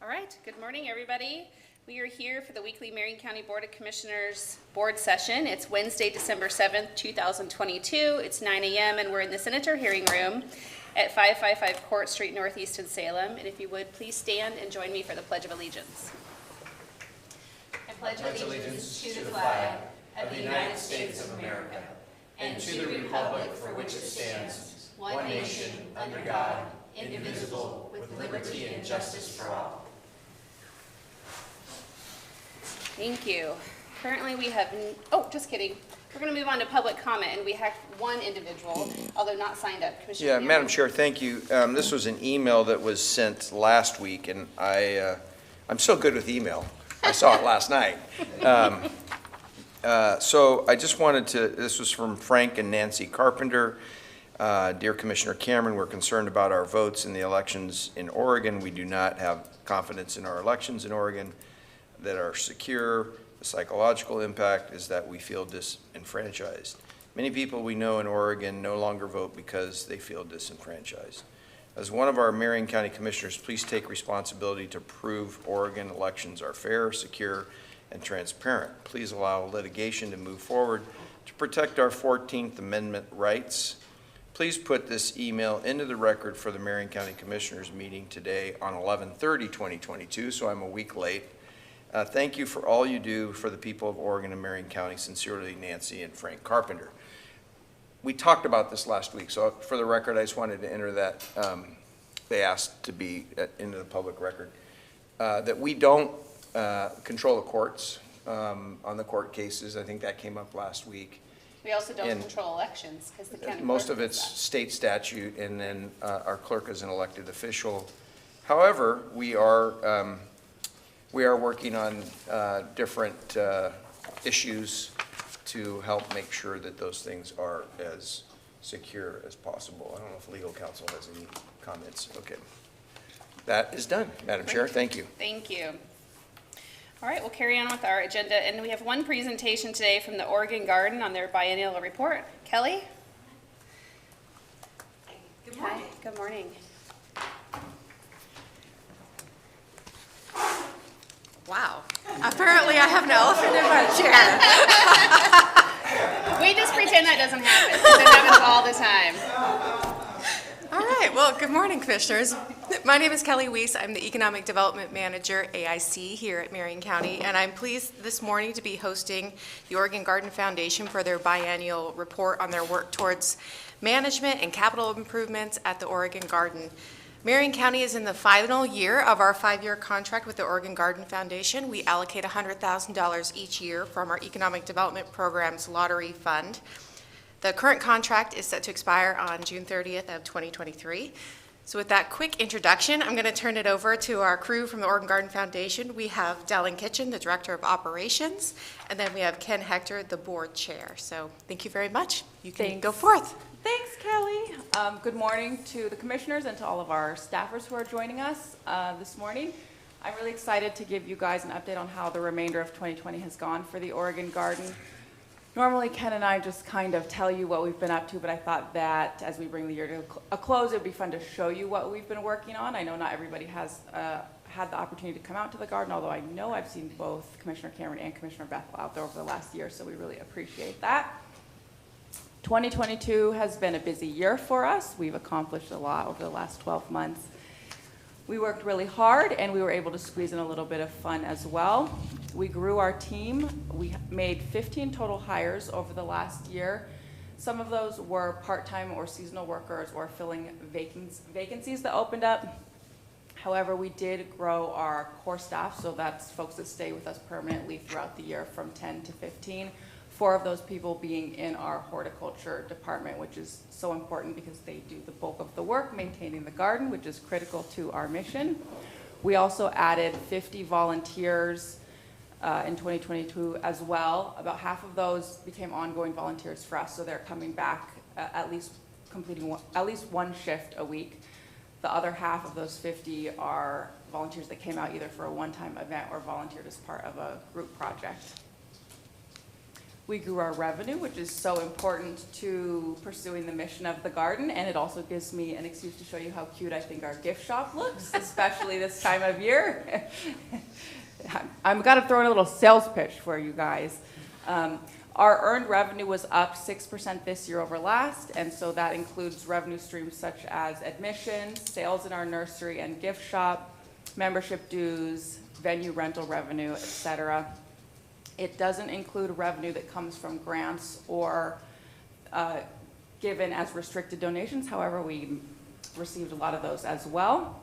All right, good morning, everybody. We are here for the weekly Marion County Board of Commissioners board session. It's Wednesday, December 7th, 2022. It's 9 a.m. and we're in the Senator hearing room at 555 Court Street Northeast in Salem. And if you would, please stand and join me for the Pledge of Allegiance. I pledge allegiance to the flag of the United States of America and to the republic for which it stands, one nation, under God, indivisible, with liberty and justice for all. Thank you. Currently we have, just kidding. We're going to move on to public comment, and we have one individual, although not signed up. Commissioner Yeah, Cameron. Madam Chair, thank you. This was an email that was sent last week, and I'm so good with email. I saw it last night. So I just wanted to, this was from Frank and Nancy Carpenter. Dear Commissioner Cameron, we're concerned about our votes in the elections in Oregon. We do not have confidence in our elections in Oregon that are secure. The psychological impact is that we feel disenfranchised. Many people we know in Oregon no longer vote because they feel disenfranchised. As one of our Marion County Commissioners, please take responsibility to prove Oregon elections are fair, secure, and transparent. Please allow litigation to move forward to protect our 14th Amendment rights. Please put this email into the record for the Marion County Commissioners meeting today on 11/30/2022, so I'm a week late. Thank you for all you do for the people of Oregon and Marion County. Sincerely, Nancy and Frank Carpenter. We talked about this last week, so for the record, I just wanted to enter that. They asked to be into the public record. That we don't control the courts on the court cases. I think that came up last week. We also don't control elections because the county most of it's state statute, and then our clerk is an elected official. However, we are working on different issues to help make sure that those things are as secure as possible. I don't know if legal counsel has any comments. Okay. That is done, Madam Chair. Thank you. Thank you. All right, we'll carry on with our agenda. And we have one presentation today from the Oregon Garden on their biennial report. Kelly? Good morning. Hi, good morning. Wow. Apparently I have an elephant in my chair. We just pretend that doesn't happen because it happens all the time. All right. Well, good morning, Commissioners. My name is Kelly Weiss. I'm the Economic Development Manager, AIC, here at Marion County, and I'm pleased this morning to be hosting the Oregon Garden Foundation for their biennial report on their work towards management and capital improvements at the Oregon Garden. Marion County is in the final year of our 5-year contract with the Oregon Garden Foundation. We allocate $100,000 each year from our Economic Development Program's Lottery Fund. The current contract is set to expire on June 30th of 2023. So with that quick introduction, I'm going to turn it over to our crew from the Oregon Garden Foundation. We have Dallin Kitchen, the Director of Operations, and then we have Ken Hector, the Board Chair. So thank you very much. You can go forth. Thanks, Kelly. Good morning to the commissioners and to all of our staffers who are joining us this morning. I'm really excited to give you guys an update on how the remainder of 2020 has gone for the Oregon Garden. Normally, Ken and I just kind of tell you what we've been up to, but I thought that as we bring the year to a close, it would be fun to show you what we've been working on. I know not everybody has had the opportunity to come out to the garden, although I know I've seen both Commissioner Cameron and Commissioner Bethel out there over the last year, so we really appreciate that. 2022 has been a busy year for us. We've accomplished a lot over the last 12 months. We worked really hard and we were able to squeeze in a little bit of fun as well. We grew our team. We made 15 total hires over the last year. Some of those were part-time or seasonal workers or filling vacancies that opened up. However, we did grow our core staff, so that's folks that stay with us permanently throughout the year, from 10 to 15. 4 of those people being in our horticulture department, which is so important because they do the bulk of the work maintaining the garden, which is critical to our mission. We also added 50 volunteers in 2022 as well. About half of those became ongoing volunteers for us, so they're coming back at least completing at least one shift a week. The other half of those 50 are volunteers that came out either for a one-time event or volunteered as part of a group project. We grew our revenue, which is so important to pursuing the mission of the garden, and it also gives me an excuse to show you how cute I think our gift shop looks, especially this time of year. I've got to throw in a little sales pitch for you guys. Our earned revenue was up 6% this year over last, and so that includes revenue streams such as admissions, sales in our nursery and gift shop, membership dues, venue rental revenue, etc. It doesn't include revenue that comes from grants or given as restricted donations. However, we received a lot of those as well.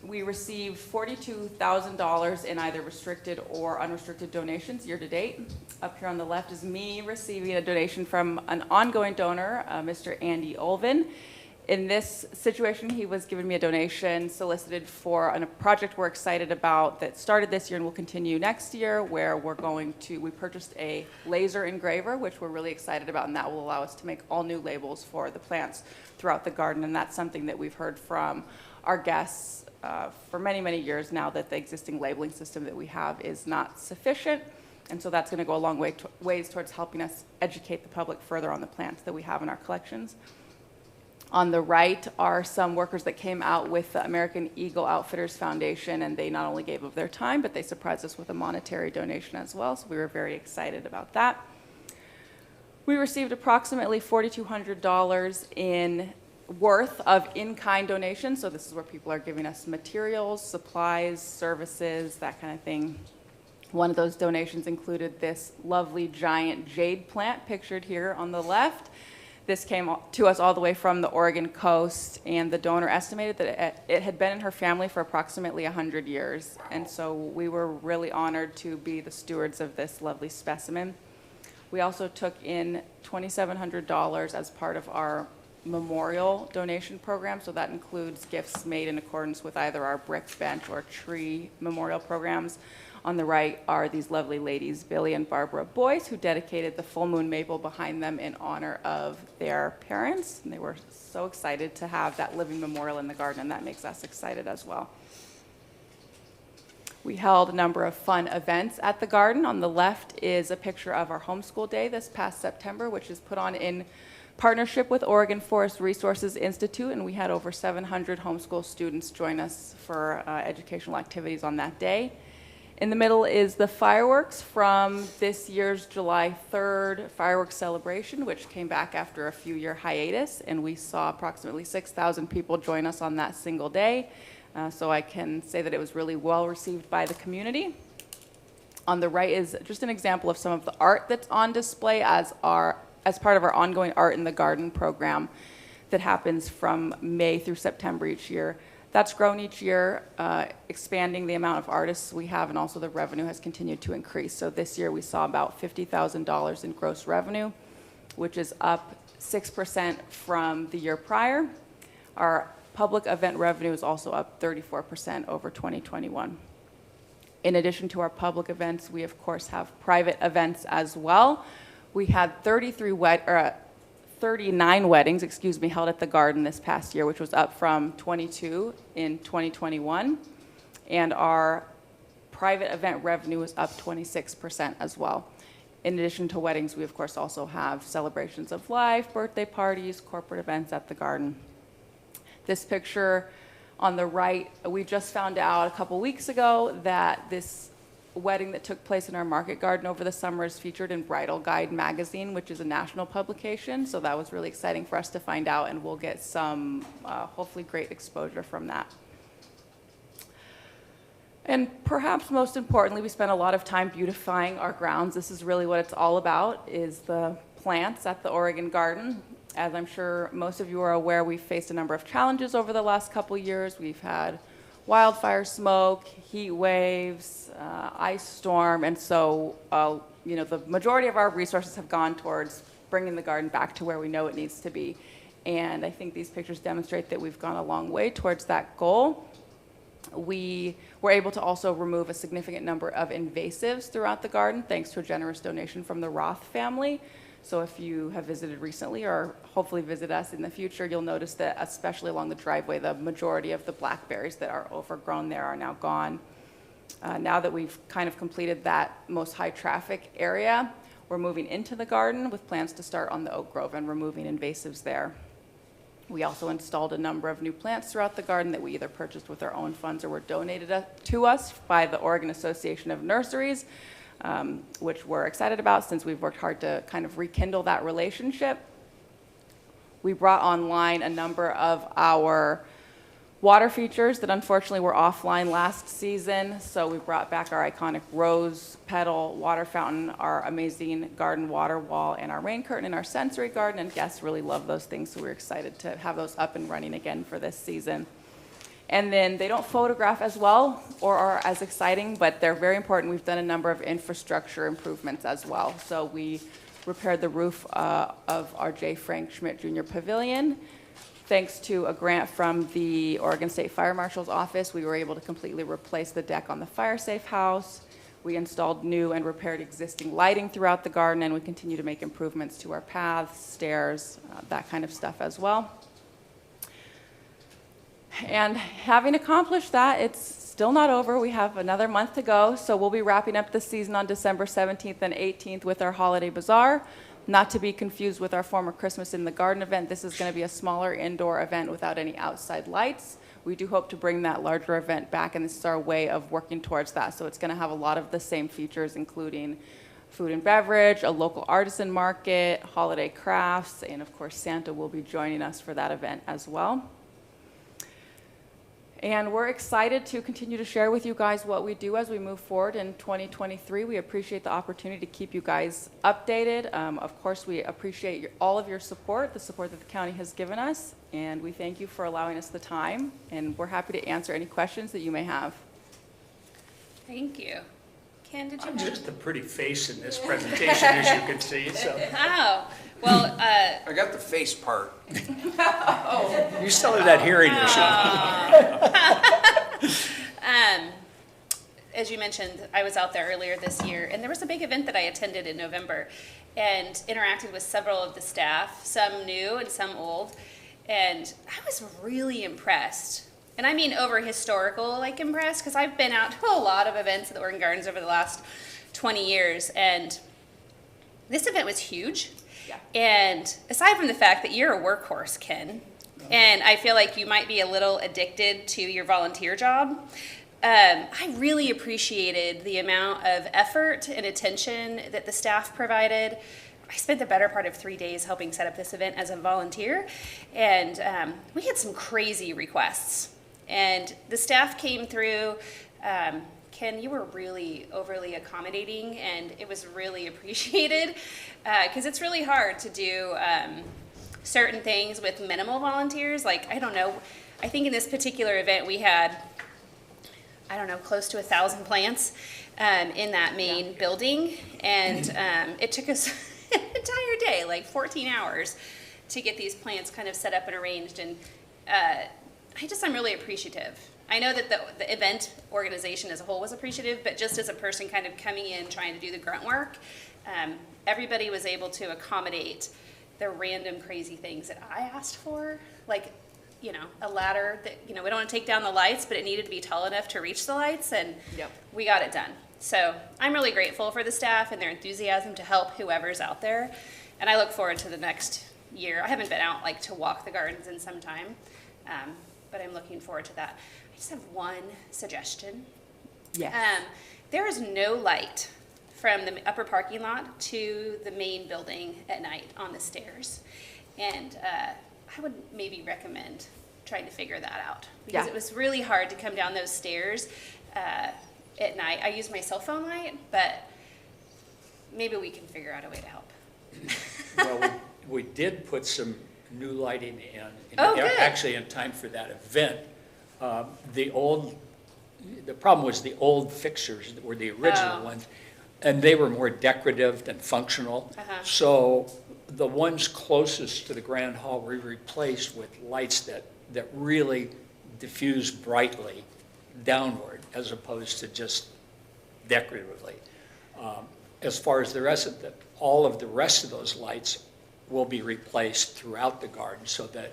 We received $42,000 in either restricted or unrestricted donations year to date. Up here on the left is me receiving a donation from an ongoing donor, Mr. Andy Olvin. In this situation, he was giving me a donation solicited for a project we're excited about that started this year and will continue next year, where we purchased a laser engraver, which we're really excited about, and that will allow us to make all new labels for the plants throughout the garden. And that's something that we've heard from our guests for many, many years now, that the existing labeling system that we have is not sufficient. And so that's going to go a long ways towards helping us educate the public further on the plants that we have in our collections. On the right are some workers that came out with the American Eagle Outfitters Foundation, and they not only gave of their time, but they surprised us with a monetary donation as well, so we were very excited about that. We received approximately $4,200 in worth of in-kind donations, so this is where people are giving us materials, supplies, services, that kind of thing. One of those donations included this lovely giant jade plant pictured here on the left. This came to us all the way from the Oregon coast, and the donor estimated that it had been in her family for approximately 100 years. And so we were really honored to be the stewards of this lovely specimen. We also took in $2,700 as part of our memorial donation program, so that includes gifts made in accordance with either our brick, bench, or tree memorial programs. On the right are these lovely ladies, Billy and Barbara Boyce, who dedicated the full moon maple behind them in honor of their parents. And they were so excited to have that living memorial in the garden, and that makes us excited as well. We held a number of fun events at the garden. On the left is a picture of our homeschool day this past September, which is put on in partnership with Oregon Forest Resources Institute, and we had over 700 homeschool students join us for educational activities on that day. In the middle is the fireworks from this year's July 3rd fireworks celebration, which came back after a few-year hiatus, and we saw approximately 6,000 people join us on that single day. So I can say that it was really well received by the community. On the right is just an example of some of the art that's on display as part of our ongoing Art in the Garden program that happens from May through September each year. That's grown each year, expanding the amount of artists we have, and also the revenue has continued to increase. So this year we saw about $50,000 in gross revenue, which is up 6% from the year prior. Our public event revenue is also up 34% over 2021. In addition to our public events, we of course have private events as well. We had 39 weddings, held at the garden this past year, which was up from 22 in 2021. And our private event revenue was up 26% as well. In addition to weddings, we of course also have celebrations of life, birthday parties, corporate events at the garden. This picture on the right, we just found out a couple weeks ago that this wedding that took place in our market garden over the summer is featured in Bridal Guide magazine, which is a national publication. So that was really exciting for us to find out, and we'll get some hopefully great exposure from that. And perhaps most importantly, we spent a lot of time beautifying our grounds. This is really what it's all about, is the plants at the Oregon Garden. As I'm sure most of you are aware, we've faced a number of challenges over the last couple years. We've had wildfire smoke, heat waves, ice storm, and so the majority of our resources have gone towards bringing the garden back to where we know it needs to be. And I think these pictures demonstrate that we've gone a long way towards that goal. We were able to also remove a significant number of invasives throughout the garden, thanks to a generous donation from the Roth family. So if you have visited recently, or hopefully visit us in the future, you'll notice that especially along the driveway, the majority of the blackberries that are overgrown there are now gone. Now that we've kind of completed that most high traffic area, We're moving into the garden with plans to start on the oak grove and removing invasives there. We also installed a number of new plants throughout the garden that we either purchased with our own funds or were donated to us by the Oregon Association of Nurseries, which we're excited about since we've worked hard to kind of rekindle that relationship. We brought online a number of our water features that unfortunately were offline last season. So we brought back our iconic rose petal water fountain, our amazing garden water wall, and our rain curtain in our sensory garden, and guests really love those things, so we're excited to have those up and running again for this season. And then they don't photograph as well or are as exciting, but they're very important. We've done a number of infrastructure improvements as well. So we repaired the roof of our J. Frank Schmidt Jr. Pavilion. Thanks to a grant from the Oregon State Fire Marshal's office, we were able to completely replace the deck on the fire safe house. We installed new and repaired existing lighting throughout the garden, and we continue to make improvements to our paths, stairs, that kind of stuff as well. And having accomplished that, it's still not over. We have another month to go, so we'll be wrapping up the season on December 17th and 18th with our holiday bazaar. Not to be confused with our former Christmas in the Garden event, this is going to be a smaller indoor event without any outside lights. We do hope to bring that larger event back, and this is our way of working towards that. So it's going to have a lot of the same features, including food and beverage, a local artisan market, holiday crafts, and of course Santa will be joining us for that event as well. And we're excited to continue to share with you guys what we do as we move forward in 2023. We appreciate the opportunity to keep you guys updated. Of course, we appreciate all of your support, the support that the county has given us, and we thank you for allowing us the time, and we're happy to answer any questions that you may have. Thank you. Ken, did you I'm have? just a pretty face in this presentation, as you can see, so. Oh, well, I got the face part. You still have that hearing issue. as you mentioned, I was out there earlier this year, and there was a big event that I attended in November and interacted with several of the staff, some new and some old, and I was really impressed. And I mean over historical, like impressed, because I've been out to a lot of events at the Oregon Gardens over the last 20 years, and this event was huge. Yeah. And aside from the fact that you're a workhorse, Ken, and I feel like you might be a little addicted to your volunteer job, I really appreciated the amount of effort and attention that the staff provided. I spent the better part of 3 days helping set up this event as a volunteer, and we had some crazy requests. And the staff came through. Ken, you were really overly accommodating, and it was really appreciated because it's really hard to do certain things with minimal volunteers. Like, I don't know, I think in this particular event we had, I don't know, close to 1,000 plants in that main building, and it took us an entire day, like 14 hours, to get these plants kind of set up and arranged, and I'm really appreciative. I know that the event organization as a whole was appreciative, but just as a person kind of coming in, trying to do the grunt work, everybody was able to accommodate the random crazy things that I asked for, like, you know, a ladder that, you know, we don't want to take down the lights, but it needed to be tall enough to reach the lights, and Yep. we got it done. So I'm really grateful for the staff and their enthusiasm to help whoever's out there, and I look forward to the next year. I haven't been out like to walk the gardens in some time, but I'm looking forward to that. I just have one suggestion. Yes. There is no light from the upper parking lot to the main building at night on the stairs. And I would maybe recommend trying to figure that out. Because Yeah. it was really hard to come down those stairs at night. I use my cell phone light, but maybe we can figure out a way to help. Well, we did put some new lighting in. Oh, good. Actually, in time for that event. The problem was the old fixtures that were the original Oh. ones, and they were more decorative than functional. Uh-huh. So the ones closest to the Grand Hall were replaced with lights that really diffuse brightly downward as opposed to just decoratively. As far as the rest of all of the rest of those lights will be replaced throughout the garden so that,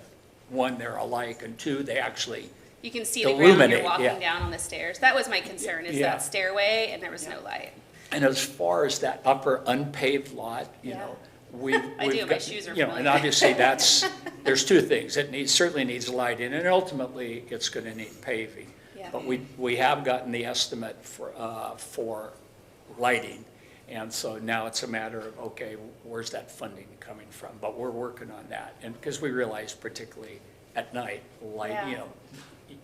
one, they're alike, and two, they actually, You can see the ground when you're Illuminate, walking yeah. down on the stairs. That was my concern, is Yeah. that stairway, and there was no light. And as far as that upper unpaved lot, you Yeah. know, we've I do, got- my shoes are you know, and familiar. obviously there's two things. It certainly needs lighting, and ultimately it's going to need paving. Yeah. But we have gotten the estimate for lighting. And so now it's a matter of, okay, where's that funding coming from? But we're working on that. And because we realize particularly at night, light, Yeah. you know,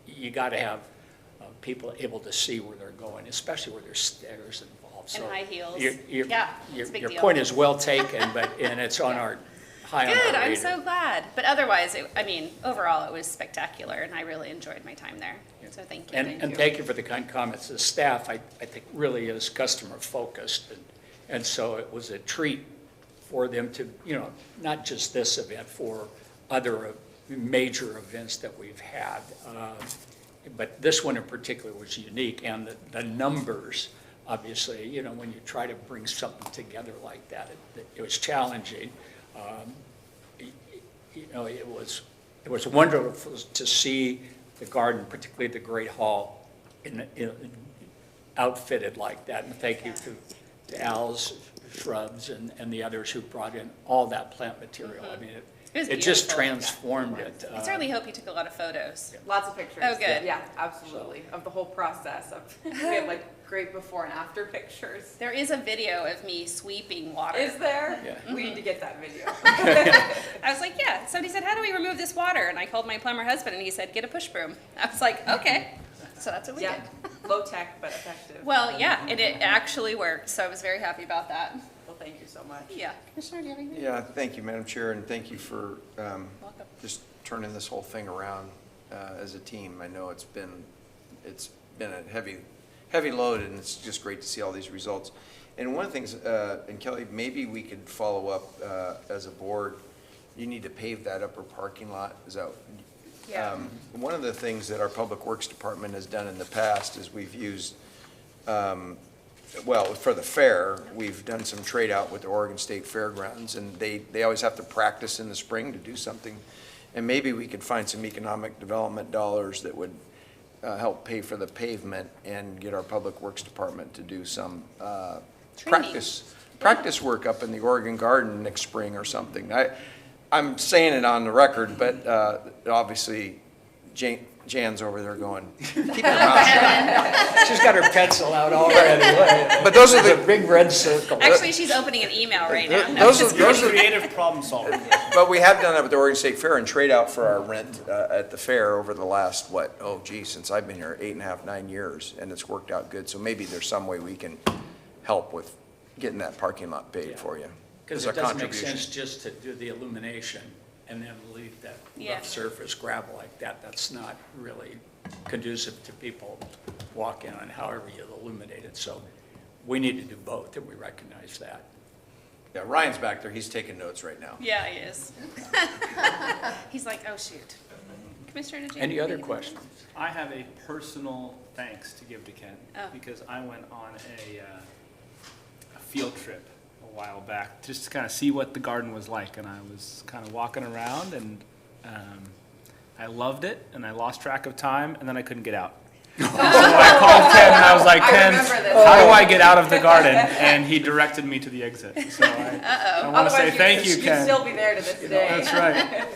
you got to have people able to see where they're going, especially where there's stairs involved. And So high heels. your- Yeah, it's a big Your deal. point is well taken, and it's on our, high on our Good, radar. I'm so glad. But otherwise, overall, it was spectacular, and I really enjoyed my time there. So thank you. And thank you for the kind comments. The staff, I think, really is customer-focused, and so it was a treat for them to, you know, not just this event, for other major events that we've had. But this one in particular was unique, and the numbers, obviously, you know, when you try to bring something together like that, it was challenging. You know, it was wonderful to see the garden, particularly the Great Hall, outfitted like that. And thank you to Al's Shrubs and the others who brought in all that plant material. I mean, It was it just beautiful. transformed it. I certainly hope you took a lot of photos. Lots of pictures. Oh, good. Yeah, absolutely, of the whole process. We have like great before and after pictures. There is a video of me sweeping water. Is there? Yeah. We need to get that video. I was like, yeah. Somebody said, how do we remove this water? And I called my plumber husband, and he said, get a push broom. I was like, okay. So that's what we Yeah, did. low tech but effective. Well, yeah, and it actually worked, so I was very happy about that. Well, thank you so much. Yeah. Commissioner, do you have anything? Yeah, thank you, Madam Chair, and thank you for Welcome. just turning this whole thing around as a team. I know it's been a heavy load, and it's just great to see all these results. And one of the things, and Kelly, maybe we could follow up as a board. You need to pave that upper parking lot. Is that? Yeah. One of the things that our Public Works Department has done in the past is we've used, well, for the fair, we've done some trade out with the Oregon State Fairgrounds, and they always have to practice in the spring to do something. And maybe we could find some economic development dollars that would help pay for the pavement and get our Public Works Department to do some Training. practice work up in the Oregon Garden next spring or something. I'm saying it on the record, but obviously Jan's over there going, keep your mouth shut. She's got her pencil out already. But those are There's the, a big red circle. Actually, she's opening an email right now. No, those just are, those are, Creative problem solving. but we have done that with the Oregon State Fair and trade out for our rent at the fair over the last, since I've been here, 8.5, 9 years, and it's worked out good. So maybe there's some way we can help with getting that parking lot paid Yeah. for you. Because as a it doesn't make contribution. sense just to do the illumination and then leave that Yeah. rough surface gravel like that. That's not really conducive to people walking on however you illuminate it. So we need to do both, and we recognize that. Yeah, Ryan's back there. He's taking notes right now. Yeah, he is. He's like, oh, shoot. Commissioner, did you? Any have other anything? questions? I have a personal thanks to give to Ken Oh. because I went on a field trip a while back just to kind of see what the garden was like, and I was kind of walking around and I loved it, and I lost track of time, and then I couldn't get out. So I called Ken and I was like, I Ken, remember this. how do I get out of the garden? And he directed me to the exit. So I want to say Otherwise, thank you, you'd Ken. still be there to this day. That's right.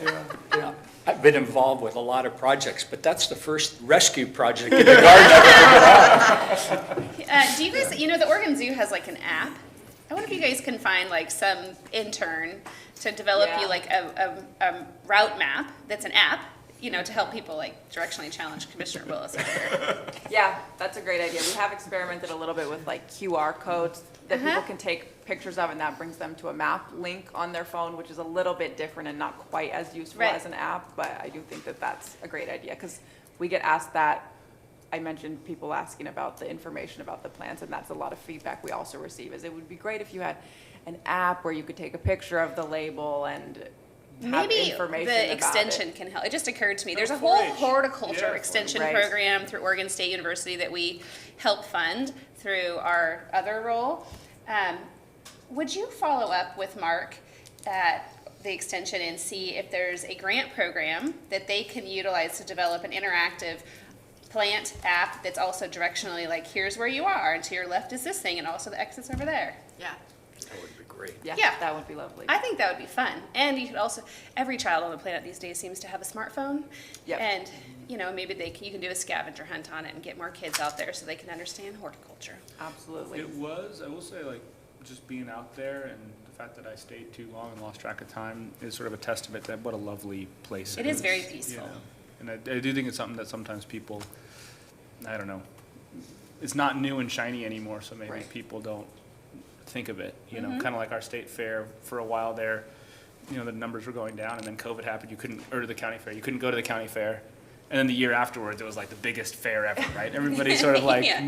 Yeah. I've been involved with a lot of projects, but that's the first rescue project in the garden I've ever been on. Do you guys, the Oregon Zoo has like an app. I wonder if you guys can find like some intern to develop you Yeah. like a route map that's an app, to help people like directionally challenge Commissioner Willis over there. Yeah, that's a great idea. We have experimented a little bit with like QR codes that people can take pictures of, and that brings them to a map link on their phone, which is a little bit different and not quite as useful Right. as an app, but I do think that that's a great idea, because we get asked that. I mentioned people asking about the information about the plants, and that's a lot of feedback we also receive, is it would be great if you had an app where you could take a picture of the label and have Maybe information the about extension it. can help. It just occurred to me. There's a 4-H. whole horticulture Yeah, extension 4-H. program through Oregon State University that we help fund through our other role. Would you follow up with Mark at the extension and see if there's a grant program that they can utilize to develop an interactive plant app that's also directionally like, here's where you are, and to your left is this thing, and also the exit's over there. Yeah. That would be great. Yeah. That would be lovely. I think that would be fun. And you could also, every child on the planet these days seems to have a smartphone. Yep. And, you know, maybe you can do a scavenger hunt on it and get more kids out there so they can understand horticulture. Absolutely. It was, I will say, like, just being out there and the fact that I stayed too long and lost track of time is sort of a testament to what a lovely place It is very peaceful. you know. And I do think it's something that sometimes people, I don't know, it's not new and shiny anymore, so maybe Right. people don't think of it, you Mm-hmm. know, kind of like our state fair for a while there, you know, the numbers were going down, and then COVID happened, or the county fair, you couldn't go to the county fair. And then the year afterwards, it was like the biggest fair ever, right? Everybody sort of like Yeah.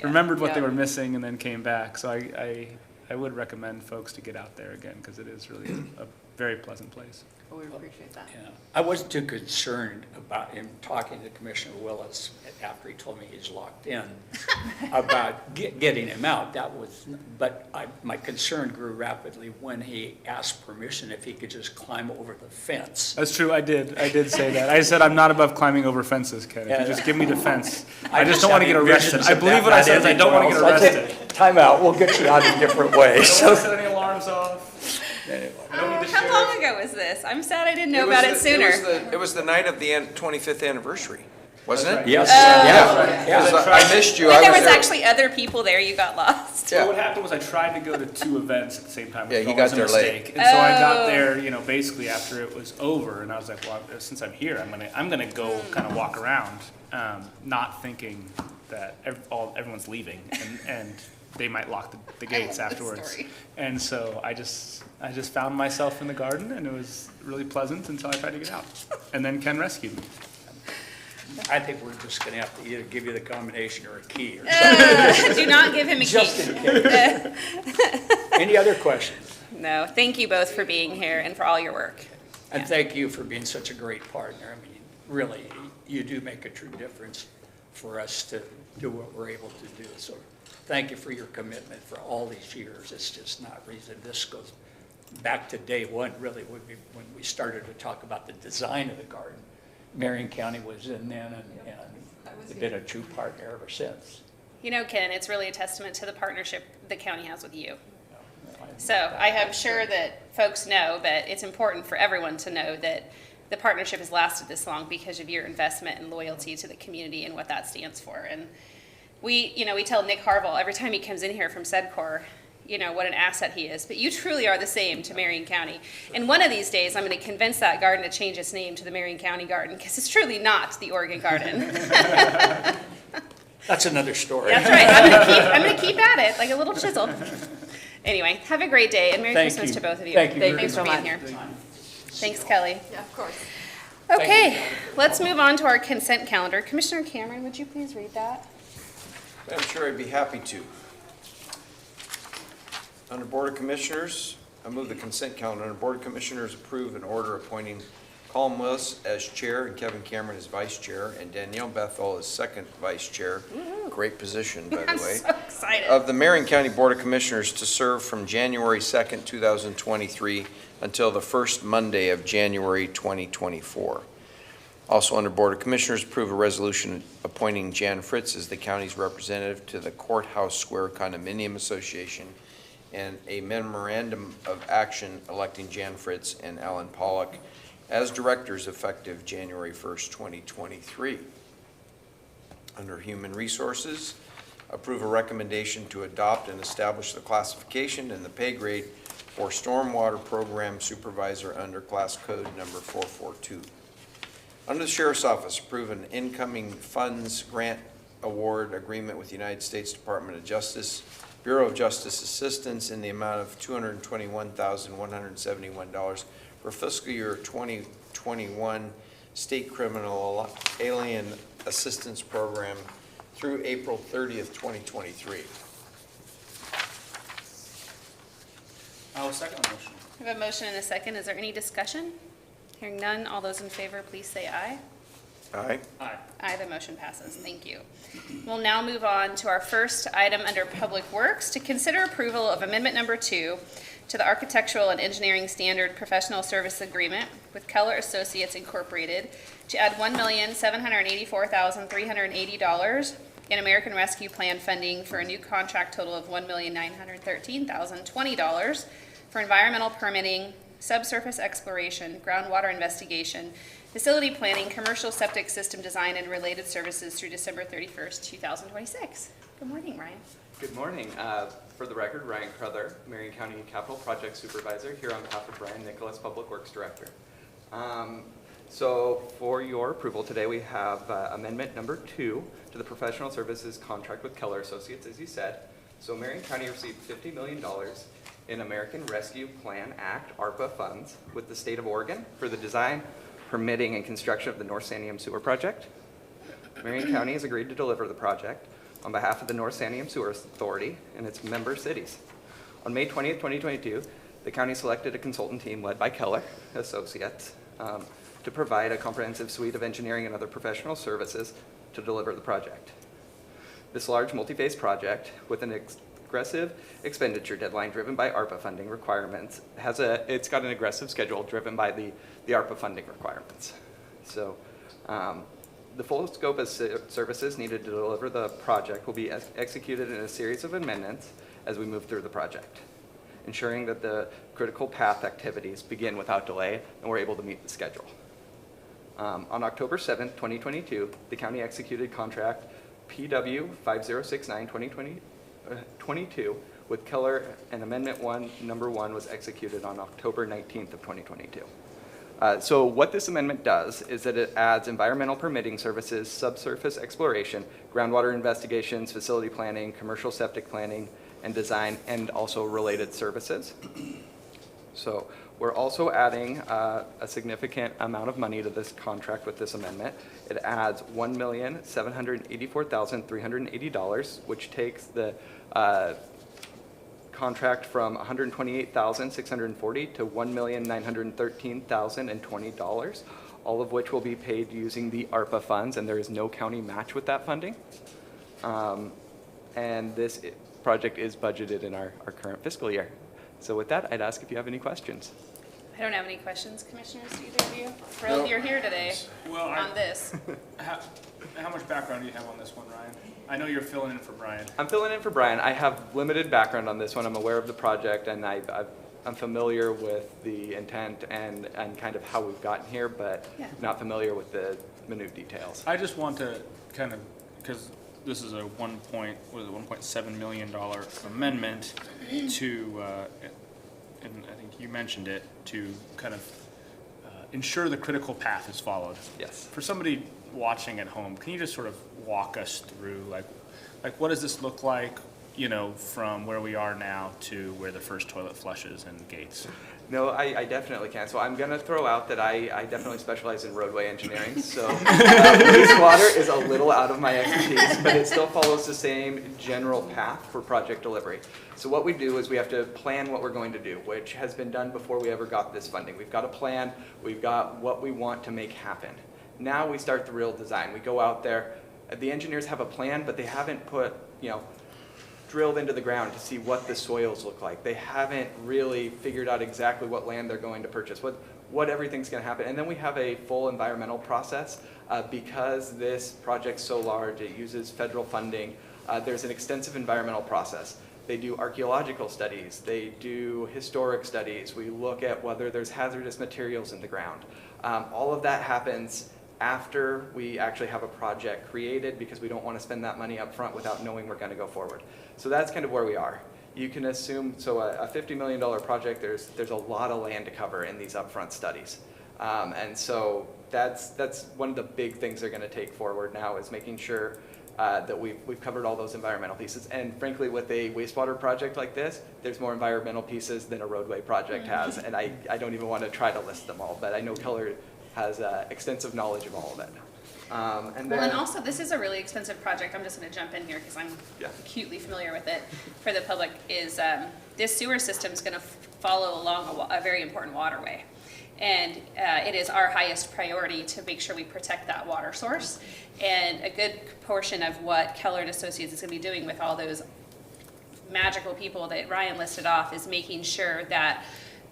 remembered what they Yeah. were missing and then came back. So I would recommend folks to get out there again, because it is really a very pleasant place. Well, we appreciate that. Yeah, I wasn't too concerned about him talking to Commissioner Willis after he told me he's locked in about getting him out. But my concern grew rapidly when he asked permission if he could just climb over the fence. That's true, I did say that. I said I'm not above climbing over fences, Ken. If you Yeah. just give me the fence. I just don't have want to get arrested. visions I of believe that what I not said is I don't want to get anywhere else. arrested. Time out, we'll get you out a different way. I don't So want to set any alarms off. anyway. I don't need the How sheriff. long ago was this? I'm sad I didn't know It was about it the- sooner. It was the night of the 25th anniversary, wasn't it? Yes, Yeah. yeah. 'Cause I missed you. I When there was there. actually other people there, you got lost. Well, Yeah. what happened was I tried to go to 2 events at the same time. which Yeah, he was got a there late. mistake. And so I got Oh. there, you know, basically after it was over, and I was like, well, since I'm here, I'm gonna go kind of walk around, not thinking that everyone's leaving, and they might lock the gates love this afterwards. story. And so I just found myself in the garden, and it was really pleasant until I tried to get out. And then Ken rescued me. I think we're just gonna have to either give you the combination or a key or something, Do not give him a just key. in case. Any other questions? No, thank you both for being here and for all your work. And thank you for being such a great partner. I mean, really, you do make a true difference for us to do what we're able to do. So thank you for your commitment for all these years. It's just not reason. This goes back to day one, really, when we started to talk about the design of the garden. Marion County was in then, and it's been a true partner ever since. You know, Ken, it's really a testament to the partnership the county has with you. So I am sure that folks know, but it's important for everyone to know that the partnership has lasted this long because of your investment and loyalty to the community and what that stands for. And we tell Nick Harville every time he comes in here from SEDCOR, you know, what an asset he is. But you truly are the same to Marion County. And one of these days, I'm going to convince that garden to change its name to the Marion County Garden, because it's truly not the Oregon Garden. That's another story. That's right. I'm going to keep at it like a little chisel. Anyway, have a great day, and Merry Thank Christmas you. to both of you. Thank you very Thanks for much. being here. Thanks, Kelly. Yeah, of course. Okay, let's move on to our consent calendar. Commissioner Cameron, would you please read that? I'm sure I'd be happy to. Under Board of Commissioners, I move the consent calendar. Under Board of Commissioners, approve an order appointing Colin Willis as chair and Kevin Cameron as vice chair and Danielle Bethel as second vice chair. Great position, by I'm the way. so excited. Of the Marion County Board of Commissioners to serve from January 2nd, 2023 until the first Monday of January 2024. Also under Board of Commissioners, approve a resolution appointing Jan Fritz as the county's representative to the Courthouse Square Condominium Association and a memorandum of action electing Jan Fritz and Alan Pollock as directors effective January 1st, 2023. Under Human Resources, approve a recommendation to adopt and establish the classification and the pay grade for Stormwater Program Supervisor under Class Code number 442. Under the Sheriff's Office, approve an incoming funds grant award agreement with the United States Department of Justice, Bureau of Justice Assistance in the amount of $221,171 for fiscal year 2021 State Criminal Alien Assistance Program through April 30th, 2023. I will second the motion. We have a motion and a second. Is there any discussion? Hearing none, all those in favor, please say aye. Aye. Aye. Aye, the motion passes. Thank you. We'll now move on to our first item under Public Works, to consider approval of Amendment Number 2 to the Architectural and Engineering Standard Professional Service Agreement with Keller Associates Incorporated to add $1,784,380 in American Rescue Plan funding for a new contract total of $1,913,020 for environmental permitting, subsurface exploration, groundwater investigation, facility planning, commercial septic system design, and related services through December 31st, 2026. Good morning, Ryan. Good morning. For the record, Ryan Cruther, Marion County Capital Project Supervisor, here on behalf of Brian Nicholas, Public Works Director. So for your approval today, we have amendment number 2 to the professional services contract with Keller Associates, as you said. So Marion County received $50 million in American Rescue Plan Act, ARPA funds, with the state of Oregon for the design, permitting, and construction of the North Sandium Sewer Project. Marion County has agreed to deliver the project on behalf of the North Sandium Sewer Authority and its member cities. On May 20th, 2022, the county selected a consultant team led by Keller Associates to provide a comprehensive suite of engineering and other professional services to deliver the project. This large multi-phase project with an aggressive expenditure deadline driven by ARPA funding requirements it's got an aggressive schedule driven by the ARPA funding requirements. So the full scope of services needed to deliver the project will be executed in a series of amendments as we move through the project, ensuring that the critical path activities begin without delay and we're able to meet the schedule. On October 7th, 2022, the county executed contract PW 5069-2022 with Keller, and Amendment 1, Number 1 was executed on October 19th of 2022. So what this amendment does is that it adds environmental permitting services, subsurface exploration, groundwater investigations, facility planning, commercial septic planning, and design, and also related services. So we're also adding a significant amount of money to this contract with this amendment. It adds $1,784,380, which takes the contract from $128,640 to $1,913,020, all of which will be paid using the ARPA funds, and there is no county match with that funding. And this project is budgeted in our current fiscal year. So with that, I'd ask if you have any questions. I don't have any questions, Commissioners, do either of you? Thrilled you're here today on this. How much background do you have on this one, Ryan? I know you're filling in for Brian. I'm filling in for Brian. I have limited background on this one. I'm aware of the project, and I'm familiar with the intent and kind of how we've gotten here, but not familiar with the minute details. I just want to kind of, because this is a $1.7 million amendment to, and I think you mentioned it, to kind of ensure the critical path is followed. Yes. For somebody watching at home, can you just sort of walk us through, like what does this look like, you know, from where we are now to where the first toilet flushes and gates? No, I definitely can. So I'm going to throw out that I definitely specialize in roadway engineering. So wastewater is a little out of my expertise, but it still follows the same general path for project delivery. So what we do is we have to plan what we're going to do, which has been done before we ever got this funding. We've got a plan. We've got what we want to make happen. Now we start the real design. We go out there. The engineers have a plan, but they haven't drilled into the ground to see what the soils look like. They haven't really figured out exactly what land they're going to purchase, what everything's going to happen. And then we have a full environmental process. Because this project's so large, it uses federal funding, there's an extensive environmental process. They do archaeological studies, they do historic studies, we look at whether there's hazardous materials in the ground. All of that happens after we actually have a project created, because we don't want to spend that money up front without knowing we're going to go forward. So that's kind of where we are. You can assume, so a $50 million project, there's a lot of land to cover in these upfront studies. And so that's one of the big things they're going to take forward now, is making sure that we've covered all those environmental pieces. And frankly, with a wastewater project like this, there's more environmental pieces than a roadway project has. And I don't even want to try to list them all, but I know Keller has extensive knowledge of all of it. And also, this is a really expensive project. I'm just going to jump in here because I'm acutely familiar with it for the public. Is this sewer system is going to follow along a very important waterway. And it is our highest priority to make sure we protect that water source. And a good portion of what Keller and Associates is going to be doing with all those magical people that Ryan listed off is making sure that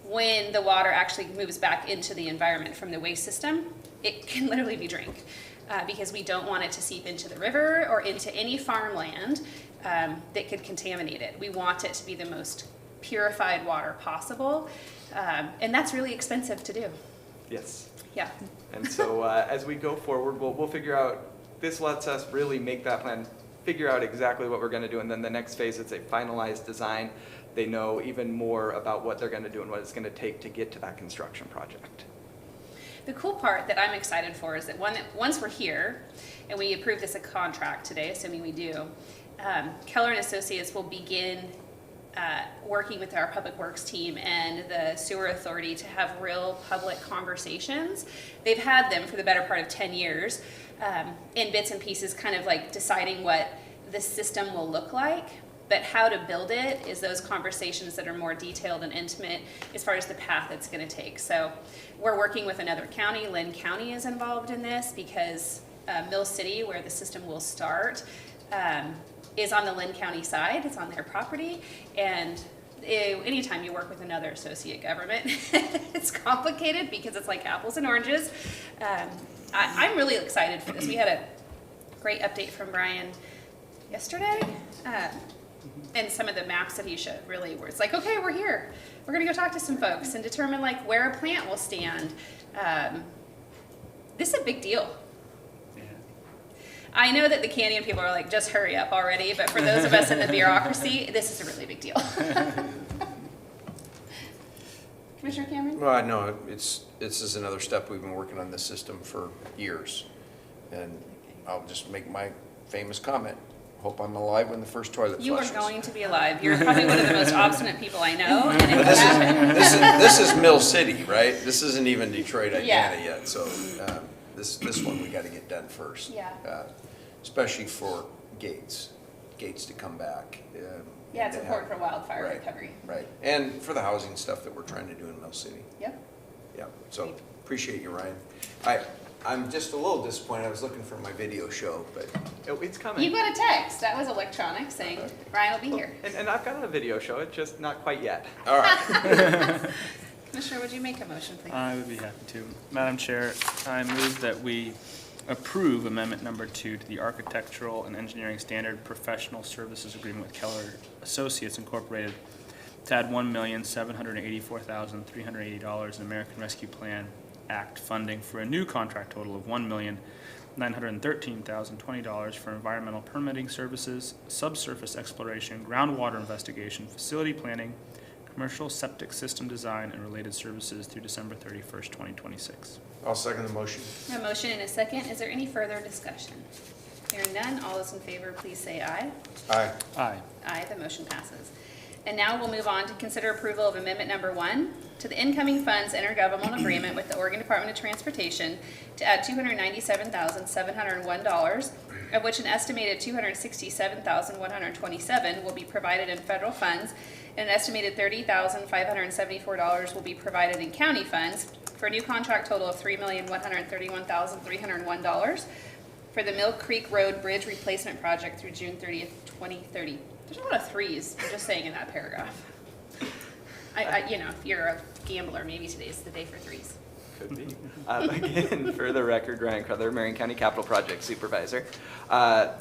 when the water actually moves back into the environment from the waste system, it can literally be drank. Because we don't want it to seep into the river or into any farmland that could contaminate it. We want it to be the most purified water possible, and that's really expensive to do. Yes. Yeah. And so as we go forward, we'll figure out, this lets us really make that plan, figure out exactly what we're going to do, and then the next phase, it's a finalized design. They know even more about what they're going to do and what it's going to take to get to that construction project. The cool part that I'm excited for is that once we're here and we approve this a contract today, assuming we do, Keller and Associates will begin working with our public works team and the sewer authority to have real public conversations. They've had them for the better part of 10 years in bits and pieces, kind of like deciding what the system will look like. But how to build it is those conversations that are more detailed and intimate as far as the path it's going to take. So we're working with another county. Lynn County is involved in this because Mill City, where the system will start, is on the Lynn County side. It's on their property. And anytime you work with another associate government, it's complicated because it's like apples and oranges. I'm really excited for this. We had a great update from Brian yesterday. And some of the maps that he showed really where it's like, okay, we're here. We're gonna go talk to some folks and determine like where a plant will stand. This is a big deal. Yeah. I know that the Canyon people are like, just hurry up already, but for those of us in the bureaucracy, this is a really big deal. Commissioner Cameron? Well, no, this is another step. We've been working on this system for years. And I'll just make my famous comment. Hope I'm alive when the first toilet You are flushes. going to be alive. You're probably one of the most obstinate people I know. And it But happened. this is Mill City, right? This isn't even Detroit, Indiana Yeah. yet, so this one we gotta get done first. Yeah. Especially for Gates to come back. Yeah, it's and to important for wildfire right, recovery. Right, and for the housing stuff that we're trying to do in Mill City. Yep. Yeah, so appreciate you, Ryan. I'm just a little disappointed. I was looking for my video show, but Oh, it's coming. You got a text. That was electronic saying Ryan will be here. And I've got a video show, it's just not quite yet. all right. Commissioner, would you make a motion, please? I would be happy to. Madam Chair, I move that we approve amendment number 2 to the Architectural and Engineering Standard Professional Services Agreement with Keller Associates Incorporated to add $1,784,380 in American Rescue Plan Act funding for a new contract total of $1,913,020 for environmental permitting services, subsurface exploration, groundwater investigation, facility planning, commercial septic system design, and related services through December 31st, 2026. I'll second the motion. A motion and a second. Is there any further discussion? Hearing none, all those in favor, please say aye. Aye. Aye. Aye, the motion passes. And now we'll move on to consider approval of amendment number 1 to the incoming funds intergovernmental agreement with the Oregon Department of Transportation to add $297,701, of which an estimated $267,127 will be provided in federal funds, and an estimated $30,574 will be provided in county funds, for a new contract total of $3,131,301 for the Mill Creek Road Bridge Replacement Project through June 30th, 2030. There's a lot of threes, I'm just saying in that paragraph. You know, if you're a gambler, maybe today's the day for threes. Could be. Again, for the record, Ryan Crowther, Marion County Capital Project Supervisor.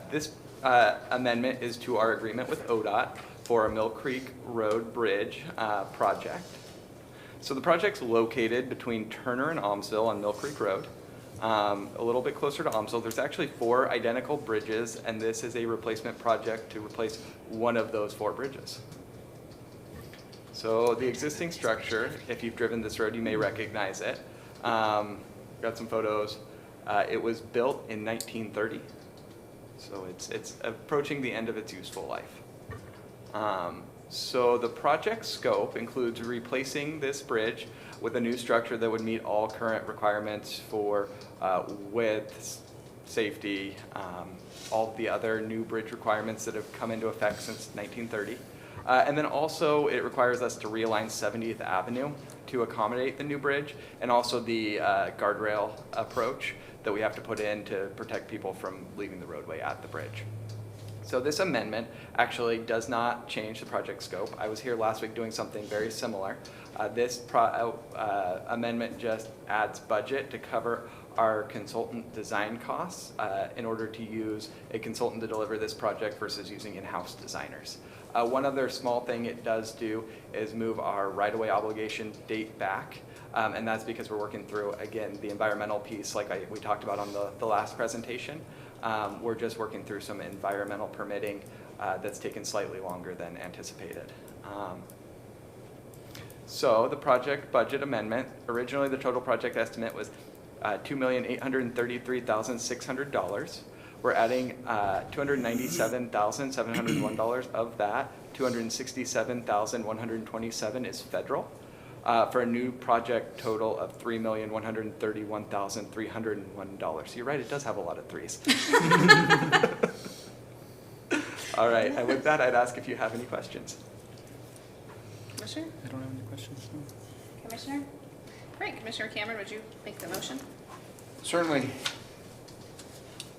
This amendment is to our agreement with ODOT for a Mill Creek Road Bridge project. So the project's located between Turner and Almsville on Mill Creek Road. A little bit closer to Almsville. There's actually 4 identical bridges, and this is a replacement project to replace one of those 4 bridges. So the existing structure, if you've driven this road, you may recognize it. Got some photos. It was built in 1930, so it's approaching the end of its useful life. So the project scope includes replacing this bridge with a new structure that would meet all current requirements for width, safety, all the other new bridge requirements that have come into effect since 1930. And then also it requires us to realign 70th Avenue to accommodate the new bridge, and also the guardrail approach that we have to put in to protect people from leaving the roadway at the bridge. So this amendment actually does not change the project scope. I was here last week doing something very similar. This amendment just adds budget to cover our consultant design costs in order to use a consultant to deliver this project versus using in-house designers. One other small thing it does do is move our right-of-way obligation date back. And that's because we're working through, again, the environmental piece like we talked about on the last presentation. We're just working through some environmental permitting that's taken slightly longer than anticipated. So the project budget amendment, originally the total project estimate was $2,833,600. We're adding $297,701 of that. $267,127 is federal. For a new project total of $3,131,301. You're right, it does have a lot of threes. All right, and with that, I'd ask if you have any questions. Commissioner? I don't have any questions. No. Commissioner? Great. Commissioner Cameron, would you make the motion? Certainly.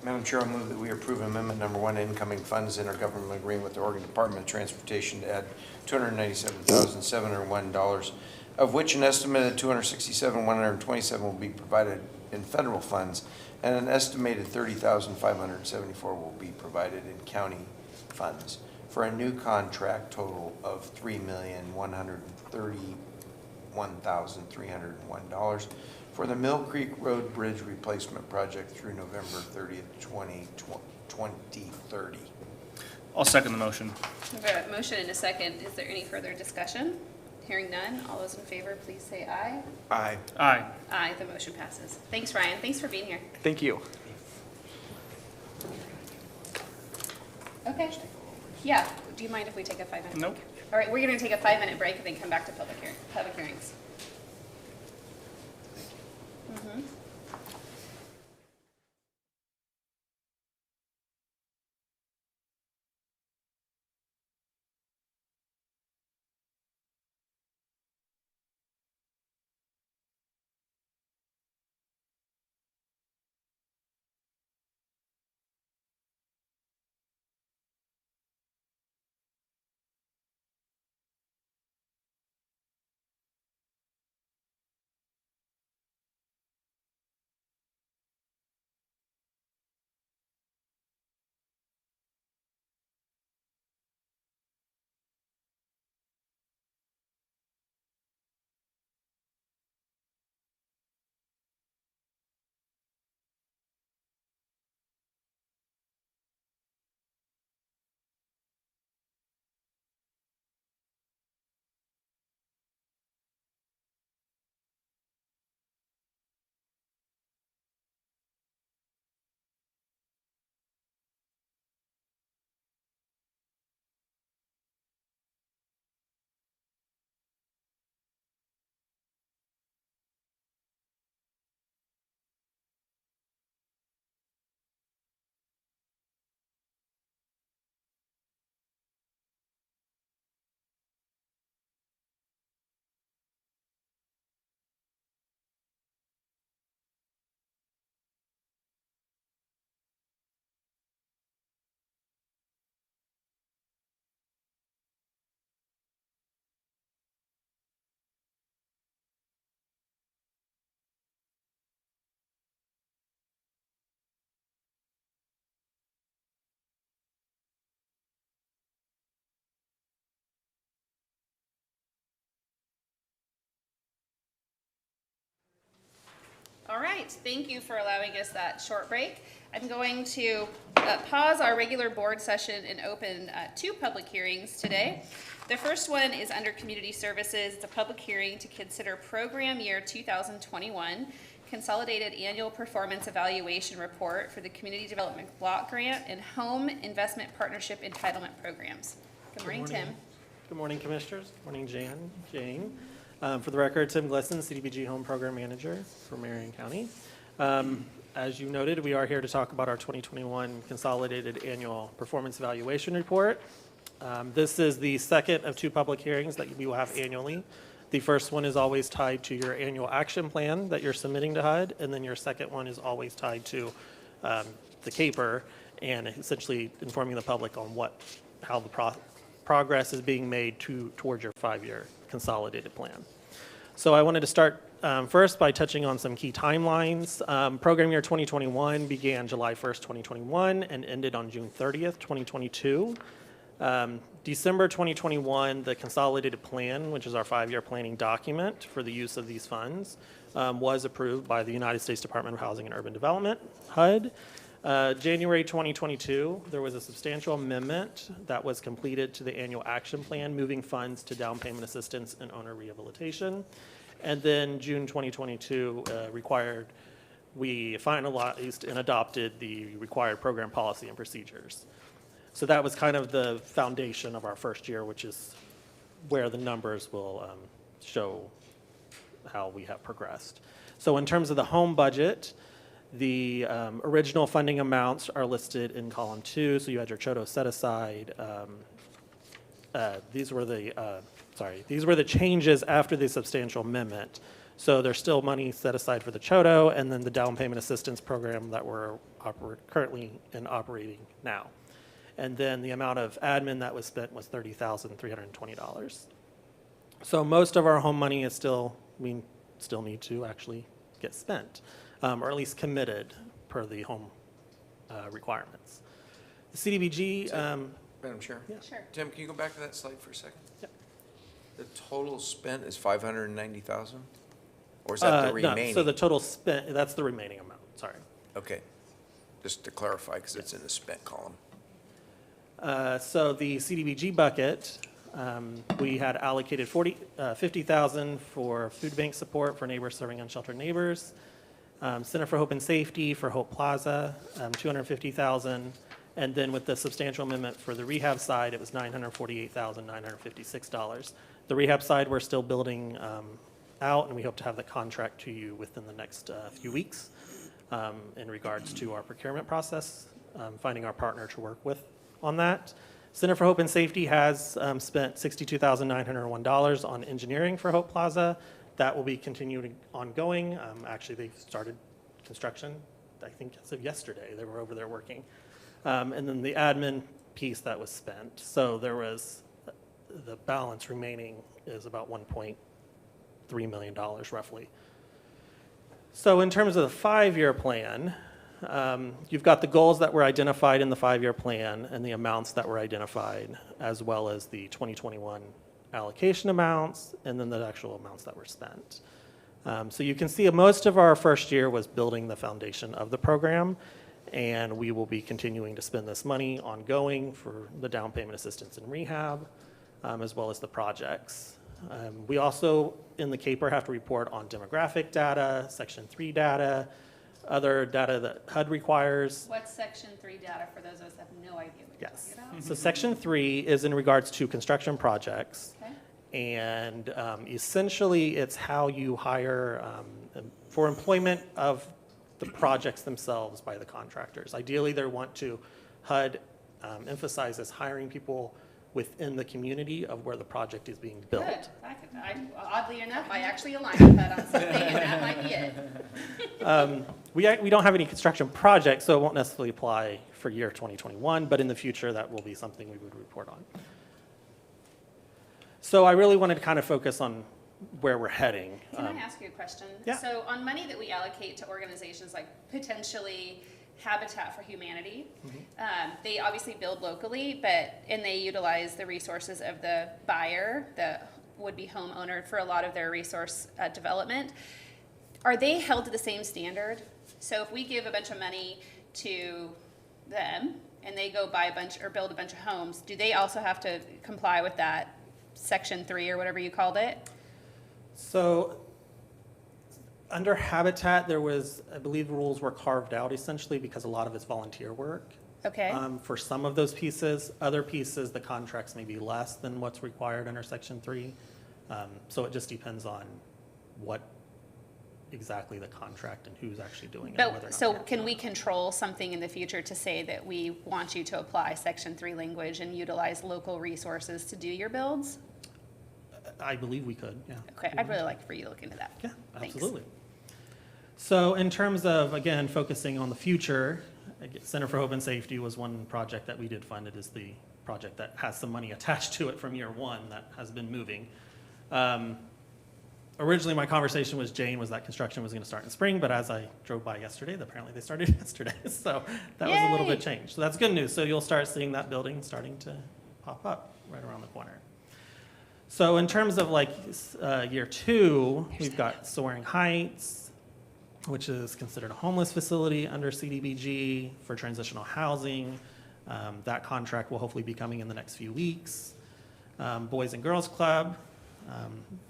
Madam Chair, I move that we approve amendment number 1, incoming funds intergovernmental agreement with the Oregon Department of Transportation to add $297,701, of which an estimated $267,127 will be provided in federal funds, and an estimated $30,574 will be provided in county funds, for a new contract total of $3,131,301 for the Mill Creek Road Bridge Replacement Project through November 30th, 2030. I'll second the motion. We've got a motion and a second. Is there any further discussion? Hearing none, all those in favor, please say aye. Aye. Aye. Aye, the motion passes. Thanks, Ryan. Thanks for being here. Thank you. Okay. Yeah, do you mind if we take a 5-minute break? Nope. All right, we're gonna take a 5-minute break and then come back to public hearings. Mhm. All right, thank you for allowing us that short break. I'm going to pause our regular board session and open 2 public hearings today. The first one is under Community Services. It's a public hearing to consider Program Year 2021 Consolidated Annual Performance Evaluation Report for the Community Development Block Grant and Home Investment Partnership Entitlement Programs. Good morning, Tim. Good morning, Commissioners. Good morning, Jane. For the record, Tim Glesson, CDBG Home Program Manager for Marion County. As you noted, we are here to talk about our 2021 Consolidated Annual Performance Evaluation Report. This is the second of 2 public hearings that we will have annually. The first one is always tied to your annual action plan that you're submitting to HUD, and then your second one is always tied to the CAPER. and essentially informing the public on how the progress is being made towards your 5-year consolidated plan. So I wanted to start first by touching on some key timelines. Program year 2021 began July 1st, 2021, and ended on June 30th, 2022. December 2021, the consolidated plan, which is our 5-year planning document for the use of these funds, was approved by the United States Department of Housing and Urban Development, HUD. January 2022, there was a substantial amendment that was completed to the annual action plan, moving funds to down payment assistance and owner rehabilitation. And then June 2022 we finalized and adopted the required program policy and procedures. So that was kind of the foundation of our first year, which is where the numbers will show how we have progressed. So in terms of the home budget, the original funding amounts are listed in column 2. So you had your CHOTO set aside. These were the changes after the substantial amendment. So there's still money set aside for the CHOTO and then the down payment assistance program that we're currently operating now. And then the amount of admin that was spent was $30,320. So most of our home money is we still need to actually get spent, or at least committed per the home requirements. The CDBG, Madam Chair? Yeah. Sure. Tim, can you go back to that slide for a second? Yep. The total spent is 590,000? Or is that the remaining? No, so the total spent, that's the remaining amount, sorry. Okay, just to clarify, because it's in the spent column. So the CDBG bucket, we had allocated 50,000 for food bank support for neighbors serving unsheltered neighbors, Center for Hope and Safety for Hope Plaza, 250,000, and then with the substantial amendment for the rehab side, it was $948,956. The rehab side, we're still building out, and we hope to have the contract to you within the next few weeks in regards to our procurement process, finding our partner to work with on that. Center for Hope and Safety has spent $62,901 on engineering for Hope Plaza. That will be continuing ongoing. Actually, they've started construction, I think as of yesterday. They were over there working. And then the admin piece that was spent. So there was, the balance remaining is about $1.3 million roughly. So in terms of the 5-year plan, you've got the goals that were identified in the 5-year plan and the amounts that were identified, as well as the 2021 allocation amounts, and then the actual amounts that were spent. So you can see most of our first year was building the foundation of the program, and we will be continuing to spend this money ongoing for the down payment assistance and rehab, as well as the projects. We also, in the CAPER, have to report on demographic data, Section 3 data, other data that HUD requires. What's Section 3 data for those of us that have no idea what you're Yes. talking about? So Section 3 is in regards to construction projects. Okay. And essentially, it's how you hire for employment of the projects themselves by the contractors. Ideally, they want to, HUD emphasizes hiring people within the community of where the project is being built. Good. Oddly enough, I actually aligned with that on something, and that might be it. We don't have any construction projects, so it won't necessarily apply for year 2021, but in the future, that will be something we would report on. So I really wanted to kind of focus on where we're heading. Can I ask you a question? Yeah. So on money that we allocate to organizations like potentially Habitat for Humanity, they obviously build locally, and they utilize the resources of the buyer, the would-be homeowner, for a lot of their resource development. Are they held to the same standard? So if we give a bunch of money to them and they go buy a bunch or build a bunch of homes, do they also have to comply with that Section 3 or whatever you called it? So under Habitat, there was, I believe rules were carved out essentially because a lot of it's volunteer work. Okay. For some of those pieces, other pieces, the contracts may be less than what's required under Section 3. So it just depends on what exactly the contract and who's actually doing it. and whether or But, not so they're- can we control something in the future to say that we want you to apply Section 3 language and utilize local resources to do your builds? I believe we could, yeah. Okay, I'd really like for you to look into that. Yeah, Thanks. absolutely. So in terms of, again, focusing on the future, Center for Hope and Safety was one project that we did fund. It is the project that has some money attached to it from year one that has been moving. Originally, my conversation with Jane was that construction was going to start in spring, but as I drove by yesterday, apparently they started yesterday. So that was a little bit changed. So that's good news. So you'll start seeing that building starting to pop up right around the corner. So in terms of like year two, we've got Soaring Heights, which is considered a homeless facility under CDBG for transitional housing. That contract will hopefully be coming in the next few weeks. Boys and Girls Club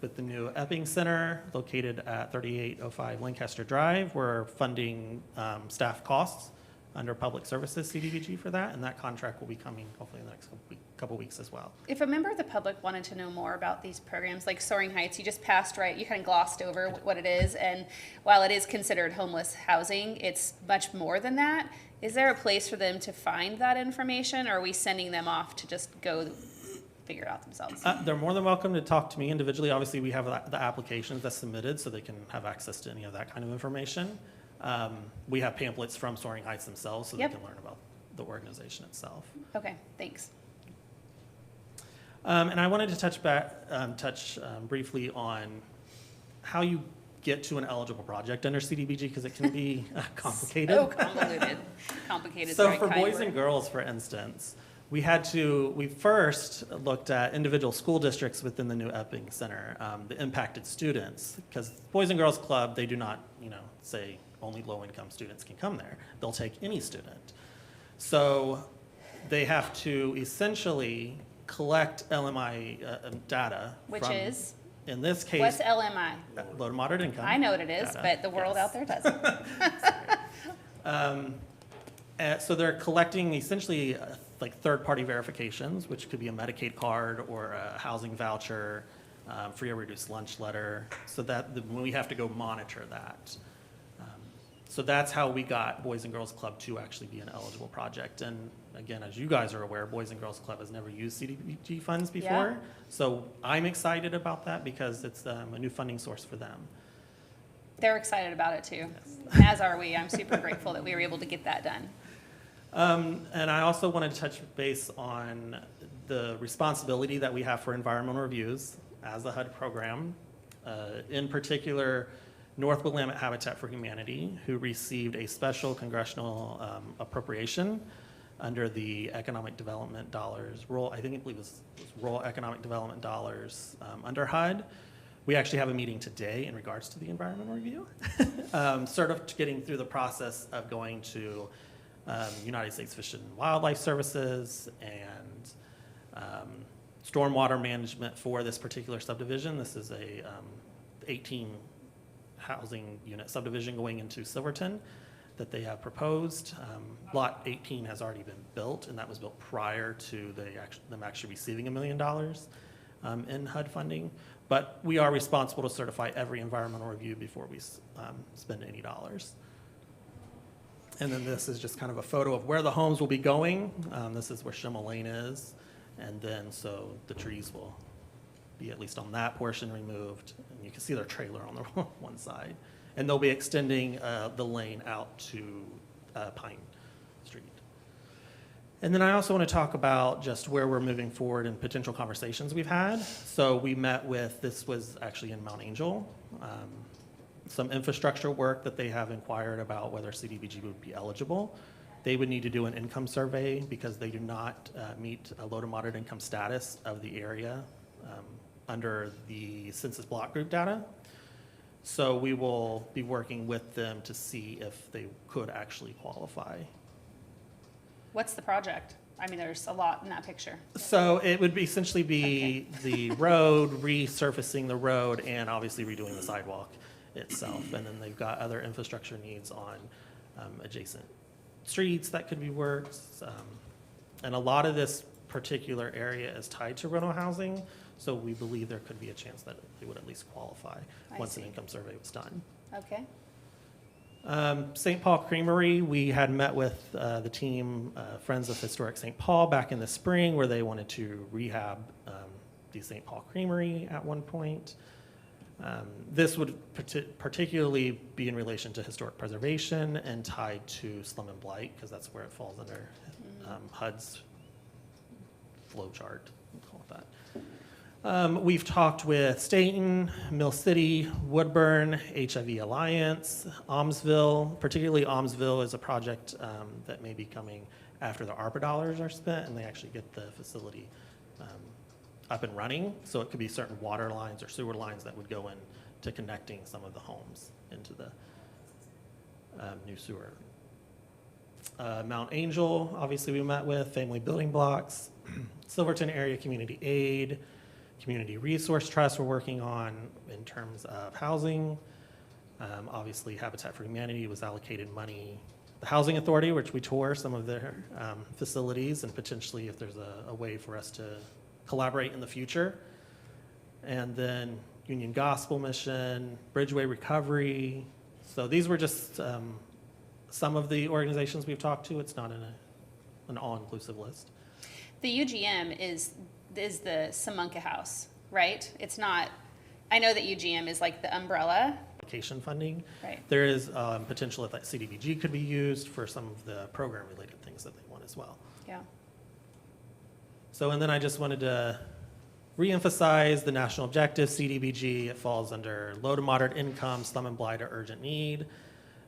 with the new Epping Center located at 3805 Lancaster Drive. We're funding staff costs under Public Services CDBG for that, and that contract will be coming hopefully in the next couple weeks as well. If a member of the public wanted to know more about these programs, like Soaring Heights, you just passed, right? You kind of glossed over what it is, and while it is considered homeless housing, it's much more than that. Is there a place for them to find that information, or are we sending them off to just go figure it out themselves? They're more than welcome to talk to me individually. Obviously, we have the applications that's submitted, so they can have access to any of that kind of information. We have pamphlets from Soaring Heights themselves, so they can learn about the organization itself. Okay, thanks. And I wanted to touch briefly on how you get to an eligible project under CDBG, because it can be complicated. So convoluted. Complicated is the So right for kind boys word. and girls, for instance, we first looked at individual school districts within the new Epping Center, the impacted students, because Boys and Girls Club, they do not, say only low-income students can come there. They'll take any student. So they have to essentially collect LMI data. Which from, is? in this case, What's LMI? low to moderate income. I know what it is, data. but the world Yes. out there doesn't. So they're collecting essentially like third-party verifications, which could be a Medicaid card or a housing voucher, free or reduced lunch letter, so that we have to go monitor that. So that's how we got Boys and Girls Club to actually be an eligible project. And again, as you guys are aware, Boys and Girls Club has never used CDBG funds before. Yeah. So I'm excited about that because it's a new funding source for them. They're excited about it too, as are we. I'm super grateful that we were able to get that done. And I also wanted to touch base on the responsibility that we have for environmental reviews as a HUD program. In particular, North Willamette Habitat for Humanity, who received a special congressional appropriation under the economic development dollars, I believe it was rural economic development dollars under HUD. We actually have a meeting today in regards to the environmental review, sort of getting through the process of going to United States Fish and Wildlife Services and stormwater management for this particular subdivision. This is a 18 housing unit subdivision going into Silverton that they have proposed. Lot 18 has already been built, and that was built prior to them actually receiving $1 million in HUD funding. But we are responsible to certify every environmental review before we spend any dollars. And then this is just kind of a photo of where the homes will be going. This is where Schimmel Lane is. And then so the trees will be at least on that portion removed. And you can see their trailer on the one side. And they'll be extending the lane out to Pine Street. And then I also want to talk about just where we're moving forward and potential conversations we've had. So we met with, this was actually in Mount Angel, some infrastructure work that they have inquired about whether CDBG would be eligible. They would need to do an income survey because they do not meet a low to moderate income status of the area under the census block group data. So we will be working with them to see if they could actually qualify. What's the project? I mean, there's a lot in that picture. So it would essentially be the road, resurfacing the road, and obviously redoing the sidewalk itself. And then they've got other infrastructure needs on adjacent streets that could be worked. And a lot of this particular area is tied to rental housing, so we believe there could be a chance that they would at least qualify once an income survey was done. Okay. St. Paul Creamery, we had met with the team, Friends of Historic St. Paul, back in the spring, where they wanted to rehab the St. Paul Creamery at one point. This would particularly be in relation to historic preservation and tied to slum and blight, because that's where it falls under HUD's flow chart, we'll call it that. We've talked with Staten, Mill City, Woodburn, HIV Alliance, Almsville. Particularly Almsville is a project that may be coming after the ARPA dollars are spent and they actually get the facility up and running. So it could be certain water lines or sewer lines that would go in to connecting some of the homes into the new sewer. Mount Angel, obviously we met with, Family Building Blocks, Silverton Area Community Aid, Community Resource Trust we're working on in terms of housing. Obviously Habitat for Humanity was allocated money. The Housing Authority, which we tour some of their facilities, and potentially if there's a way for us to collaborate in the future. And then Union Gospel Mission, Bridgeway Recovery. So these were just some of the organizations we've talked to. It's not an all-inclusive list. The UGM is the Samunka House, right? It's not, I know that UGM is like the umbrella. Application funding. Right. There is potential that CDBG could be used for some of the program-related things that they want as well. Yeah. So, and then I just wanted to reemphasize the national objective, CDBG. It falls under low to moderate income, slum and blight, or urgent need.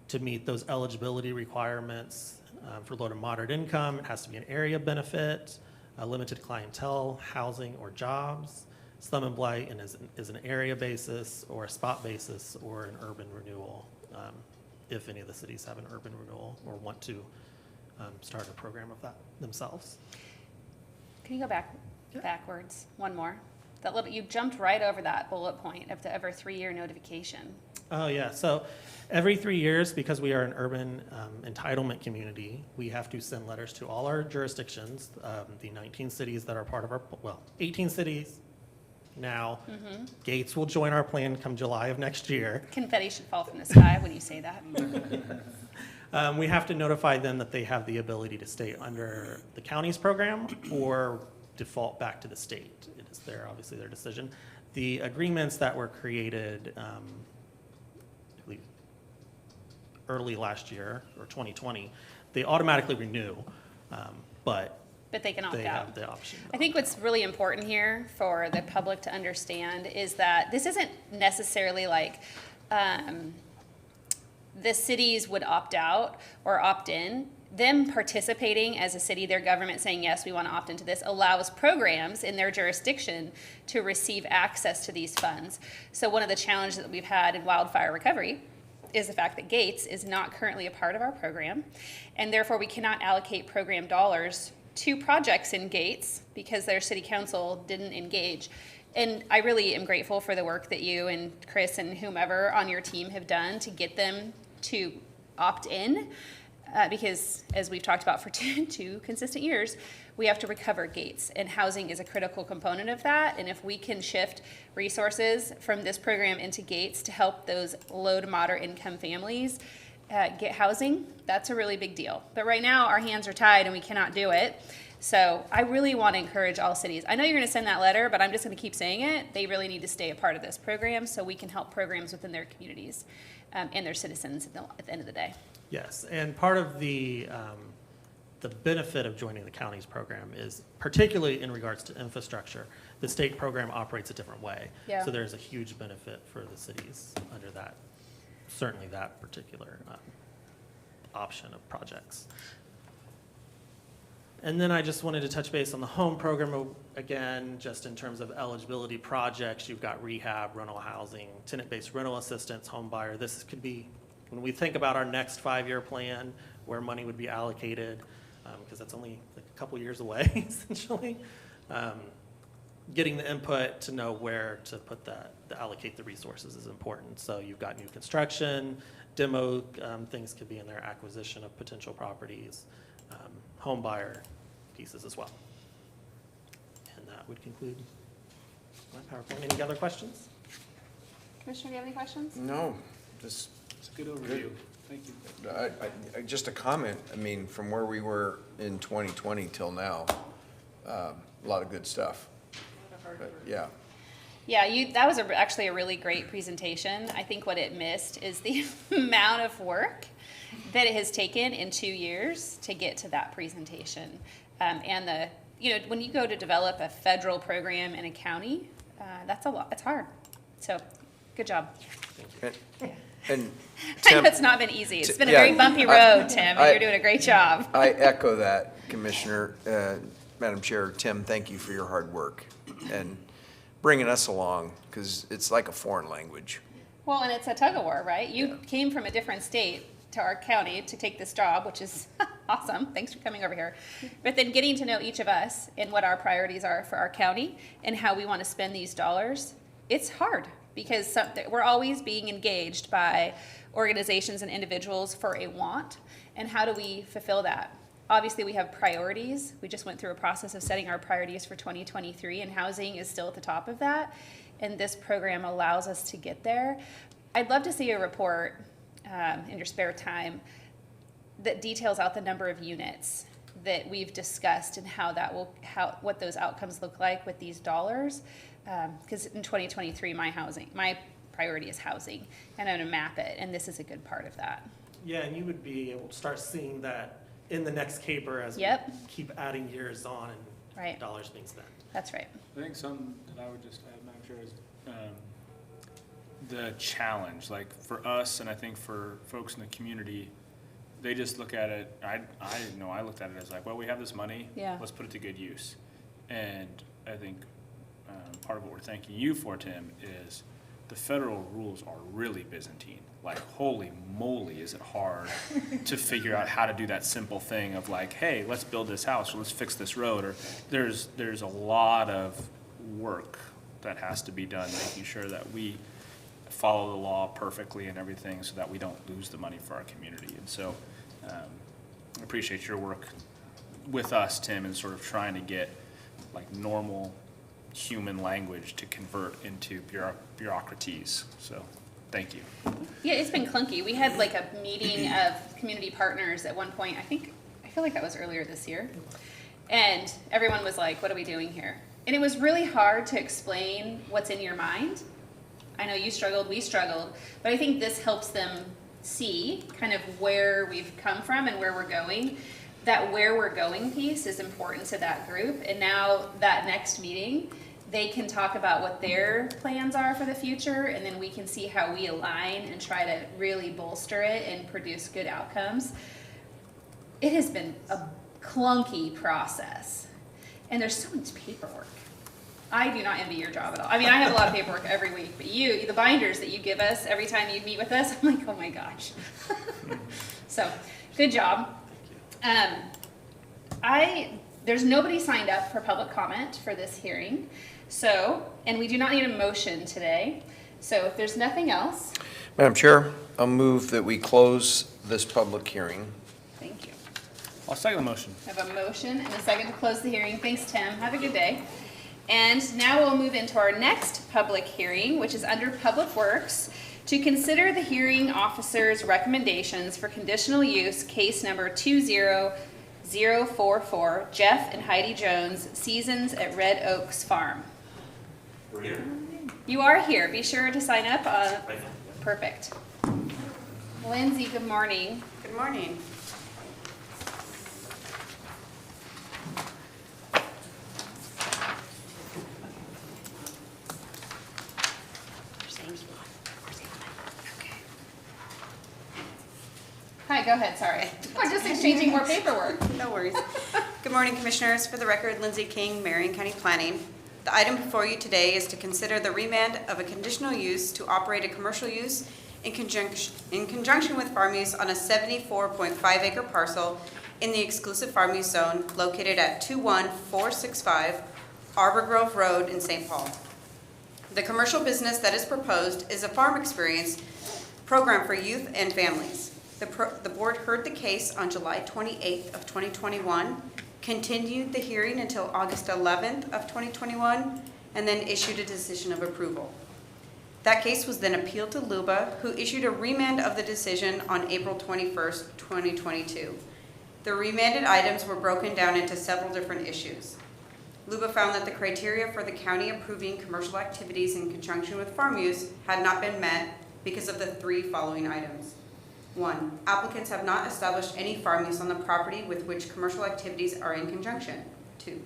To meet those eligibility requirements for low to moderate income, it has to be an area benefit, a limited clientele, housing, or jobs. Slum and blight is an area basis or a spot basis or an urban renewal, if any of the cities have an urban renewal or want to start a program of that themselves. Can you go backwards? One more. That little, you jumped right over that bullet point of the every 3-year notification. Oh, yeah. So every 3 years, because we are an urban entitlement community, we have to send letters to all our jurisdictions, the 19 cities that are part of our, 18 cities now. Mm-hmm. Gates will join our plan come July of next year. Confetti should fall from the sky when you say that. We have to notify them that they have the ability to stay under the county's program or default back to the state. It is obviously their decision. The agreements that were created I believe early last year or 2020, they automatically renew, but But they can opt they out. have the option. I think what's really important here for the public to understand is that this isn't necessarily like the cities would opt out or opt in. Them participating as a city, their government saying, yes, we want to opt into this, allows programs in their jurisdiction to receive access to these funds. So one of the challenges that we've had in wildfire recovery is the fact that Gates is not currently a part of our program, and therefore we cannot allocate program dollars to projects in Gates because their city council didn't engage. And I really am grateful for the work that you and Chris and whomever on your team have done to get them to opt in. Because as we've talked about for two consistent years, we have to recover Gates, and housing is a critical component of that. And if we can shift resources from this program into Gates to help those low to moderate income families get housing, that's a really big deal. But right now, our hands are tied and we cannot do it. So I really want to encourage all cities. I know you're going to send that letter, but I'm just going to keep saying it. They really need to stay a part of this program so we can help programs within their communities and their citizens at the end of the day. Yes, and part of the benefit of joining the county's program is, particularly in regards to infrastructure, the state program operates a different way. Yeah. So there's a huge benefit for the cities under that, certainly that particular option of projects. And then I just wanted to touch base on the home program again, just in terms of eligibility projects. You've got rehab, rental housing, tenant-based rental assistance, home buyer. This could be, when we think about our next 5-year plan, where money would be allocated, because that's only like a couple years away, essentially. Getting the input to know where to put that, to allocate the resources is important. So you've got new construction, demo, things could be in there, acquisition of potential properties, home buyer pieces as well. And that would conclude my PowerPoint. Any other questions? Commissioner, do you have any questions? No, just, It's a good overview. Thank you. just a comment. I mean, from where we were in 2020 till now, a lot of good stuff. But, yeah. Yeah, that was actually a really great presentation. I think what it missed is the amount of work that it has taken in 2 years to get to that presentation. And when you go to develop a federal program in a county, that's a lot, it's hard. So, good job. And I know Tim, it's not been easy. It's been a yeah, very bumpy road, Tim, and you're doing a great job. I echo that, Commissioner. Madam Chair, Tim, thank you for your hard work and bringing us along, because it's like a foreign language. Well, and it's a tug of war, right? You came from a different state to our county to take this job, which is awesome. Thanks for coming over here. But then getting to know each of us and what our priorities are for our county and how we want to spend these dollars, it's hard because we're always being engaged by organizations and individuals for a want. And how do we fulfill that? Obviously, we have priorities. We just went through a process of setting our priorities for 2023, and housing is still at the top of that. And this program allows us to get there. I'd love to see a report in your spare time that details out the number of units that we've discussed and what those outcomes look like with these dollars. Because in 2023, my priority is housing, and I'm going to map it, and this is a good part of that. Yeah, and you would be able to start seeing that in the next CAPER as we keep adding years on and dollars being spent. That's right. I think something that I would just add, Madam Chair, is the challenge, like for us, and I think for folks in the community, they just look at it, I looked at it as like, well, we have this money, let's put it to good use. And I think part of what we're thanking you for, Tim, is the federal rules are really Byzantine. Like, holy moly, is it hard to figure out how to do that simple thing of like, hey, let's build this house, or let's fix this road, or there's a lot of work that has to be done, making sure that we follow the law perfectly and everything so that we don't lose the money for our community. And so I appreciate your work with us, Tim, in sort of trying to get like normal human language to convert into bureaucraties. So thank you. Yeah, it's been clunky. We had like a meeting of community partners at one point. I feel like that was earlier this year. And everyone was like, what are we doing here? And it was really hard to explain what's in your mind. I know you struggled, we struggled, but I think this helps them see kind of where we've come from and where we're going. That where we're going piece is important to that group. And now that next meeting, they can talk about what their plans are for the future, and then we can see how we align and try to really bolster it and produce good outcomes. It has been a clunky process, and there's so much paperwork. I do not envy your job at all. I mean, I have a lot of paperwork every week, but the binders that you give us every time you meet with us, I'm like, oh my gosh. So, good job. There's nobody signed up for public comment for this hearing. So, and we do not need a motion today. So if there's nothing else. Madam Chair, I'll move that we close this public hearing. Thank you. I'll second the motion. I have a motion and a second to close the hearing. Thanks, Tim. Have a good day. And now we'll move into our next public hearing, which is under Public Works, to consider the hearing officer's recommendations for conditional use case number 20044, Jeff and Heidi Jones, Seasons at Red Oaks Farm. We're here. You are here. Be sure to sign up. Perfect. Lindsay, good morning. Good morning. Hi, go ahead, sorry. We're just exchanging more paperwork. No worries. Good morning, Commissioners. For the record, Lindsay King, Marion County Planning. The item before you today is to consider the remand of a conditional use to operate a commercial use in conjunction with farm use on a 74.5 acre parcel in the exclusive farm use zone located at 21465 Arbor Grove Road in St. Paul. The commercial business that is proposed is a farm experience program for youth and families. The board heard the case on July 28th of 2021, continued the hearing until August 11th of 2021, and then issued a decision of approval. That case was then appealed to LUBA, who issued a remand of the decision on April 21st, 2022. The remanded items were broken down into several different issues. LUBA found that the criteria for the county approving commercial activities in conjunction with farm use had not been met because of the 3 following items. 1, applicants have not established any farm use on the property with which commercial activities are in conjunction. 2,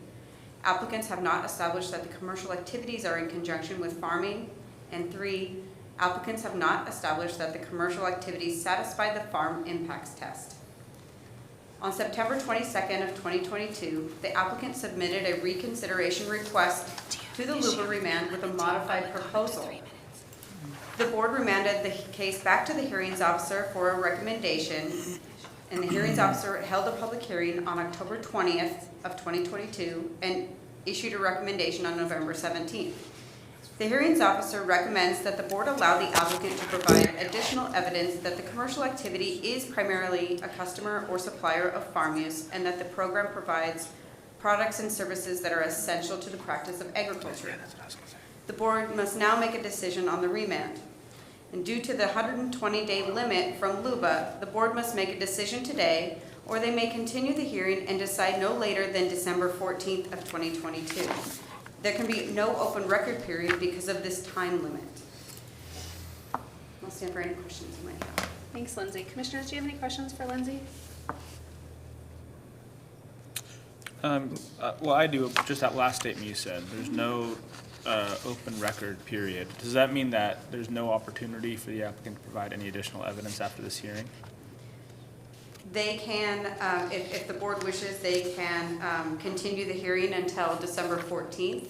applicants have not established that the commercial activities are in conjunction with farming. And 3, applicants have not established that the commercial activities satisfy the farm impacts test. On September 22nd of 2022, the applicant submitted a reconsideration request to the LUBA remand with a modified proposal. The board remanded the case back to the hearings officer for a recommendation, and the hearings officer held a public hearing on October 20th of 2022 and issued a recommendation on November 17th. The hearings officer recommends that the board allow the applicant to provide additional evidence that the commercial activity is primarily a customer or supplier of farm use and that the program provides products and services that are essential to the practice of agriculture. The board must now make a decision on the remand. And due to the 120-day limit from LUBA, the board must make a decision today, or they may continue the hearing and decide no later than December 14th of 2022. There can be no open record period because of this time limit. I'll stand for any questions you might have. Thanks, Lindsay. Commissioners, do you have any questions for Lindsay? Well, I do. Just that last statement you said, there's no open record period. Does that mean that there's no opportunity for the applicant to provide any additional evidence after this hearing? They can, if the board wishes, they can continue the hearing until December 14th,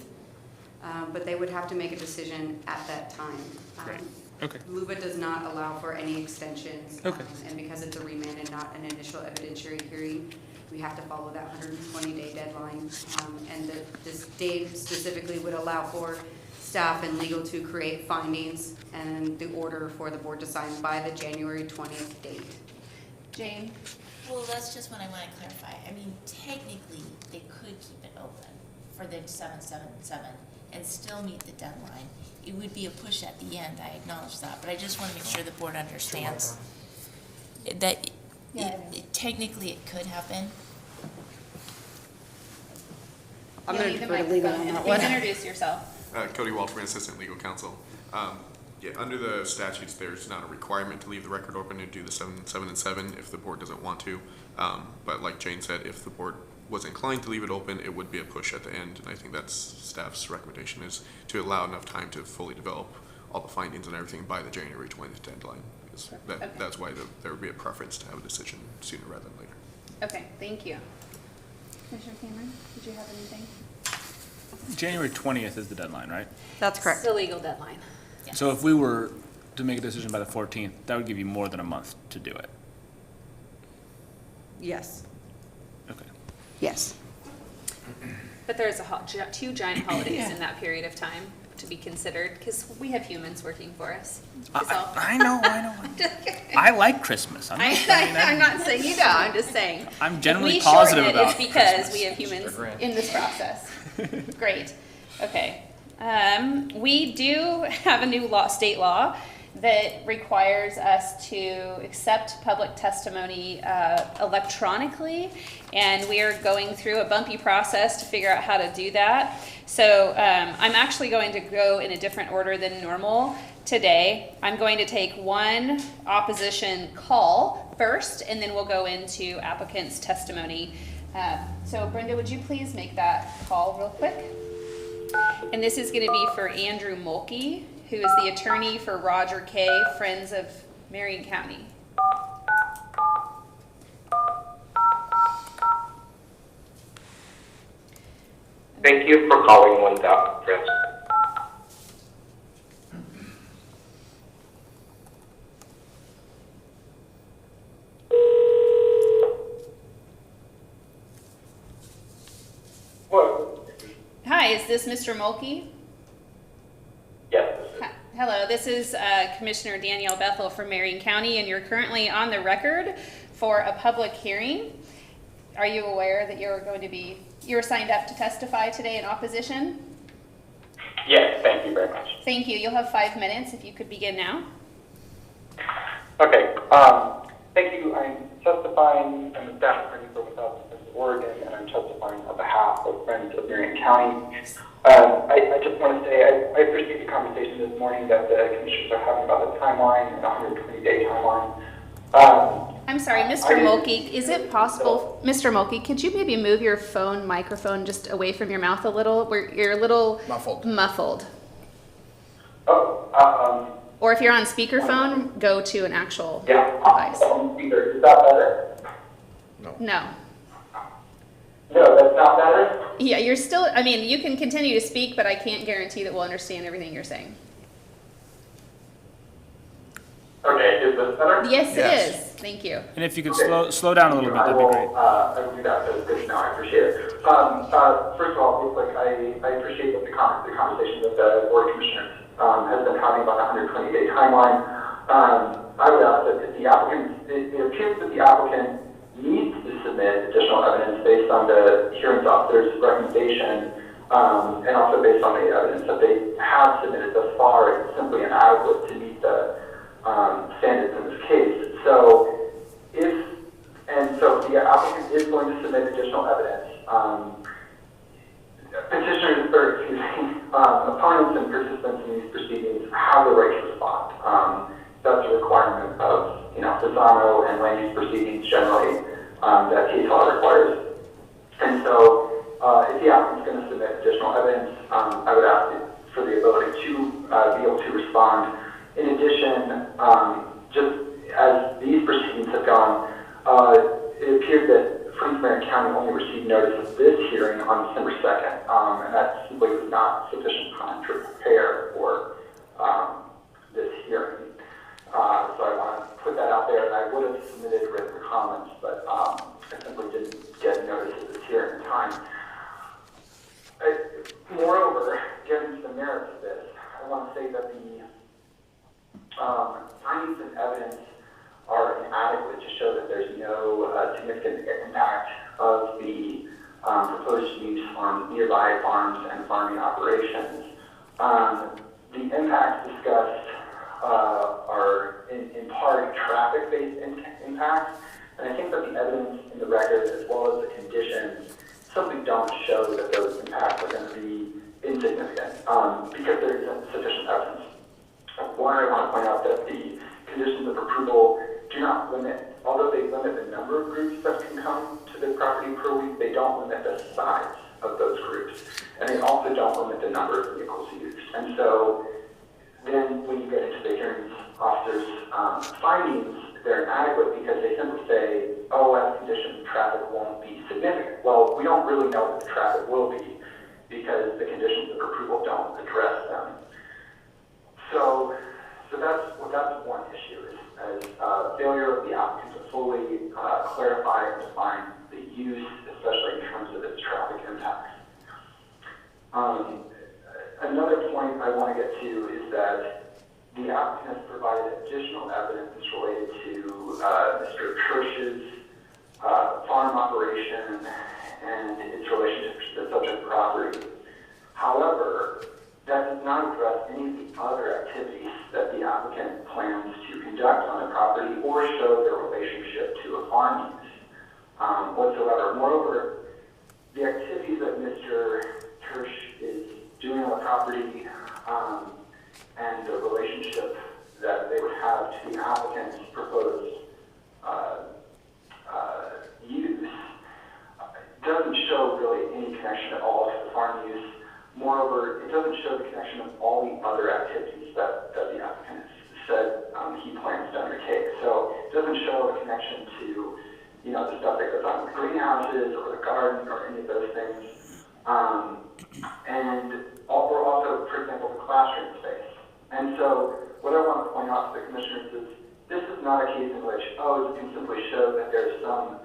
but they would have to make a decision at that time. Great. Okay. LUBA does not allow for any extensions. Okay. And because it's a remand and not an initial evidentiary hearing, we have to follow that 120-day deadline. And this date specifically would allow for staff and legal to create findings and the order for the board to sign by the January 20th date. Jane? Well, that's just what I want to clarify. I mean, technically, they could keep it open for the 777 and still meet the deadline. It would be a push at the end, I acknowledge that, but I just want to make sure the board understands that technically it could happen. I'm You'll going need to the defer to legal on microphone. that Please one. introduce yourself. Cody Walterman, Assistant Legal Counsel. Yeah, under the statutes, there's not a requirement to leave the record open and do the 7, 7, and 7 if the board doesn't want to. But like Jane said, if the board was inclined to leave it open, it would be a push at the end. And I think that's staff's recommendation, is to allow enough time to fully develop all the findings and everything by the January 20th deadline. That's why there would be a preference to have a decision sooner rather than later. Okay, thank you. Commissioner Cameron, did you have anything? January 20th is the deadline, right? That's correct. It's the legal deadline. So if we were to make a decision by the 14th, that would give you more than a month to do it. Yes. Okay. Yes. But there's 2 giant holidays in that period of time to be considered, because we have humans working for us. So- I know. I like Christmas. I'm I'm not saying you don't, I'm just saying. I'm generally If we shorten positive it, about it's because Christmas. we have humans in this process. Great, okay. We do have a new state law that requires us to accept public testimony electronically, and we are going through a bumpy process to figure out how to do that. So I'm actually going to go in a different order than normal today. I'm going to take one opposition call first, and then we'll go into applicant's testimony. So Brenda, would you please make that call real quick? And this is going to be for Andrew Mulkey, who is the attorney for Roger K., Friends of Marion County. Thank you for calling 1000 Friends. Hello. Hi, is this Mr. Mulkey? Yes. Hello, this is Commissioner Danielle Bethel from Marion County, and you're currently on the record for a public hearing. Are you aware that you're signed up to testify today in opposition? Yes, thank you very much. Thank you. You'll have 5 minutes if you could begin now. Okay, thank you. I'm testifying. I'm the staff attorney for 1000 Friends of Oregon, and I'm testifying on behalf of Friends of Marion County. I just want to say I appreciate the conversation this morning that the commissioners are having about the timeline and the 120-day timeline. I'm sorry, Mr. Mulkey, is it possible, Mr. Mulkey, could you maybe move your phone microphone just away from your mouth a little? Where you're a little muffled. Or if you're on speakerphone, go to an actual device. Speaker. Is that better? No. No, that's not better? Yeah, you're still, I mean, you can continue to speak, but I can't guarantee that we'll understand everything you're saying. Okay, is this better? Yes, it is. Thank you. And if you could slow down a little bit, that'd be great. I will do that. That's good to know. I appreciate it. First of all, real quick, I appreciate that the conversation that the board of commissioners has been having about the 120-day timeline. I would ask that if the applicant, it appears that the applicant needs to submit additional evidence based on the hearings officer's recommendation, and also based on the evidence that they have submitted thus far. It's simply inadequate to meet the standards in this case. So if the applicant is going to submit additional evidence, petitioners, or excuse me, opponents and participants in these proceedings have the right to respond. That's a requirement of, Fasano and land use proceedings generally, that case law requires. And so, if the applicant is going to submit additional evidence, I would ask for the ability to be able to respond. In addition, just as these proceedings have gone, it appeared that Friends of Marion County only received notice of this hearing on December 2nd, and that simply was not sufficient time to prepare for this hearing. So I want to put that out there, and I would have submitted written comments, but I simply didn't get notice of this hearing in time. Moreover, getting to the merits of this, I want to say that the findings and evidence are inadequate to show that there's no significant impact of the proposed use on nearby farms and farming operations. The impacts discussed are in part traffic-based impacts, and I think that the evidence in the record as well as the conditions simply don't show that those impacts are going to be insignificant because there isn't sufficient evidence. One, I want to point out that the conditions of approval do not limit, although they limit the number of groups that can come to the property per week, they don't limit the size of those groups. And they also don't limit the number of vehicles used. And so then when you get into the hearings officer's findings, they're inadequate because they simply say, oh, as conditions, traffic won't be significant. Well, we don't really know that the traffic will be because the conditions of approval don't address them. So that's one issue, is failure of the applicant to fully clarify and define the use, especially in terms of its traffic impacts. Another point I want to get to is that the applicant has provided additional evidence related to Mr. Kirsch's farm operation and its relationship to the subject property. However, that does not address any of the other activities that the applicant plans to conduct on the property or show their relationship to a farm use whatsoever. Moreover, the activities that Mr. Kirsch is doing on the property and the relationship that they would have to the applicant's proposed use doesn't show really any connection at all to the farm use. Moreover, it doesn't show the connection of all the other activities that the applicant has said he plans to undertake. So it doesn't show a connection to, the stuff that goes on with the greenhouses or the garden or any of those things. Or also, for example, the classroom space. And so what I want to point out to the commissioners is this is not a case in which, you can simply show that there's some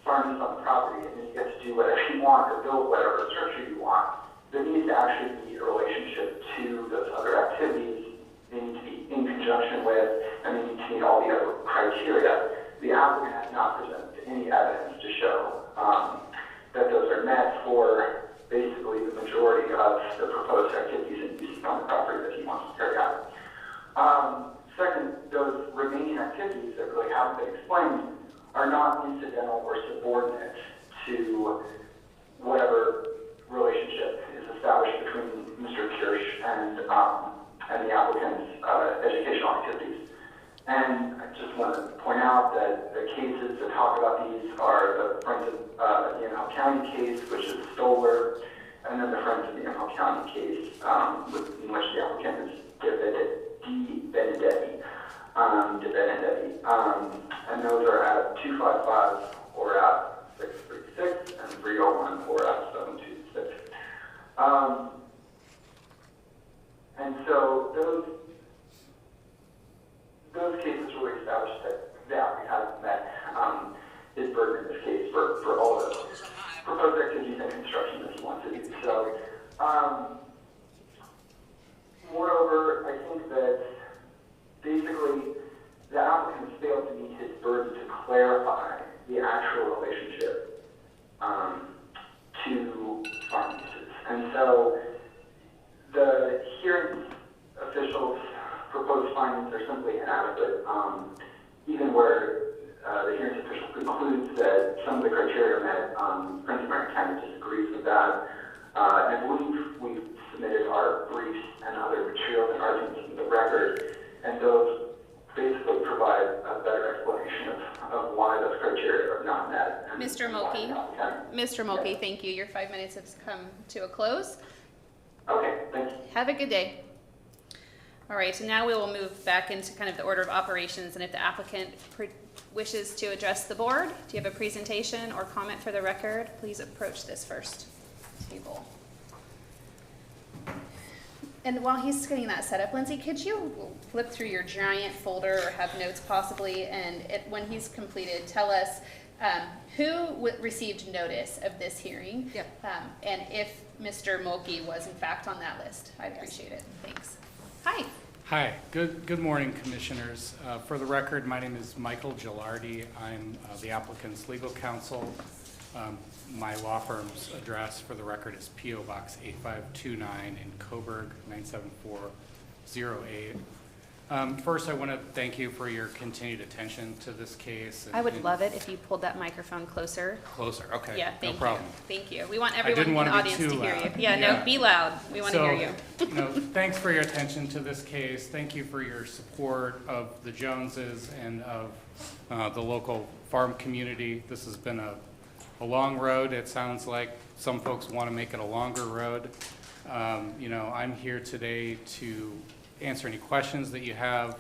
farm use on the property and then you get to do whatever you want or build whatever structure you want. There needs to actually be a relationship to those other activities. They need to be in conjunction with, and they need to meet all the other criteria. The applicant has not presented any evidence to show that those are met for basically the majority of the proposed activities and uses on the property that he wants to carry out. Second, those remaining activities that really haven't been explained are not incidental or subordinate to whatever relationship is established between Mr. Kirsch and the applicant's educational activities. And I just want to point out that the cases that talk about these are the Friends of the Yamaha County case, which is Stoller, and then the Friends of the Yamaha County case, in which the applicant is De Benedetti. And those are at 255 or at 636 and 301 or at 726. And so those cases really established that we haven't met his burden in this case for all the proposed activities and construction that he wants to do. So, moreover, I think that basically the applicant has failed to meet his burden to clarify the actual relationship to farm uses. And so the hearing officials' proposed findings are simply inadequate, even where the hearing official concludes that some of the criteria are met. Prince of Marion County disagrees with that. I believe we've submitted our briefs and other materials and arguments in the record, and those basically provide a better explanation of why those criteria are not met. Mr. Mulkey, thank you. Your 5 minutes has come to a close. Okay, thank you. Have a good day. All right, so now we will move back into kind of the order of operations, and if the applicant wishes to address the board, do you have a presentation or comment for the record? Please approach this first table. And while he's getting that set up, Lindsay, could you flip through your giant folder or have notes possibly, and when he's completed, tell us who received notice of this hearing? Yep. And if Mr. Mulkey was in fact on that list. I'd appreciate it. Thanks. Hi. Hi. Good morning, commissioners. For the record, my name is Michael Gilardi. I'm the applicant's legal counsel. My law firm's address for the record is P.O. Box 8529 in Coburg, 97408. First, I want to thank you for your continued attention to this case. I would love it if you pulled that microphone closer. Closer, okay. Yeah, thank no problem. you. Thank you. We want everyone in the want to be audience to too hear you. loud. Yeah, no, be loud. We want to hear you. Thanks for your attention to this case. Thank you for your support of the Joneses and of the local farm community. This has been a long road. It sounds like some folks want to make it a longer road. I'm here today to answer any questions that you have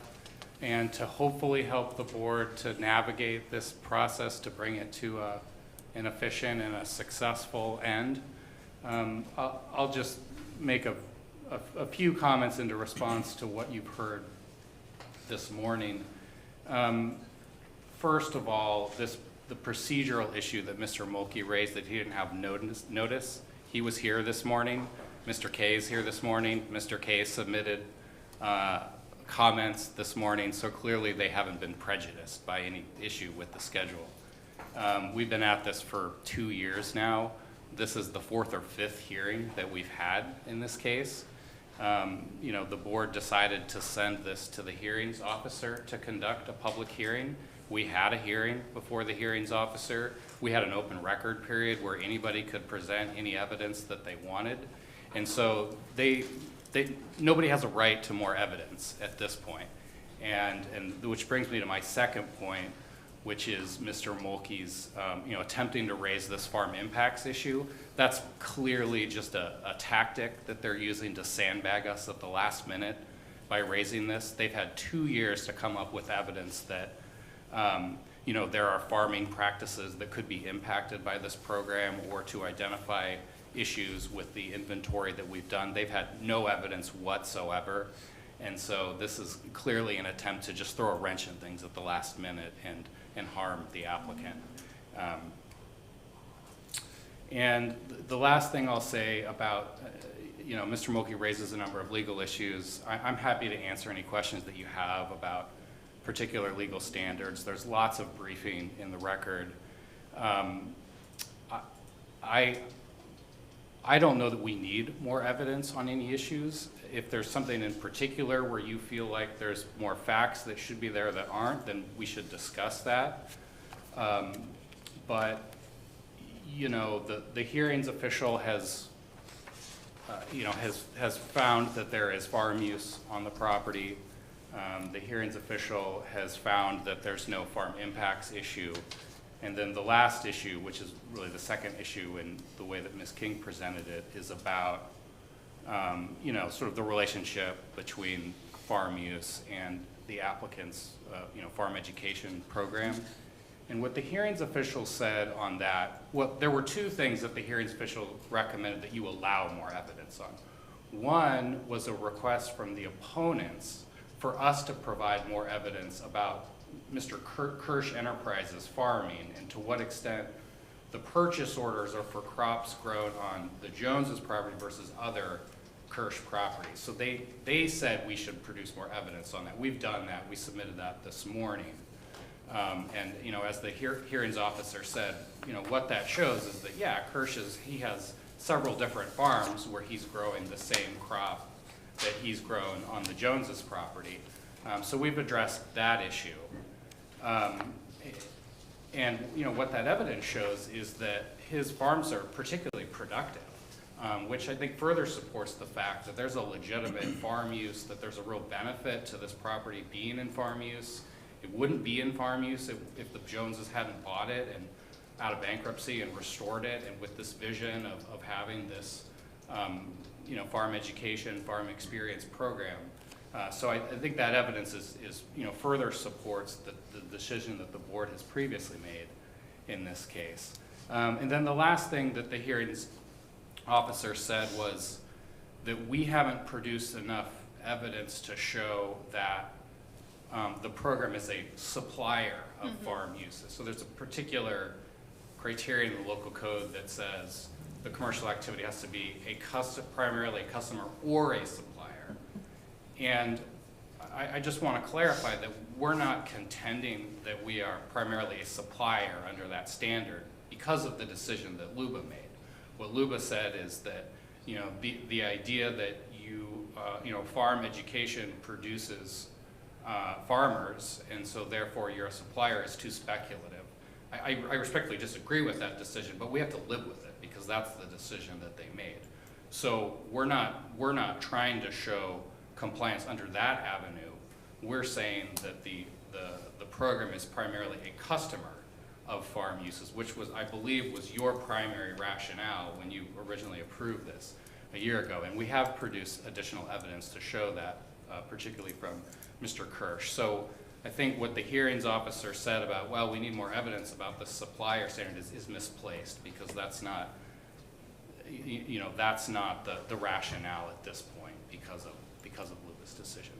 and to hopefully help the board to navigate this process to bring it to an efficient and a successful end. I'll just make a few comments into response to what you've heard this morning. First of all, the procedural issue that Mr. Mulkey raised, that he didn't have notice. He was here this morning. Mr. Kay is here this morning. Mr. Kay submitted comments this morning, so clearly they haven't been prejudiced by any issue with the schedule. We've been at this for 2 years now. This is the 4th or 5th hearing that we've had in this case. The board decided to send this to the hearings officer to conduct a public hearing. We had a hearing before the hearings officer. We had an open record period where anybody could present any evidence that they wanted. And so nobody has a right to more evidence at this point. And which brings me to my second point, which is Mr. Mulkey's attempting to raise this farm impacts issue. That's clearly just a tactic that they're using to sandbag us at the last minute by raising this. They've had 2 years to come up with evidence that there are farming practices that could be impacted by this program, or to identify issues with the inventory that we've done. They've had no evidence whatsoever. And so this is clearly an attempt to just throw a wrench in things at the last minute and harm the applicant. And the last thing I'll say about, Mr. Mulkey raises a number of legal issues. I'm happy to answer any questions that you have about particular legal standards. There's lots of briefing in the record. I don't know that we need more evidence on any issues. If there's something in particular where you feel like there's more facts that should be there that aren't, then we should discuss that. But the hearings official has, has found that there is farm use on the property. The hearings official has found that there's no farm impacts issue. And then the last issue, which is really the second issue in the way that Ms. King presented it, is about, sort of the relationship between farm use and the applicant's, farm education program. And what the hearings official said on that, well, there were two things that the hearings official recommended that you allow more evidence on. One was a request from the opponents for us to provide more evidence about Mr. Kirsch Enterprises farming and to what extent the purchase orders are for crops grown on the Joneses property versus other Kirsch properties. So they said we should produce more evidence on that. We've done that. We submitted that this morning. And, as the hearings officer said, what that shows is that, yeah, Kirsch he has several different farms where he's growing the same crop that he's grown on the Joneses property. So we've addressed that issue. And, what that evidence shows is that his farms are particularly productive, which I think further supports the fact that there's a legitimate farm use, that there's a real benefit to this property being in farm use. It wouldn't be in farm use if the Joneses hadn't bought it and out of bankruptcy and restored it, and with this vision of having this, farm education, farm experience program. So I think that evidence is further supports the decision that the board has previously made in this case. And then the last thing that the hearings officer said was that we haven't produced enough evidence to show that the program is a supplier of farm uses. So there's a particular criterion in the local code that says the commercial activity has to be primarily a customer or a supplier. And I just want to clarify that we're not contending that we are primarily a supplier under that standard because of the decision that LUBA made. What LUBA said is that, the idea that farm education produces farmers, and so therefore you're a supplier is too speculative. I respectfully disagree with that decision, but we have to live with it because that's the decision that they made. So we're not trying to show compliance under that avenue. We're saying that the program is primarily a customer of farm uses, which was, I believe, was your primary rationale when you originally approved this a year ago. And we have produced additional evidence to show that, particularly from Mr. Kirsch. So I think what the hearings officer said about, well, we need more evidence about the supplier standard is misplaced, because that's not, that's not the rationale at this point because of LUBA's decision.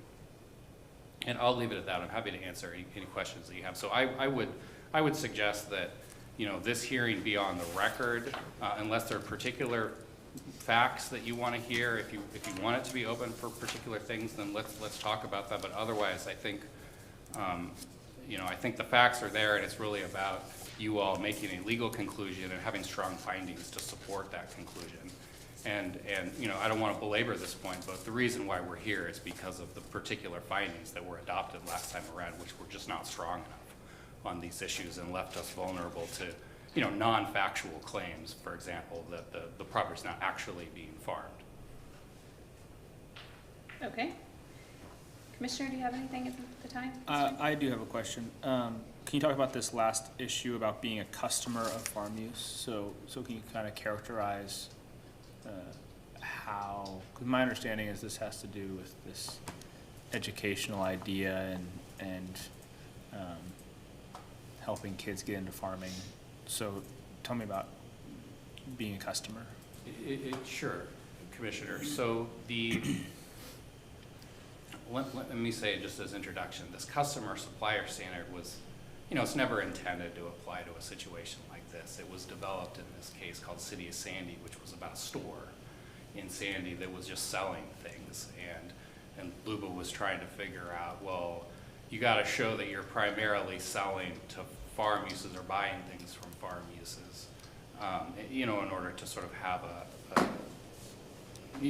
And I'll leave it at that. I'm happy to answer any questions that you have. So I would suggest that, this hearing be on the record, unless there are particular facts that you want to hear. If you want it to be open for particular things, then let's talk about that. But otherwise, I think, I think the facts are there, and it's really about you all making a legal conclusion and having strong findings to support that conclusion. And I don't want to belabor this point, but the reason why we're here is because of the particular findings that were adopted last time around, which were just not strong enough on these issues and left us vulnerable to, non-factual claims, for example, that the property's not actually being farmed. Okay. Commissioner, do you have anything at the time? I do have a question. Can you talk about this last issue about being a customer of farm use? So can you kind of characterize how, because my understanding is this has to do with this educational idea and helping kids get into farming. So tell me about being a customer. Sure, Commissioner. So let me say, just as introduction, this customer supplier standard was, it's never intended to apply to a situation like this. It was developed in this case called City of Sandy, which was about a store in Sandy that was just selling things. And LUBA was trying to figure out, well, you got to show that you're primarily selling to farm uses or buying things from farm uses, in order to sort of have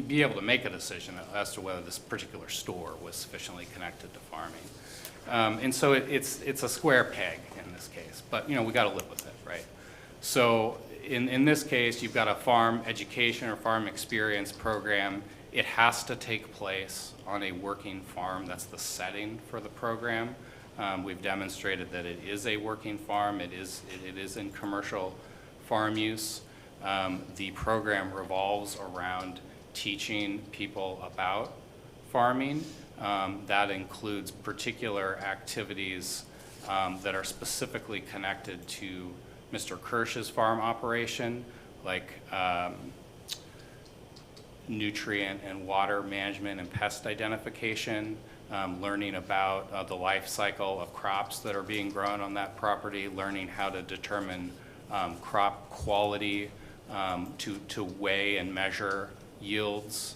be able to make a decision as to whether this particular store was sufficiently connected to farming. And so it's a square peg in this case, but we got to live with it, right? So in this case, you've got a farm education or farm experience program. It has to take place on a working farm. That's the setting for the program. We've demonstrated that it is a working farm. It is in commercial farm use. The program revolves around teaching people about farming. That includes particular activities that are specifically connected to Mr. Kirsch's farm operation, like nutrient and water management and pest identification, learning about the life cycle of crops that are being grown on that property, learning how to determine crop quality, to weigh and measure yields.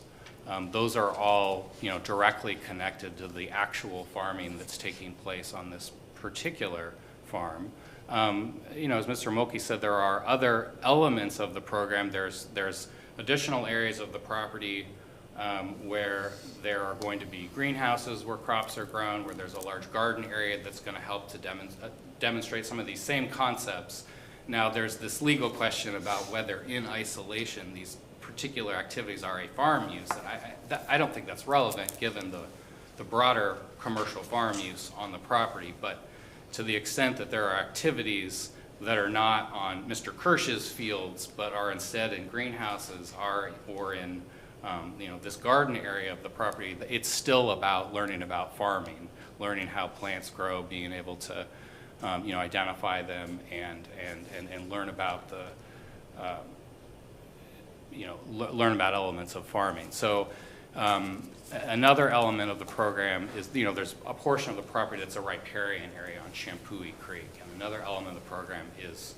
Those are all, directly connected to the actual farming that's taking place on this particular farm. As Mr. Mulkey said, there are other elements of the program. There's additional areas of the property where there are going to be greenhouses where crops are grown, where there's a large garden area that's going to help to demonstrate some of these same concepts. Now, there's this legal question about whether in isolation these particular activities are a farm use, and I don't think that's relevant given the broader commercial farm use on the property, but to the extent that there are activities that are not on Mr. Kirsch's fields, but are instead in greenhouses or in this garden area of the property, it's still about learning about farming, learning how plants grow, being able to identify them and learn about learn about elements of farming. So another element of the program is, there's a portion of the property that's a riparian area on Shampooey Creek, and another element of the program is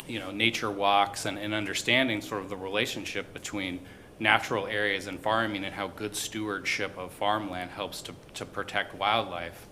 nature walks and understanding sort of the relationship between natural areas and farming and how good stewardship of farmland helps to protect wildlife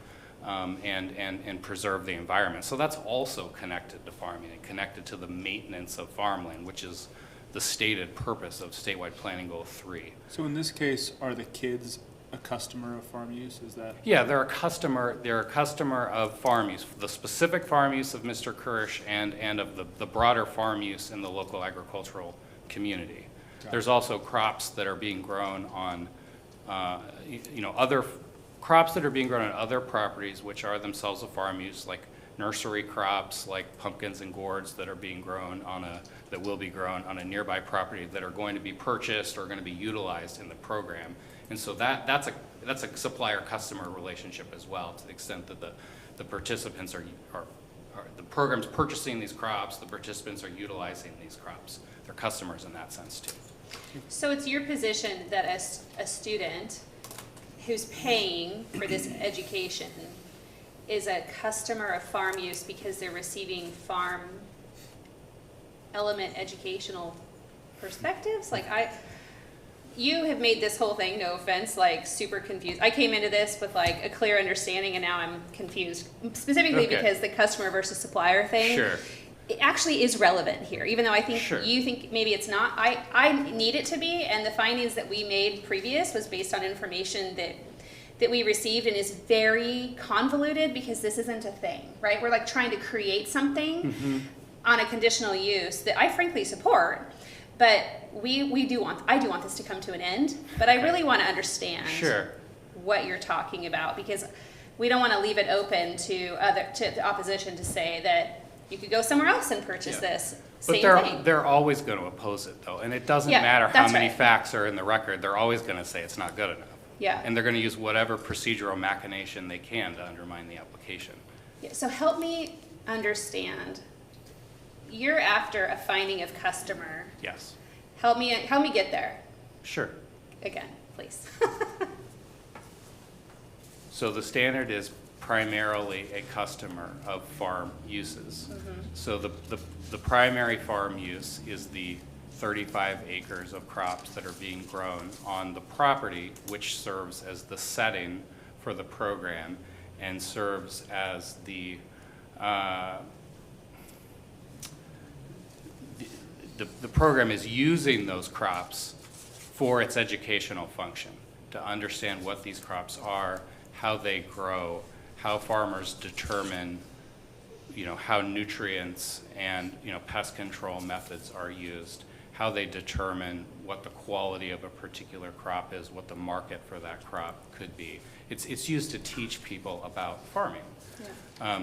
and preserve the environment. So that's also connected to farming and connected to the maintenance of farmland, which is the stated purpose of statewide planning goal 3. So in this case, are the kids a customer of farm use? Is that? Yeah, they're a customer of farm use, the specific farm use of Mr. Kirsch and of the broader farm use in the local agricultural community. There's also crops that are being grown on, other crops that are being grown on other properties, which are themselves a farm use, like nursery crops, like pumpkins and gourds that are being grown that will be grown on a nearby property that are going to be purchased or going to be utilized in the program. And so that's a supplier-customer relationship as well, to the extent that the participants are the program's purchasing these crops, the participants are utilizing these crops. They're customers in that sense too. So it's your position that a student who's paying for this education is a customer of farm use because they're receiving farm element educational perspectives? You have made this whole thing, no offense, super confused. I came into this with a clear understanding, and now I'm confused, specifically because the customer versus supplier thing. Sure. It actually is relevant here, even though I think Sure. you think maybe it's not. I need it to be, and the findings that we made previous was based on information that we received and is very convoluted because this isn't a thing, right? We're trying to create something on a conditional use that I frankly support, but I do want this to come to an end, but I really want to understand Sure. what you're talking about, because we don't want to leave it open to the opposition to say that you could go somewhere else and purchase this same thing. They're always going to oppose it though, and it doesn't Yeah, matter how that's many right. facts are in the record, they're always going to say it's not good enough. Yeah. And they're going to use whatever procedural machination they can to undermine the application. Yeah, so help me understand. You're after a finding of customer. Yes. Help me get there Sure. again, please. So the standard is primarily a customer of farm uses. So the primary farm use is the 35 acres of crops that are being grown on the property, which serves as the setting for the program and serves as the program is using those crops for its educational function, to understand what these crops are, how they grow, how farmers determine how nutrients and, pest control methods are used, how they determine what the quality of a particular crop is, what the market for that crop could be. It's used to teach people about farming.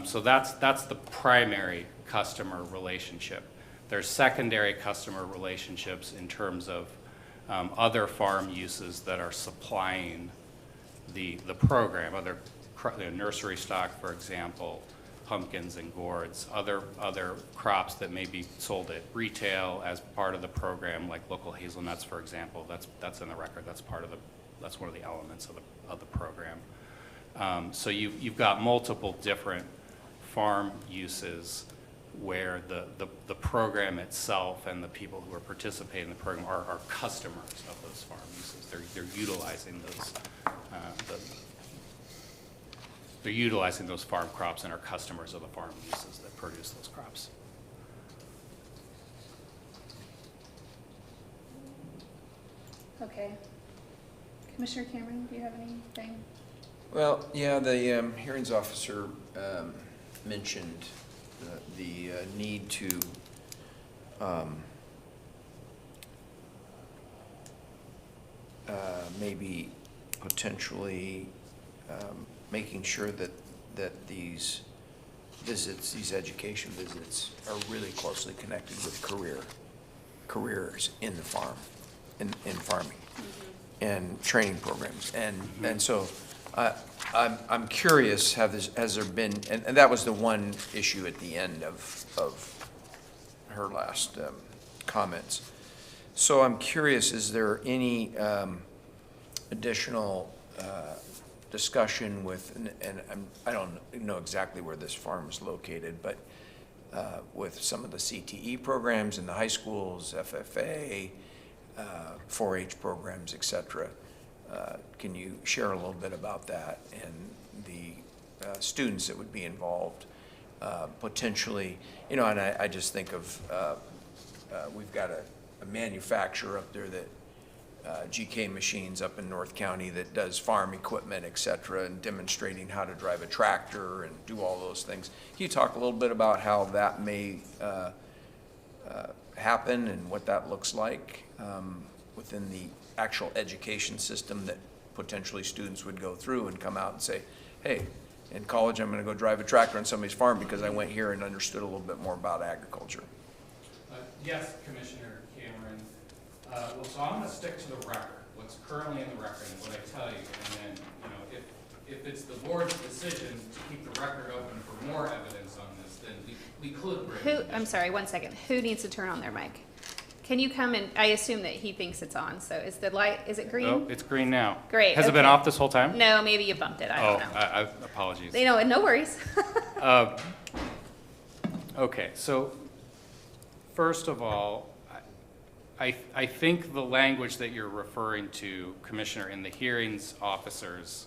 So that's the primary customer relationship. There's secondary customer relationships in terms of other farm uses that are supplying the program, other nursery stock, for example, pumpkins and gourds, other crops that may be sold at retail as part of the program, like local hazelnuts, for example. That's in the record. That's one of the elements of the program. So you've got multiple different farm uses where the program itself and the people who are participating in the program are customers of those farm uses. They're utilizing those. They're utilizing those farm crops and are customers of the farm uses that produce those crops. Okay. Commissioner Cameron, do you have anything? Well, yeah, the hearings officer mentioned the need to maybe potentially making sure that these visits, these education visits, are really closely connected with careers in the farm, in farming, and training programs, and so I'm curious, has there been, and that was the one issue at the end of her last comments. So I'm curious, is there any additional discussion with, and I don't know exactly where this farm is located, but with some of the CTE programs in the high schools, FFA, 4-H programs, et cetera. Can you share a little bit about that and the students that would be involved potentially? And I just think of, we've got a manufacturer up there that GK Machines up in North County that does farm equipment, et cetera, and demonstrating how to drive a tractor and do all those things. Can you talk a little bit about how that may happen and what that looks like within the actual education system that potentially students would go through and come out and say, hey, in college I'm going to go drive a tractor on somebody's farm because I went here and understood a little bit more about agriculture? Yes, Commissioner Cameron. Well, so I'm going to stick to the record, what's currently in the record and what I tell you, and then, if it's the board's decision to keep the record open for more evidence on this, then we could bring. I'm sorry, 1 second. Who needs to turn on their mic? Can you come and, I assume that he thinks it's on, so is the light, is it green? Oh, it's green now. Great. Has it been okay. off this whole time? No, maybe you bumped it, I don't know. I apologies. No worries. Okay, so first of all, I think the language that you're referring to, Commissioner, in the hearings officer's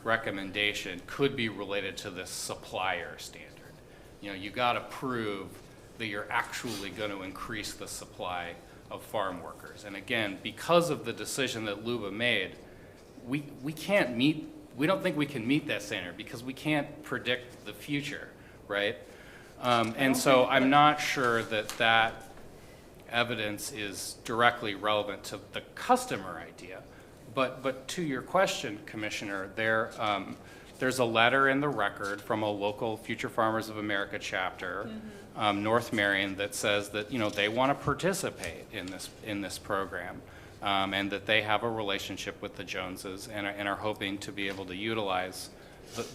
recommendation could be related to the supplier standard. You got to prove that you're actually going to increase the supply of farm workers. And again, because of the decision that LUBA made, we don't think we can meet that standard because we can't predict the future, right? And so I'm not sure that evidence is directly relevant to the customer idea. But to your question, Commissioner, there's a letter in the record from a local Future Farmers of America chapter, North Marion, that says that they want to participate in this program, and that they have a relationship with the Joneses and are hoping to be able to utilize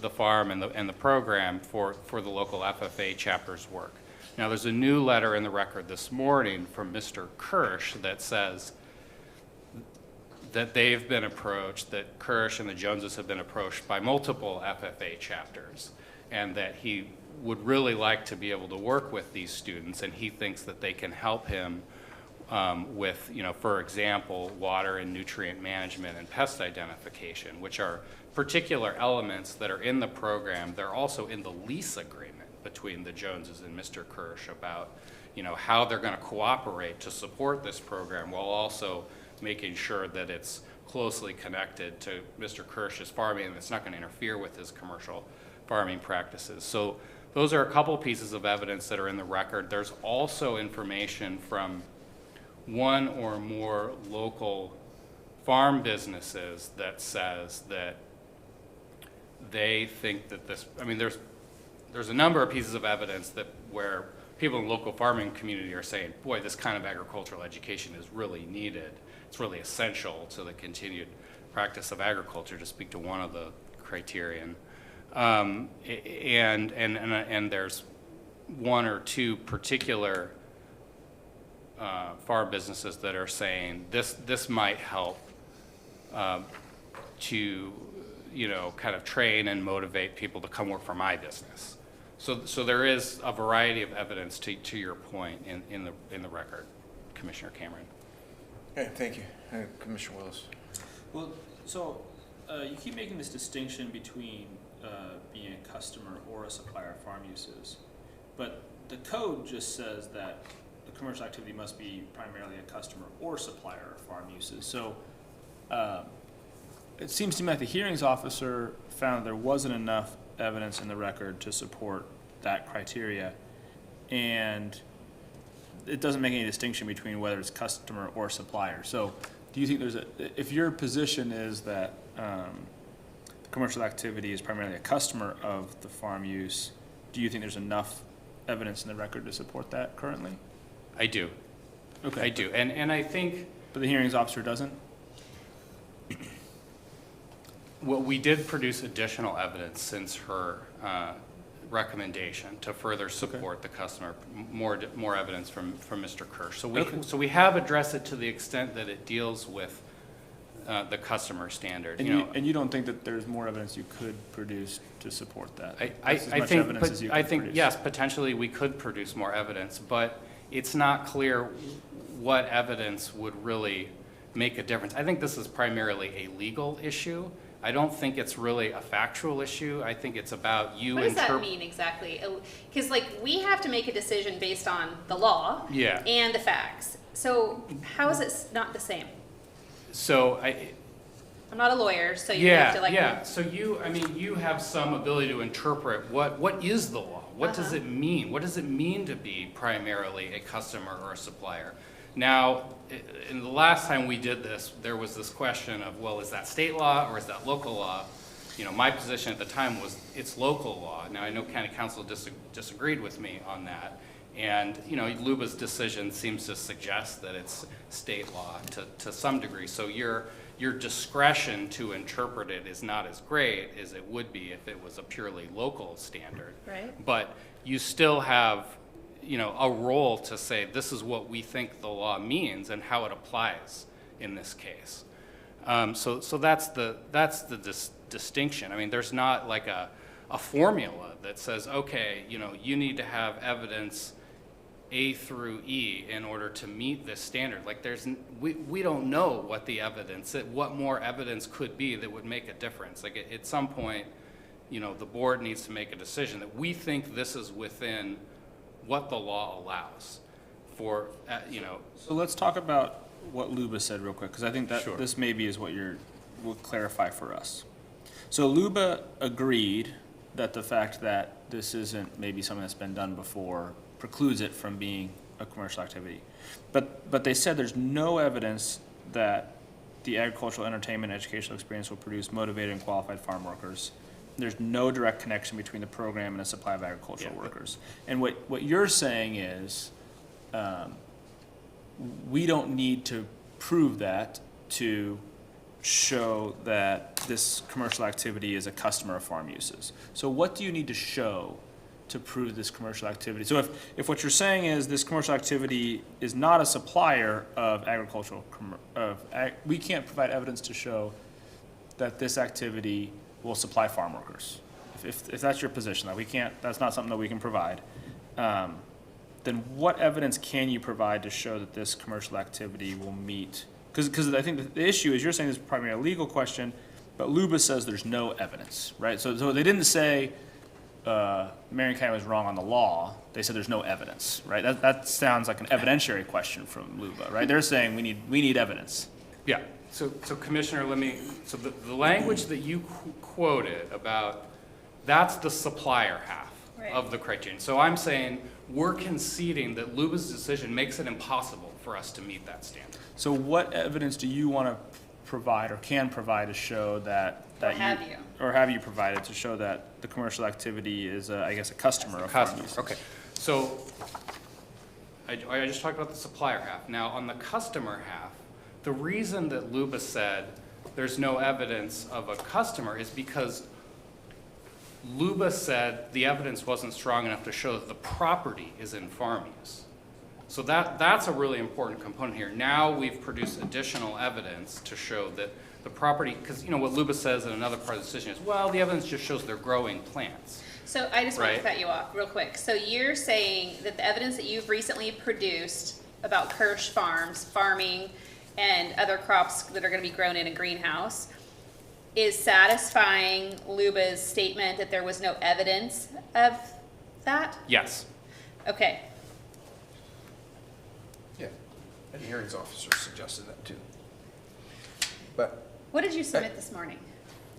the farm and the program for the local FFA chapter's work. Now, there's a new letter in the record this morning from Mr. Kirsch that says that they've been approached, that Kirsch and the Joneses have been approached by multiple FFA chapters, and that he would really like to be able to work with these students, and he thinks that they can help him with, for example, water and nutrient management and pest identification, which are particular elements that are in the program. They're also in the lease agreement between the Joneses and Mr. Kirsch about, how they're going to cooperate to support this program while also making sure that it's closely connected to Mr. Kirsch's farming and it's not going to interfere with his commercial farming practices. So those are a couple pieces of evidence that are in the record. There's also information from one or more local farm businesses that says that they think that this, I mean, there's a number of pieces of evidence that where people in the local farming community are saying, boy, this kind of agricultural education is really needed. It's really essential to the continued practice of agriculture, to speak to one of the criterion. And there's one or two particular farm businesses that are saying this might help to, you know, kind of train and motivate people to come work for my business. So there is a variety of evidence to your point in the record, Commissioner Cameron. Okay, thank you. Commissioner Willis. Well, so you keep making this distinction between being a customer or a supplier of farm uses, but the code just says that the commercial activity must be primarily a customer or supplier of farm uses. So it seems to me like the hearings officer found there wasn't enough evidence in the record to support that criteria, and it doesn't make any distinction between whether it's customer or supplier. So do you think if your position is that commercial activity is primarily a customer of the farm use, do you think there's enough evidence in the record to support that currently? I do. Okay. I do. And I think... But the hearings officer doesn't? Well, we did produce additional evidence since her recommendation to further support the customer, more evidence from Mr. Kirsch. So we have addressed it to the extent that it deals with the customer standard. And you don't think that there's more evidence you could produce to support that? I think yes, potentially we could produce more evidence, but it's not clear what evidence would really make a difference. I think this is primarily a legal issue. I don't think it's really a factual issue. I think it's about you. What does that mean exactly? Because like we have to make a decision based on the law and the facts. So how is it not the same? So I'm not a lawyer, so you have to like. Yeah. So you have some ability to interpret what is the law? What does it mean? What does it mean to be primarily a customer or a supplier? Now, in the last time we did this, there was this question of, well, is that state law or is that local law? You know, my position at the time was it's local law. Now, I know county council disagreed with me on that. And, you know, Luba's decision seems to suggest that it's state law to some degree. So your discretion to interpret it is not as great as it would be if it was a purely local standard. Right. But you still have, you know, a role to say this is what we think the law means and how it applies in this case. So that's the distinction. I mean, there's not like a formula that says, okay, you know, you need to have evidence A through E in order to meet this standard. Like we don't know what the evidence, what more evidence could be that would make a difference. Like at some point, you know, the board needs to make a decision that we think this is within what the law allows for, you know. So let's talk about what Luba said real quick, because I think that this maybe is what will clarify for us. So Luba agreed that the fact that this isn't maybe something that's been done before precludes it from being a commercial activity. But they said there's no evidence that the agricultural, entertainment, and educational experience will produce motivated and qualified farm workers. There's no direct connection between the program and the supply of agricultural workers. And what you're saying is we don't need to prove that to show that this commercial activity is a customer of farm uses. So what do you need to show to prove this commercial activity? So if what you're saying is this commercial activity is not a supplier of agricultural, we can't provide evidence to show that this activity will supply farm workers. If that's your position, that we can't, that's not something that we can provide, then what evidence can you provide to show that this commercial activity will meet? Because I think the issue is you're saying this is primarily a legal question, but Luba says there's no evidence, right? So they didn't say Marion County was wrong on the law. They said there's no evidence, right? That sounds like an evidentiary question from Luba, right? They're saying we need evidence. Yeah. So Commissioner, so the language that you quoted about, that's the supplier half. of the criterion. So I'm saying we're conceding that Luba's decision makes it impossible for us to meet that standard. So what evidence do you want to provide or can provide to show that or have you provided to show that the commercial activity is, I guess, a customer of farm uses? Okay, so I just talked about the supplier half. Now, on the customer half, the reason that Luba said there's no evidence of a customer is because Luba said the evidence wasn't strong enough to show that the property is in farm use. So that's a really important component here. Now we've produced additional evidence to show that the property, because what Luba says in another part of the decision is, well, the evidence just shows they're growing plants. So I just want to Right. cut you off real quick. So you're saying that the evidence that you've recently produced about Kirsch Farms farming and other crops that are going to be grown in a greenhouse is satisfying Luba's statement that there was no evidence of that? Yes. Okay. Yeah, and the hearings officer suggested that too. But What did you submit this morning?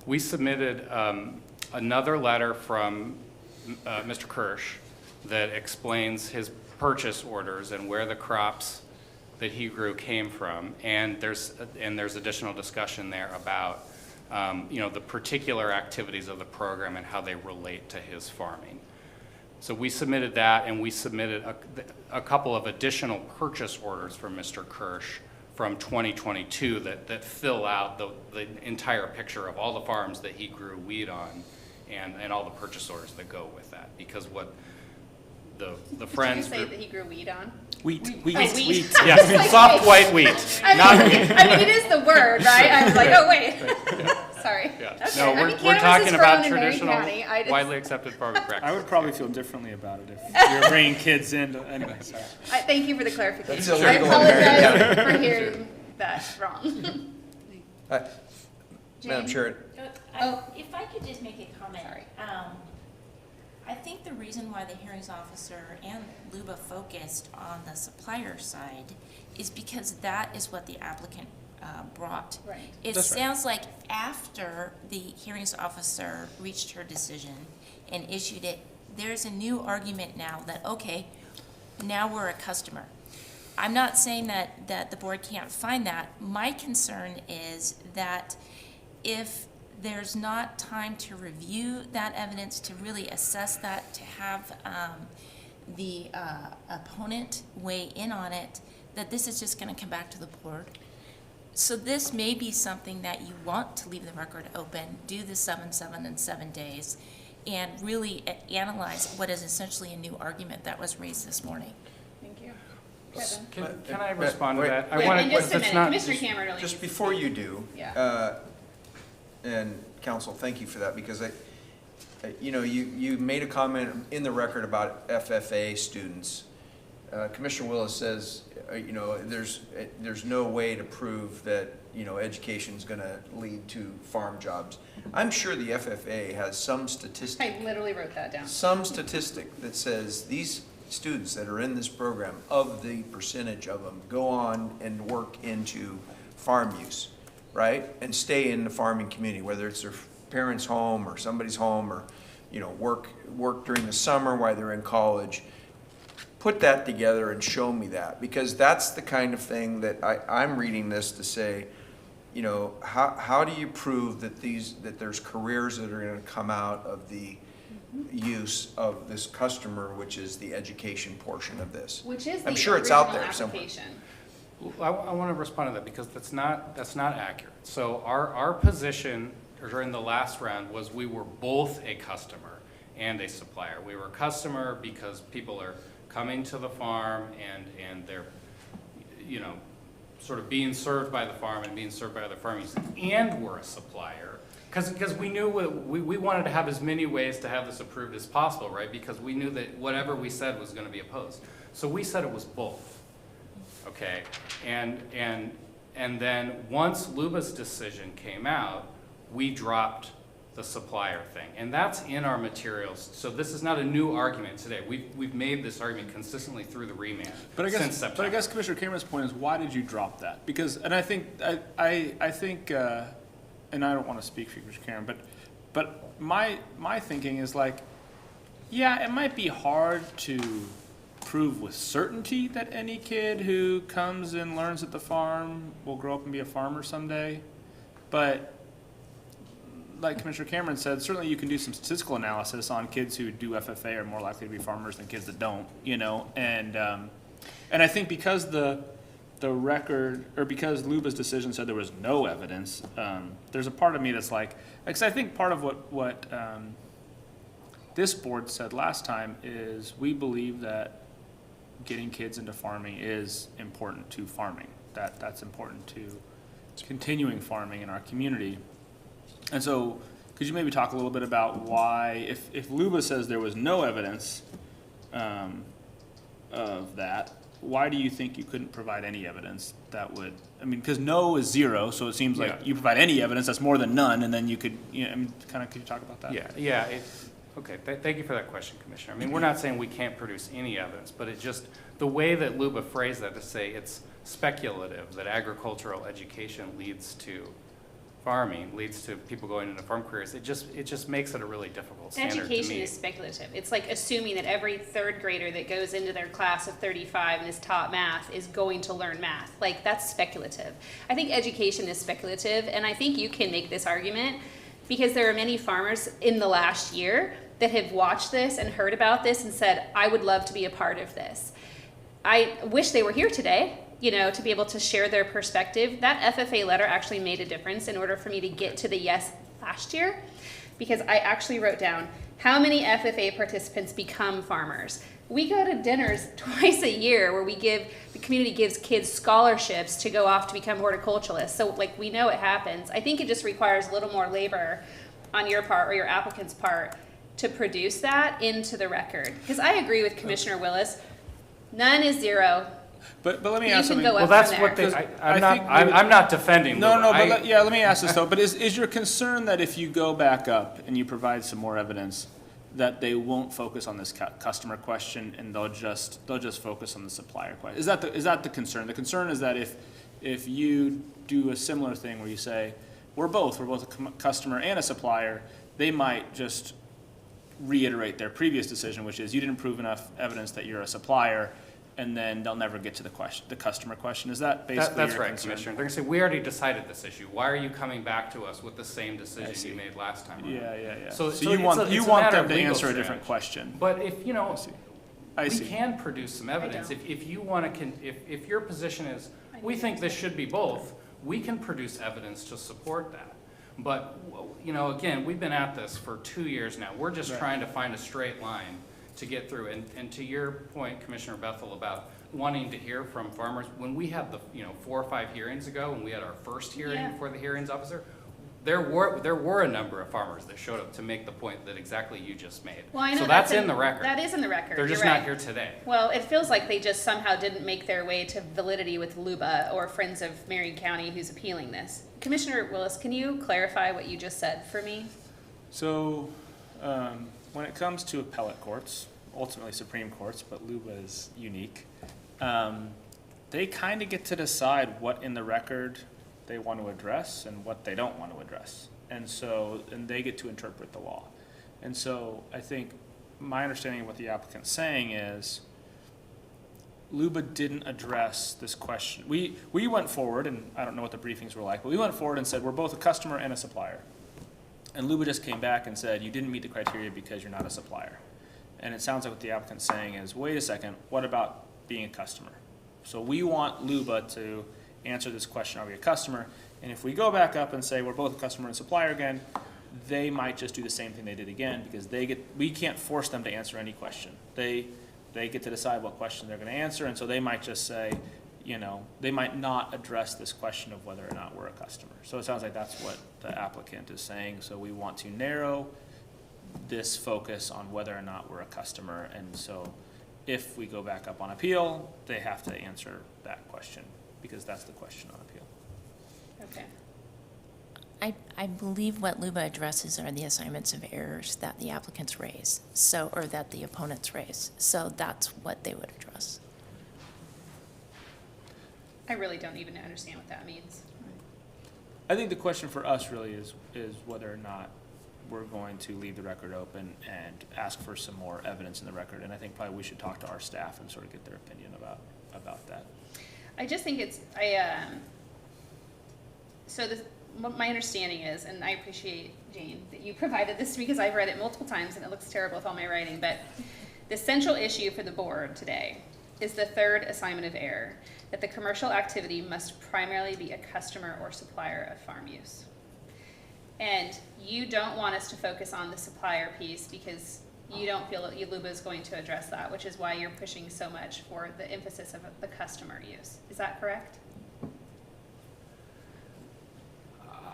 We submitted another letter from Mr. Kirsch that explains his purchase orders and where the crops that he grew came from, and there's additional discussion there about the particular activities of the program and how they relate to his farming. So we submitted that, and we submitted a couple of additional purchase orders from Mr. Kirsch from 2022 that fill out the entire picture of all the farms that he grew wheat on and all the purchase orders that go with that. Because what the friends Did you say group, that he grew wheat on? Wheat. Oh, wheat. yes, soft white wheat, not wheat. I mean, it is the word, right? I was like, oh, wait. Sorry. Yeah. Okay. No, I mean, we're cannabis talking is about grown in Marion traditional, County. I just- widely accepted farming practices. I would probably feel differently about it if you're bringing kids in. Anyway, sorry. Thank you for the clarification. That's I illegal in Marion apologize County. for hearing that wrong. Madam Jane? Chair, If I could just make a comment. Sorry. I think the reason why the hearings officer and Luba focused on the supplier side is because that is what the applicant brought. Right. It That's right. sounds like after the hearings officer reached her decision and issued it, there's a new argument now that, okay, now we're a customer. I'm not saying that the board can't find that. My concern is that if there's not time to review that evidence, to really assess that, to have the opponent weigh in on it, that this is just going to come back to the board. So this may be something that you want to leave the record open, do the 7, 7, and 7 days, and really analyze what is essentially a new argument that was raised this morning. Thank you. Kevin? Can I respond to wait, that? I Wait, wanna- and just a that's minute. not- Commissioner Cameron really just needs to before speak. you do, Yeah. and counsel, thank you for that, because you made a comment in the record about FFA students. Commissioner Willis says, there's no way to prove that, education's gonna lead to farm jobs. I'm sure the FFA has some statistic, I literally wrote that down. that says these students that are in this program, of the percentage of them, go on and work into farm use, right? And stay in the farming community, whether it's their parents' home or somebody's home, or, work during the summer while they're in college. Put that together and show me that, because that's the kind of thing that I'm reading this to say, how do you prove that there's careers that are gonna come out of the use of this customer, which is the education portion of this? Which is the I'm sure it's out original there somewhere. application. I want to respond to that because that's not accurate. So our position during the last round was we were both a customer and a supplier. We were a customer because people are coming to the farm and they're, sort of being served by the farm and being served by other farmers, and we're a supplier. Because we knew we wanted to have as many ways to have this approved as possible, right? Because we knew that whatever we said was going to be opposed. So we said it was both. Okay, and then once Luba's decision came out, we dropped the supplier thing, and that's in our materials. So this is not a new argument today. We've made this argument consistently through the remand since September. But I guess Commissioner Cameron's point is, why did you drop that? Because, and I think, and I don't want to speak for Commissioner Cameron, but my thinking is like, Yeah, it might be hard to prove with certainty that any kid who comes and learns at the farm will grow up and be a farmer someday. But like Commissioner Cameron said, certainly you can do some statistical analysis on kids who do FFA are more likely to be farmers than kids that don't, you know? And I think because the record, or because Luba's decision said there was no evidence, there's a part of me that's like, because I think part of what this board said last time is we believe that getting kids into farming is important to farming. That's important to continuing farming in our community. And so could you maybe talk a little bit about why, if Luba says there was no evidence of that, why do you think you couldn't provide any evidence that would, I mean, because no is zero, so it seems like you provide any evidence, that's more than none, and then you could, you know, I mean, kind of, could you talk about that? Yeah, okay, thank you for that question, Commissioner. I mean, we're not saying we can't produce any evidence, but it just, the way that Luba phrased that to say it's speculative, that agricultural education leads to farming, leads to people going into farm careers, it just makes it a really difficult standard to meet. Education is speculative. It's like assuming that every third grader that goes into their class of 35 and is taught math is going to learn math. Like, that's speculative. I think education is speculative, and I think you can make this argument because there are many farmers in the last year that have watched this and heard about this and said, I would love to be a part of this. I wish they were here today, you know, to be able to share their perspective. That FFA letter actually made a difference in order for me to get to the yes last year, because I actually wrote down how many FFA participants become farmers. We go to dinners twice a year where the community gives kids scholarships to go off to become horticulturalists. So like, we know it happens. I think it just requires a little more labor on your part or your applicant's part to produce that into the record. Because I agree with Commissioner Willis, none is zero. But let me You ask can something. go Well, up that's from what there. they, I think I'm not defending Luba. No, but let me ask this though, but is your concern that if you go back up and you provide some more evidence, that they won't focus on this customer question and they'll just focus on the supplier question? Is that the concern? The concern is that if you do a similar thing where you say, we're both a customer and a supplier, they might just reiterate their previous decision, which is you didn't prove enough evidence that you're a supplier, and then they'll never get to the customer question. Is that basically That's your right, concern? Commissioner. They're gonna say, we already decided this issue. Why are you coming back to us with the same decision you made last time around? Yeah. So So you want them to answer a different question. But if, you know, I we see. can produce some evidence. If you want to, if your position is, we think this should be both, we can produce evidence to support that. But, you know, again, we've been at this for 2 years now. We're just trying to find a straight line to get through. And to your point, Commissioner Bethel, about wanting to hear from farmers, when we had the, 4 or 5 hearings ago, when we had our first hearing before the hearings officer, there were a number of farmers that showed up to make the point that exactly you just made. Well, I know so that's in the record. That is in the record. They're just You're not right. here today. Well, it feels like they just somehow didn't make their way to validity with Luba or Friends of Marion County who's appealing this. Commissioner Willis, can you clarify what you just said for me? So, when it comes to appellate courts, ultimately Supreme Courts, but Luba is unique, they kind of get to decide what in the record they want to address and what they don't want to address. And they get to interpret the law. And so I think my understanding of what the applicant's saying is Luba didn't address this question. We went forward, and I don't know what the briefings were like, but we went forward and said we're both a customer and a supplier. And Luba just came back and said you didn't meet the criteria because you're not a supplier. And it sounds like what the applicant's saying is, wait a second, what about being a customer? So we want Luba to answer this question, are we a customer? And if we go back up and say we're both a customer and supplier again, they might just do the same thing they did again because we can't force them to answer any question. They get to decide what question they're going to answer, and so they might just say, they might not address this question of whether or not we're a customer. So it sounds like that's what the applicant is saying. So we want to narrow this focus on whether or not we're a customer, and so if we go back up on appeal, they have to answer that question because that's the question on appeal. Okay. I believe what Luba addresses are the assignments of errors that the applicants raise, or that the opponents raise. So that's what they would address. I really don't even understand what that means. I think the question for us really is whether or not we're going to leave the record open and ask for some more evidence in the record. And I think probably we should talk to our staff and sort of get their opinion about that. I just think it's, what my understanding is, and I appreciate, Jane, that you provided this because I've read it multiple times and it looks terrible with all my writing, but the central issue for the board today is the third assignment of error, that the commercial activity must primarily be a customer or supplier of farm use. And you don't want us to focus on the supplier piece because you don't feel that LUBA is going to address that, which is why you're pushing so much for the emphasis of the customer use. Is that correct?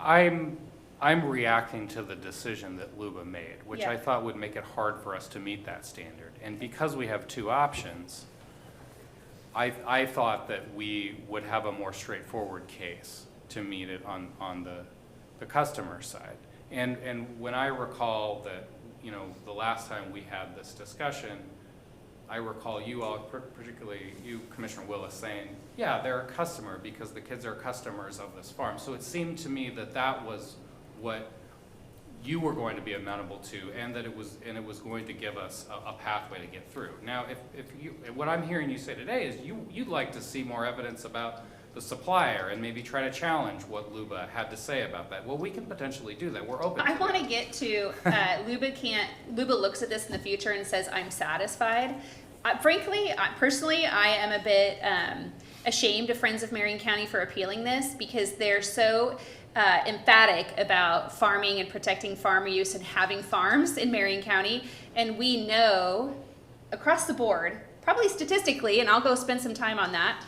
I'm reacting to the decision that LUBA made, which Yeah. I thought would make it hard for us to meet that standard. And because we have two options, I thought that we would have a more straightforward case to meet it on the customer side. And when I recall that, you know, the last time we had this discussion, I recall you all, particularly you, Commissioner Willis, saying, yeah, they're a customer because the kids are customers of this farm. So it seemed to me that that was what you were going to be amenable to, and that it was going to give us a pathway to get through. Now, if you, what I'm hearing you say today is you'd like to see more evidence about the supplier and maybe try to challenge what LUBA had to say about that. Well, we can potentially do that. We're open. I want to get to LUBA looks at this in the future and says, I'm satisfied. Frankly, personally, I am a bit ashamed of Friends of Marion County for appealing this because they're so emphatic about farming and protecting farmer use and having farms in Marion County. And we know across the board, probably statistically, and I'll go spend some time on that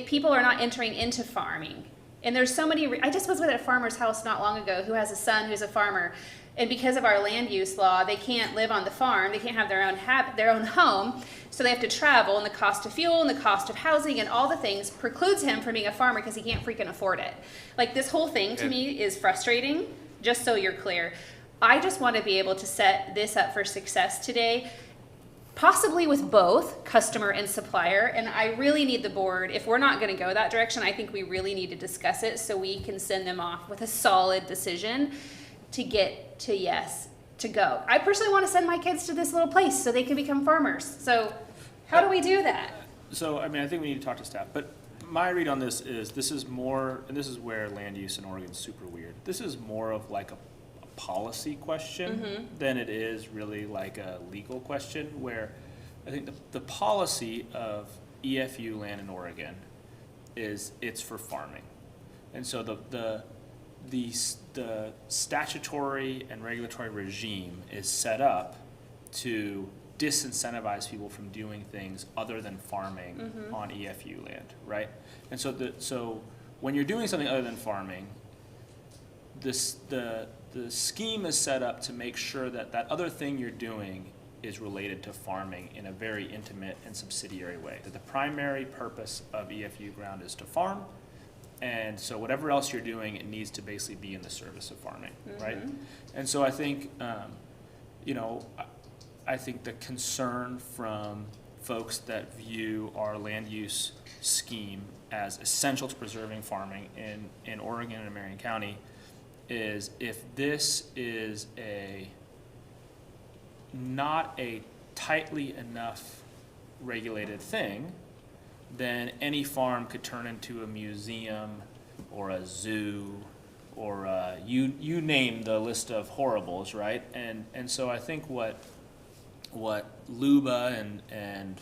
people are not entering into farming. And there's so many, I just was at a farmer's house not long ago who has a son who's a farmer. And because of our land use law, they can't live on the farm, they can't have their own home, so they have to travel, and the cost of fuel and the cost of housing and all the things precludes him from being a farmer because he can't freaking afford it. Like, this whole thing to me is frustrating, just so you're clear. I just want to be able to set this up for success today, possibly with both customer and supplier, and I really need the board, if we're not going to go that direction, I think we really need to discuss it so we can send them off with a solid decision to get to yes, to go. I personally want to send my kids to this little place so they can become farmers. So how do we do that? So, I mean, I think we need to talk to staff, but my read on this is more, and this is where land use in Oregon is super weird. This is more of like a policy question than it is really like a legal question, where I think the policy of EFU land in Oregon is it's for farming. And so the statutory and regulatory regime is set up to disincentivize people from doing things other than farming on EFU land, right? And so when you're doing something other than farming, the scheme is set up to make sure that that other thing you're doing is related to farming in a very intimate and subsidiary way. That the primary purpose of EFU ground is to farm, and so whatever else you're doing, it needs to basically be in the service of farming, right? And so I think, I think the concern from folks that view our land use scheme as essential to preserving farming in Oregon and Marion County is if this is not a tightly enough regulated thing, then any farm could turn into a museum or a zoo or you name the list of horribles, right? And so I think what LUBA and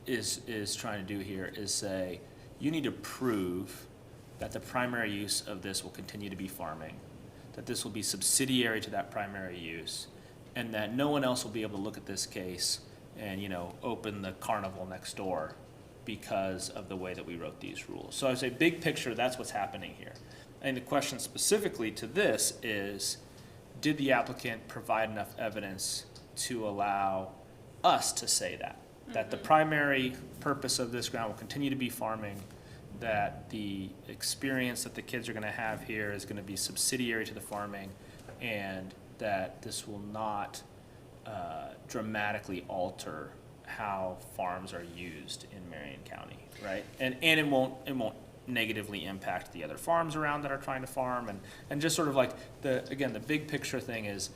is trying to do here is say you need to prove that the primary use of this will continue to be farming, that this will be subsidiary to that primary use, and that no one else will be able to look at this case and, open the carnival next door because of the way that we wrote these rules. So I would say big picture, that's what's happening here. And the question specifically to this is, did the applicant provide enough evidence to allow us to say that the primary purpose of this ground will continue to be farming, that the experience that the kids are going to have here is going to be subsidiary to the farming, and that this will not dramatically alter how farms are used in Marion County, right? And it won't negatively impact the other farms around that are trying to farm, and just sort of like the big picture thing is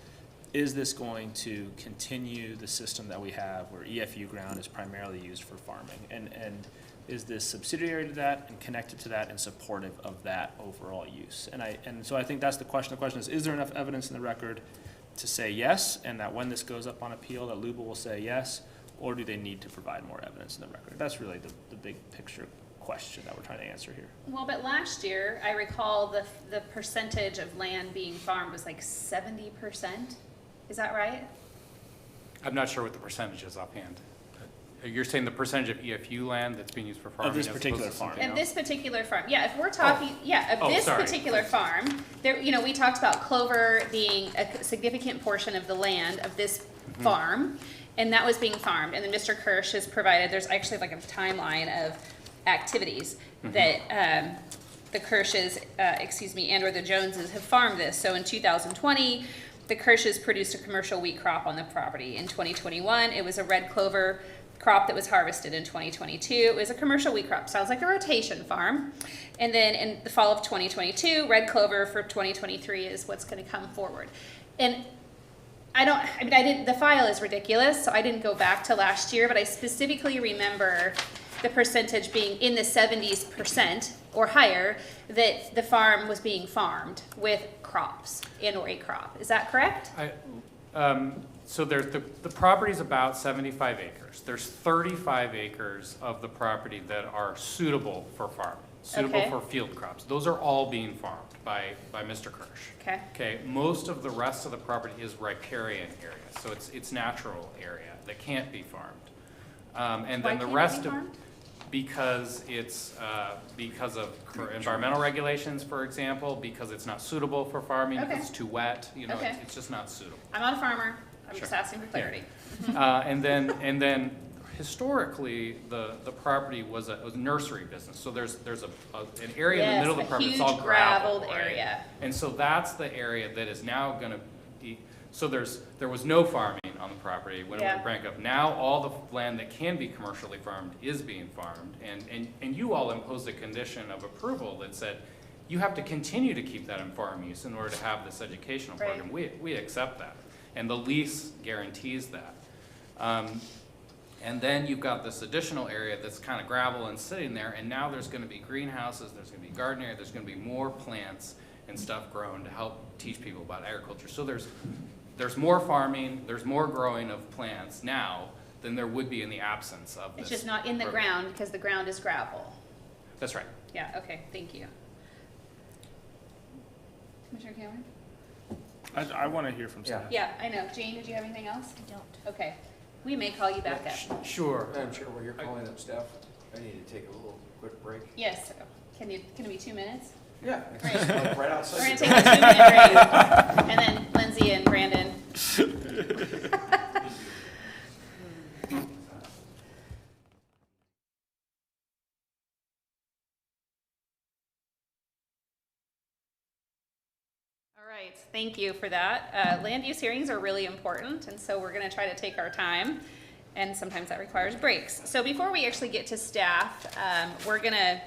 this going to continue the system that we have where EFU ground is primarily used for farming, and is this subsidiary to that and connected to that and supportive of that overall use? And so I think that's the question. The question is there enough evidence in the record to say yes, and that when this goes up on appeal, that LUBA will say yes, or do they need to provide more evidence in the record? That's really the big picture question that we're trying to answer here. Well, but last year, I recall the percentage of land being farmed was like 70%. Is that right? I'm not sure what the percentage is offhand. You're saying the percentage of EFU land that's being used for farming? Of this as opposed particular to farm. something And else? this particular farm, yeah, if we're talking, this sorry. particular farm, there, we talked about clover being a significant portion of the land of this farm, and that was being farmed. And then Mr. Kirsch has provided, there's actually like a timeline of activities that the Kirsches, and or the Joneses have farmed this. So in 2020, the Kirsches produced a commercial wheat crop on the property. In 2021, it was a red clover crop that was harvested. In 2022, it was a commercial wheat crop. Sounds like a rotation farm. And then in the fall of 2022, red clover for 2023 is what's going to come forward. And the file is ridiculous, so I didn't go back to last year, but I specifically remember the percentage being in the 70% or higher that the farm was being farmed with crops and/or a crop. Is that correct? So there's the property's about 75 acres. There's 35 acres of the property that are suitable for farming, suitable Okay. for field crops. Those are all being farmed by Mr. Kirsch. Okay. Okay, most of the rest of the property is riparian area, so it's natural area that can't be farmed. And Why then the can't it rest be of, farmed? because it's, because of for environmental regulations, for example, because it's not suitable for farming, Okay. because it's too wet, Okay. it's just not suitable. I'm not a farmer. I'm Sure. just asking for clarity. And then historically, the property was a nursery business. So there's an area in the Yes, middle of the a property that's huge all gravel, graveled right? area. And so that's the area that is now gonna be, so there was no farming on the property when it Yeah. went rank up. Now all the land that can be commercially farmed is being farmed. And you all imposed a condition of approval that said, you have to continue to keep that in farm use in order to have this educational Right. program. We accept that. And the lease guarantees that. And then you've got this additional area that's kind of gravel and sitting there, and now there's gonna be greenhouses, there's gonna be garden area, there's gonna be more plants and stuff grown to help teach people about agriculture. So there's more farming, there's more growing of plants now than there would be in the absence of this. It's just not in the program. ground because the ground is gravel. That's right. Yeah, okay, thank you. Commissioner Cameron? I want to hear from staff. Yeah, I know. Jane, did you have anything else? I don't. Okay, we may call you back up. Sure. Madam Chair, while you're calling up staff, I need to take a little quick break. Yes, can it be 2 minutes? Yeah. Great. Like right We're outside. gonna the take door. a 2-minute break, and then Lindsay and Brandon. All right, thank you for that. Land use hearings are really important, and so we're gonna try to take our time, and sometimes that requires breaks. So before we actually get to staff, we're gonna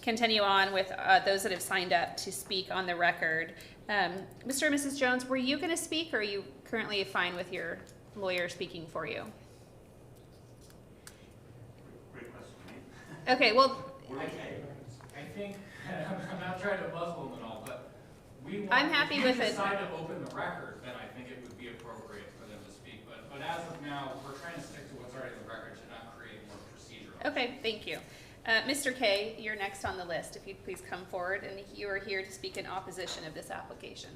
continue on with those that have signed up to speak on the record. Mr. and Mrs. Jones, were you gonna speak, or are you currently fine with your lawyer speaking for you? Okay, well, I think, I'm not trying to muzzle them and all, but we I'm happy with it. decide to open the record, then I think it would be appropriate for them to speak. But as of now, we're trying to stick to what's already in the record to not create more procedural. okay, thank you. Mr. Kay, you're next on the list. If you'd please come forward, and you are here to speak in opposition of this application.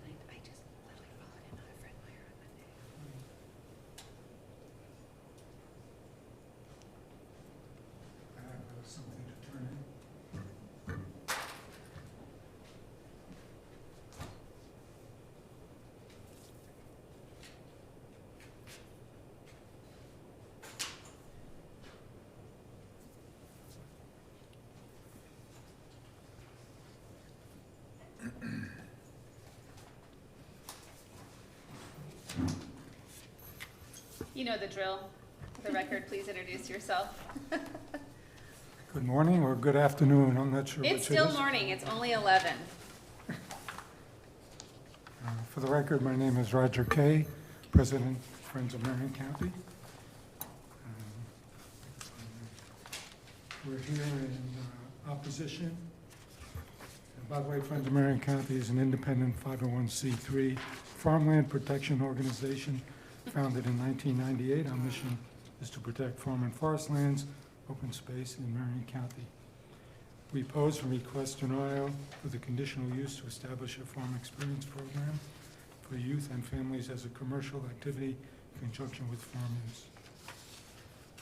I just literally followed him out of Fred Meyer on Monday. You know the drill. For the record, please introduce yourself. Good morning or good afternoon, I'm not sure which it is. It's still morning, it's only 11. For the record, my name is Roger Kay, President, Friends of Marion County. We're here in opposition. And by the way, Friends of Marion County is an independent 501c3 farmland protection organization founded in 1998. Our mission is to protect farm and forest lands, open space in Marion County. We oppose and request denial for the conditional use to establish a farm experience program for youth and families as a commercial activity in conjunction with farm use.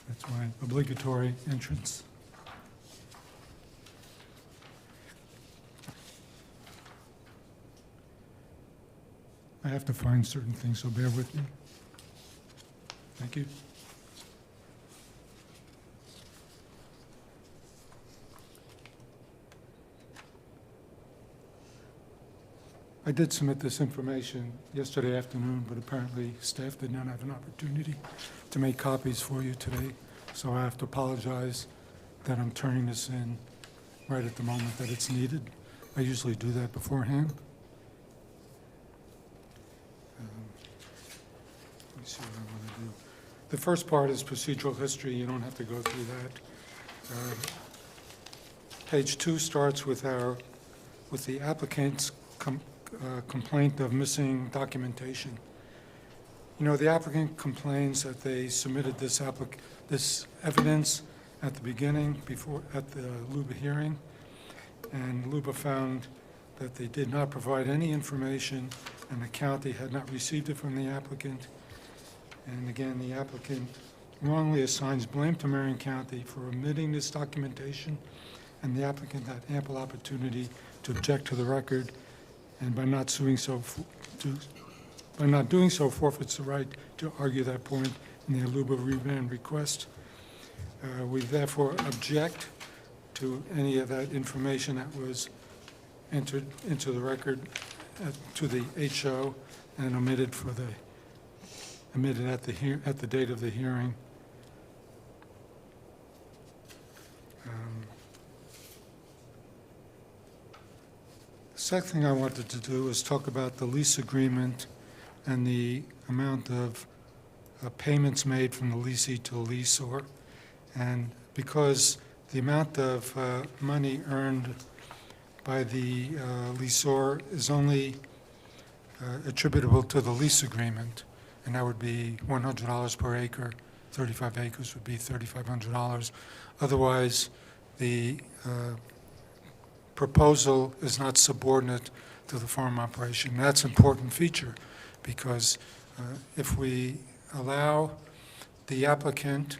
That's my obligatory entrance. I have to find certain things, so bear with me. Thank you. I did submit this information yesterday afternoon, but apparently staff did not have an opportunity to make copies for you today, so I have to apologize that I'm turning this in right at the moment that it's needed. I usually do that beforehand. Let me see what I want to do. The first part is procedural history. You don't have to go through that. Page 2 starts with the applicant's complaint of missing documentation. You know, the applicant complains that they submitted this evidence at the beginning, at the LUBA hearing, and LUBA found that they did not provide any information and the county had not received it from the applicant. And again, the applicant wrongly assigns blame to Marion County for omitting this documentation, and the applicant had ample opportunity to object to the record, and by not doing so, forfeits the right to argue that point in the LUBA remand request. We therefore object to any of that information that was entered into the record to the HO and omitted at the date of the hearing. The second thing I wanted to do is talk about the lease agreement and the amount of payments made from the leasee to the leaseor. And because the amount of money earned by the leaseor is only attributable to the lease agreement, and that would be $100 per acre. 35 acres would be $3,500. Otherwise, the proposal is not subordinate to the farm operation. That's an important feature because if we allow the applicant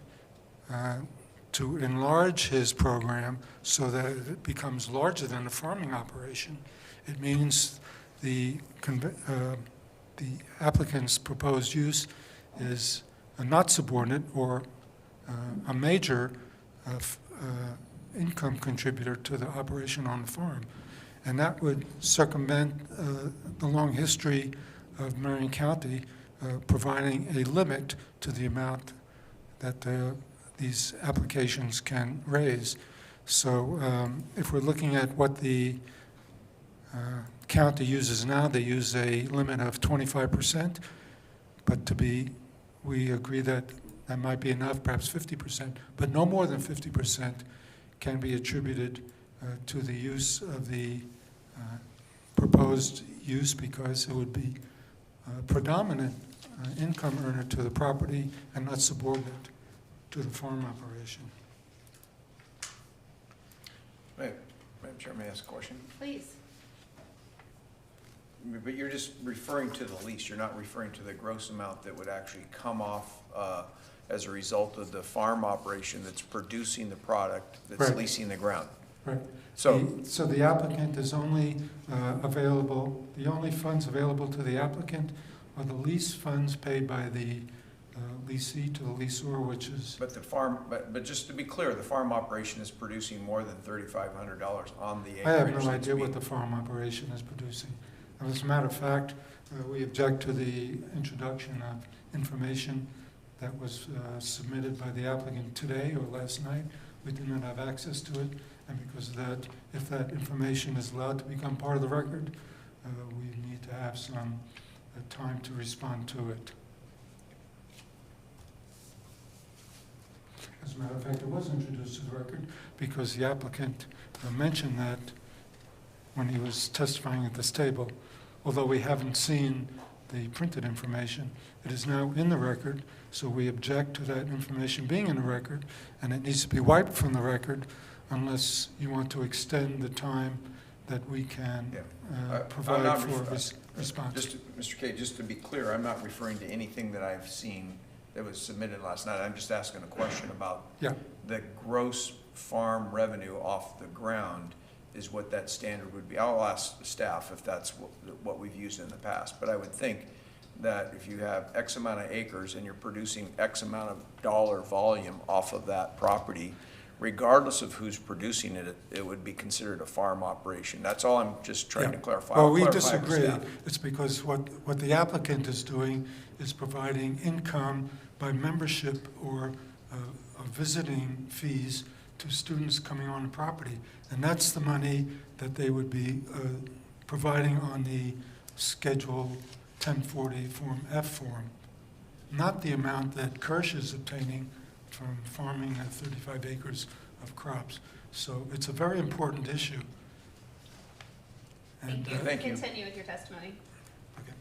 to enlarge his program so that it becomes larger than a farming operation, it means the applicant's proposed use is not subordinate or a major income contributor to the operation on the farm. And that would circumvent the long history of Marion County providing a limit to the amount that these applications can raise. So if we're looking at what the county uses now, they use a limit of 25%, but we agree that that might be enough, perhaps 50%, but no more than 50% can be attributed to the use of the proposed use because it would be predominant income earner to the property and not subordinate to the farm operation. Madam Chair, may I ask a question? Please. But you're just referring to the lease, you're not referring to the gross amount that would actually come off as a result of the farm operation that's producing the product, that's Right. leasing the ground. Right. So the applicant is only available, the only funds available to the applicant are the lease funds paid by the leasee to the leaseor, which is... But just to be clear, the farm operation is producing more than $3,500 on the acreage. I have no idea what the farm operation is producing. As a matter of fact, we object to the introduction of information that was submitted by the applicant today or last night. We did not have access to it, and because of that, if that information is allowed to become part of the record, we need to have some time to respond to it. As a matter of fact, it was introduced to the record because the applicant mentioned that when he was testifying at this table. Although we haven't seen the printed information, it is now in the record, so we object to that information being in the record, and it needs to be wiped from the record unless you want to extend the time that we can I'm provide not for ref- response. Mr. Kay, just to be clear, I'm not referring to anything that I've seen that was submitted last night. I'm just asking a question about Yeah. the gross farm revenue off the ground is what that standard would be. I'll ask the staff if that's what we've used in the past, but I would think that if you have X amount of acres and you're producing X amount of dollar volume off of that property, regardless of who's producing it, it would be considered a farm operation. That's all I'm just trying to Yeah. clarify. Well, I'll we clarify with disagree. staff. It's because what the applicant is doing is providing income by membership or visiting fees to students coming on the property. And that's the money that they would be providing on the Schedule 1040 Form F form, not the amount that Kirsch is obtaining from farming 35 acres of crops. So it's a very important issue. Thank you. Thank you. Continue with your testimony. Okay.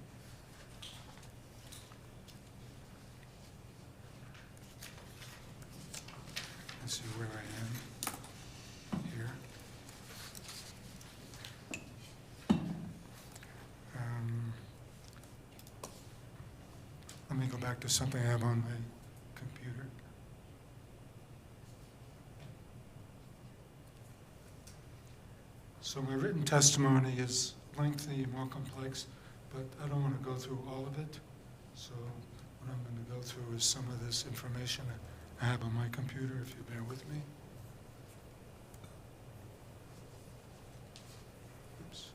Let's see where I am here. Let me go back to something I have on my computer. So my written testimony is lengthy and more complex, but I don't want to go through all of it. So what I'm going to go through is some of this information that I have on my computer, if you bear with me. Oops.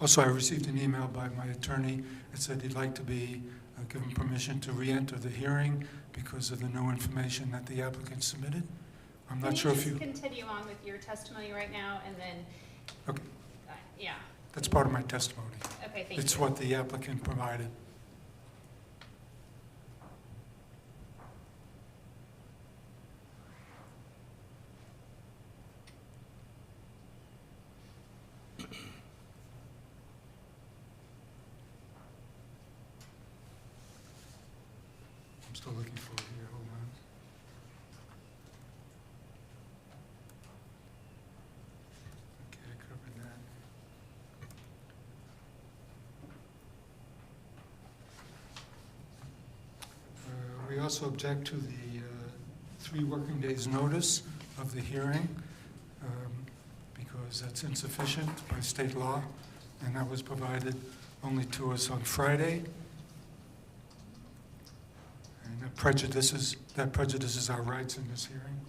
Also, I received an email by my attorney that said he'd like to be given permission to re-enter the hearing because of the new information that the applicant submitted. I'm not sure if you... Can you just continue on with your testimony right now, and then, Okay, yeah. that's part of my testimony. Okay, thank you. It's what the applicant provided. I'm still looking for it here, hold on. Okay, I covered that. We also object to the 3 working days' notice of the hearing because that's insufficient by state law, and that was provided only to us on Friday. And that prejudices our rights in this hearing.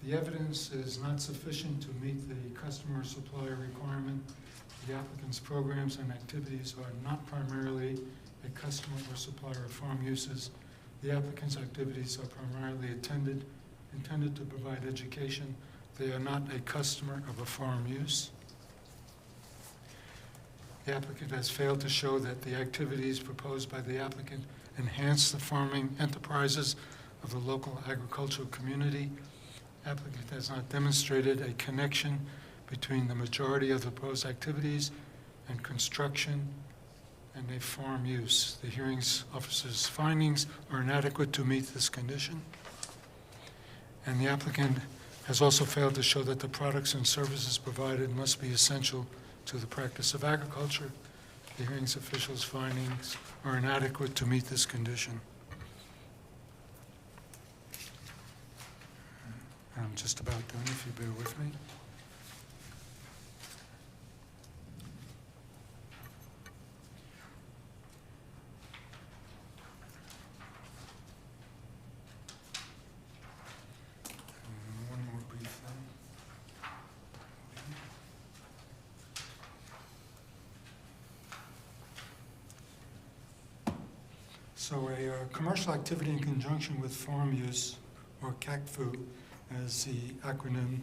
The evidence is not sufficient to meet the customer supplier requirement. The applicant's programs and activities are not primarily a customer or supplier of farm uses. The applicant's activities are primarily intended to provide education. They are not a customer of a farm use. The applicant has failed to show that the activities proposed by the applicant enhance the farming enterprises of the local agricultural community. Applicant has not demonstrated a connection between the majority of the proposed activities and construction and a farm use. The hearings officer's findings are inadequate to meet this condition. And the applicant has also failed to show that the products and services provided must be essential to the practice of agriculture. The hearings official's findings are inadequate to meet this condition. I'm just about done, if you bear with me. So a commercial activity in conjunction with farm use, or CACFU, as the acronym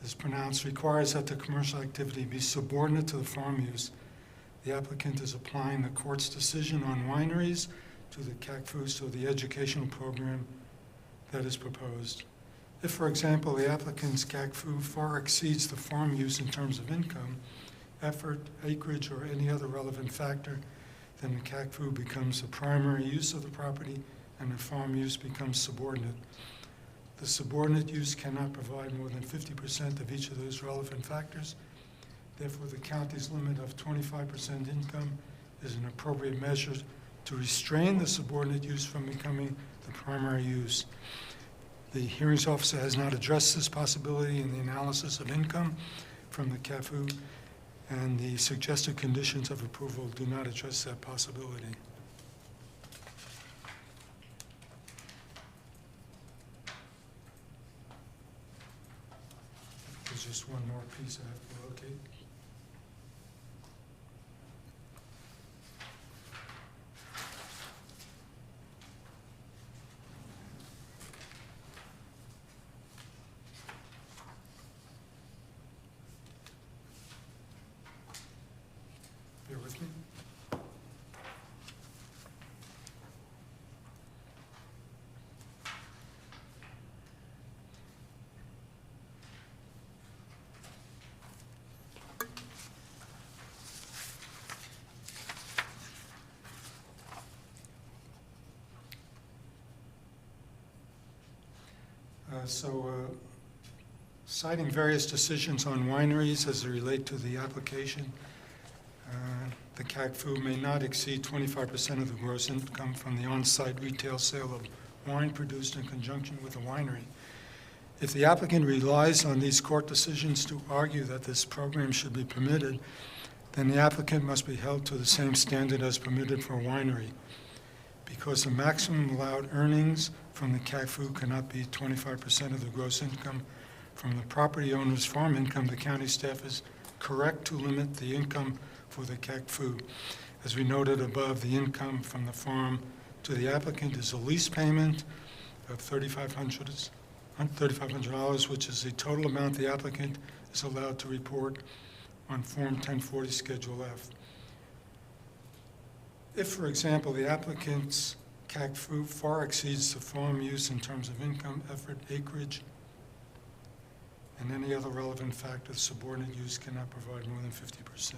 is pronounced, requires that the commercial activity be subordinate to the farm use. The applicant is applying the court's decision on wineries to the CACFU, so the educational program that is proposed. If, for example, the applicant's CACFU far exceeds the farm use in terms of income, effort, acreage, or any other relevant factor, then the CACFU becomes the primary use of the property and the farm use becomes subordinate. The subordinate use cannot provide more than 50% of each of those relevant factors. Therefore, the county's limit of 25% income is an appropriate measure to restrain the subordinate use from becoming the primary use. The hearings officer has not addressed this possibility in the analysis of income from the CAFU, and the suggested conditions of approval do not address that possibility. There's just one more piece I have to locate. Bear with me. Citing various decisions on wineries as they relate to the application, the CACFU may not exceed 25% of the gross income from the on-site retail sale of wine produced in conjunction with a winery. If the applicant relies on these court decisions to argue that this program should be permitted, then the applicant must be held to the same standard as permitted for a winery. Because the maximum allowed earnings from the CACFU cannot be 25% of the gross income from the property owner's farm income, the county staff is correct to limit the income for the CACFU. As we noted above, the income from the farm to the applicant is a lease payment of $3,500, which is the total amount the applicant is allowed to report on Form 1040 Schedule F. If, for example, the applicant's CACFU far exceeds the farm use in terms of income, effort, acreage, and any other relevant factor, subordinate use cannot provide more than 50%.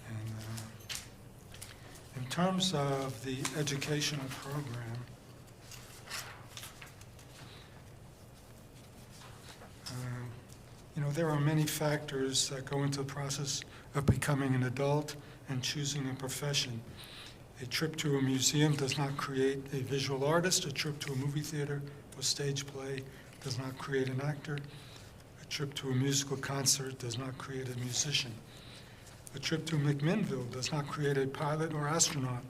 And in terms of the educational program, there are many factors that go into the process of becoming an adult and choosing a profession. A trip to a museum does not create a visual artist. A trip to a movie theater or stage play does not create an actor. A trip to a musical concert does not create a musician. A trip to McMinnville does not create a pilot or astronaut.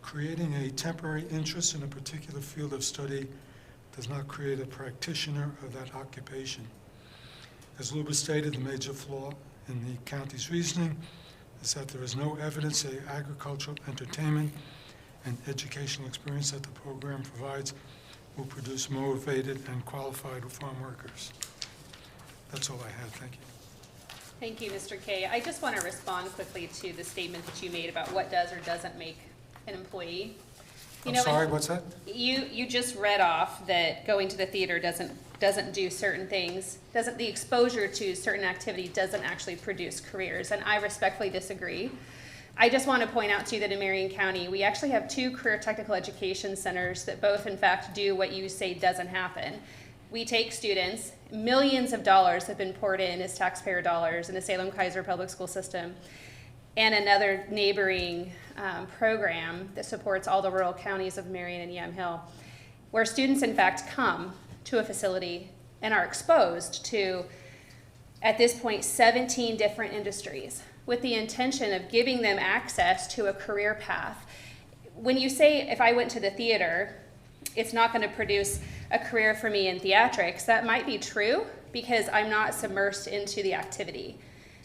Creating a temporary interest in a particular field of study does not create a practitioner of that occupation. As Luba stated, the major flaw in the county's reasoning is that there is no evidence that agricultural, entertainment, and educational experience that the program provides will produce motivated and qualified farm workers. That's all I have. Thank you. Thank you, Mr. Kay. I just want to respond quickly to the statement that you made about what does or doesn't make an employee. I'm sorry, what's that? You just read off that going to the theater doesn't do certain things, the exposure to certain activity doesn't actually produce careers, and I respectfully disagree. I just want to point out to you that in Marion County, we actually have 2 career technical education centers that both in fact do what you say doesn't happen. We take students, millions of dollars have been poured in as taxpayer dollars in the Salem-Keizer public school system, and another neighboring program that supports all the rural counties of Marion and Yamhill, where students in fact come to a facility and are exposed to, at this point, 17 different industries with the intention of giving them access to a career path. When you say, if I went to the theater, it's not going to produce a career for me in theatrics, that might be true because I'm not submersed into the activity.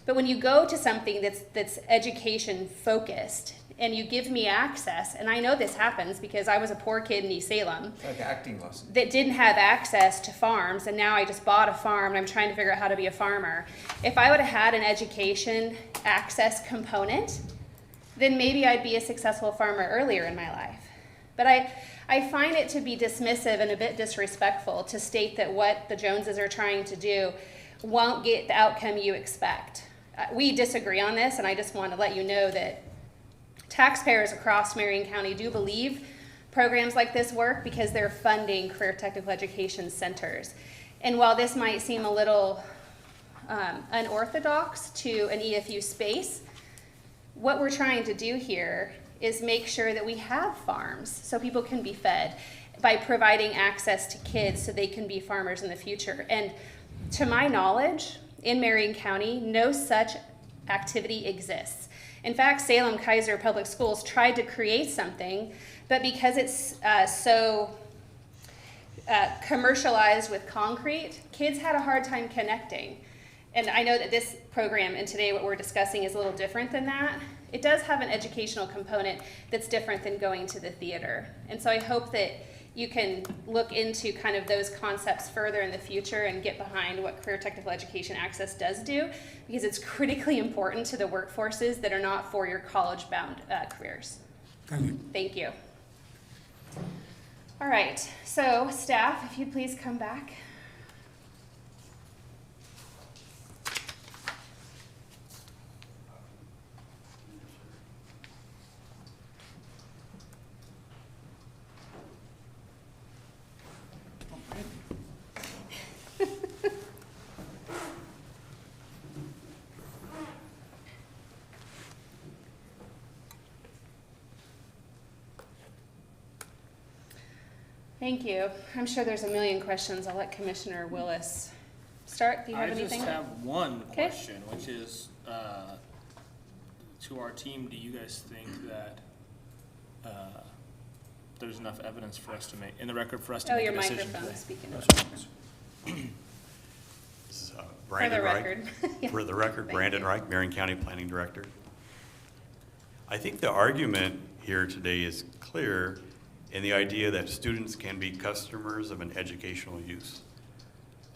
But when you go to something that's education focused and you give me access, and I know this happens because I was a poor kid in East Salem Like acting lesson. that didn't have access to farms, and now I just bought a farm and I'm trying to figure out how to be a farmer. If I would have had an education access component, then maybe I'd be a successful farmer earlier in my life. But I find it to be dismissive and a bit disrespectful to state that what the Joneses are trying to do won't get the outcome you expect. We disagree on this, and I just want to let you know that taxpayers across Marion County do believe programs like this work because they're funding career technical education centers. And while this might seem a little unorthodox to an EFU space, what we're trying to do here is make sure that we have farms so people can be fed by providing access to kids so they can be farmers in the future. And to my knowledge, in Marion County, no such activity exists. In fact, Salem Kaiser Public Schools tried to create something, but because it's so commercialized with concrete, kids had a hard time connecting. And I know that this program and today what we're discussing is a little different than that. It does have an educational component that's different than going to the theater. And so I hope that you can look into kind of those concepts further in the future and get behind what Career Technical Education Access does do, because it's critically important to the workforces that are not for your college-bound careers. Thank you. Thank you. All right, so staff, if you'd please come back. Thank you. I'm sure there's a million questions. I'll let Commissioner Willis start. Do you have anything? I just have one Okay. question, which is, to our team, do you guys think that there's enough evidence for us to make, in the record for us to Oh, make your a decision microphone today? is speaking. This is For Brandon the Reich. record. Yeah. For the record, Thank Brandon you. Reich, Marion County Planning Director. I think the argument here today is clear in the idea that students can be customers of an educational use.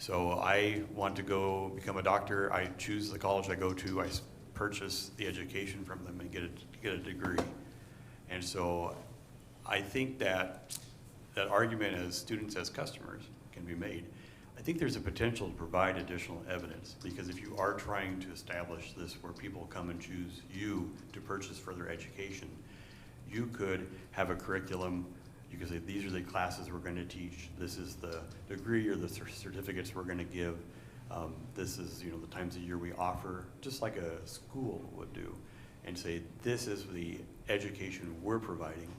So I want to go become a doctor, I choose the college I go to, I purchase the education from them and get a degree. And so I think that argument as students as customers can be made. I think there's a potential to provide additional evidence, because if you are trying to establish this where people come and choose you to purchase further education, you could have a curriculum. You could say, these are the classes we're going to teach. This is the degree or the certificates we're going to give. This is, the times a year we offer, just like a school would do, and say, this is the education we're providing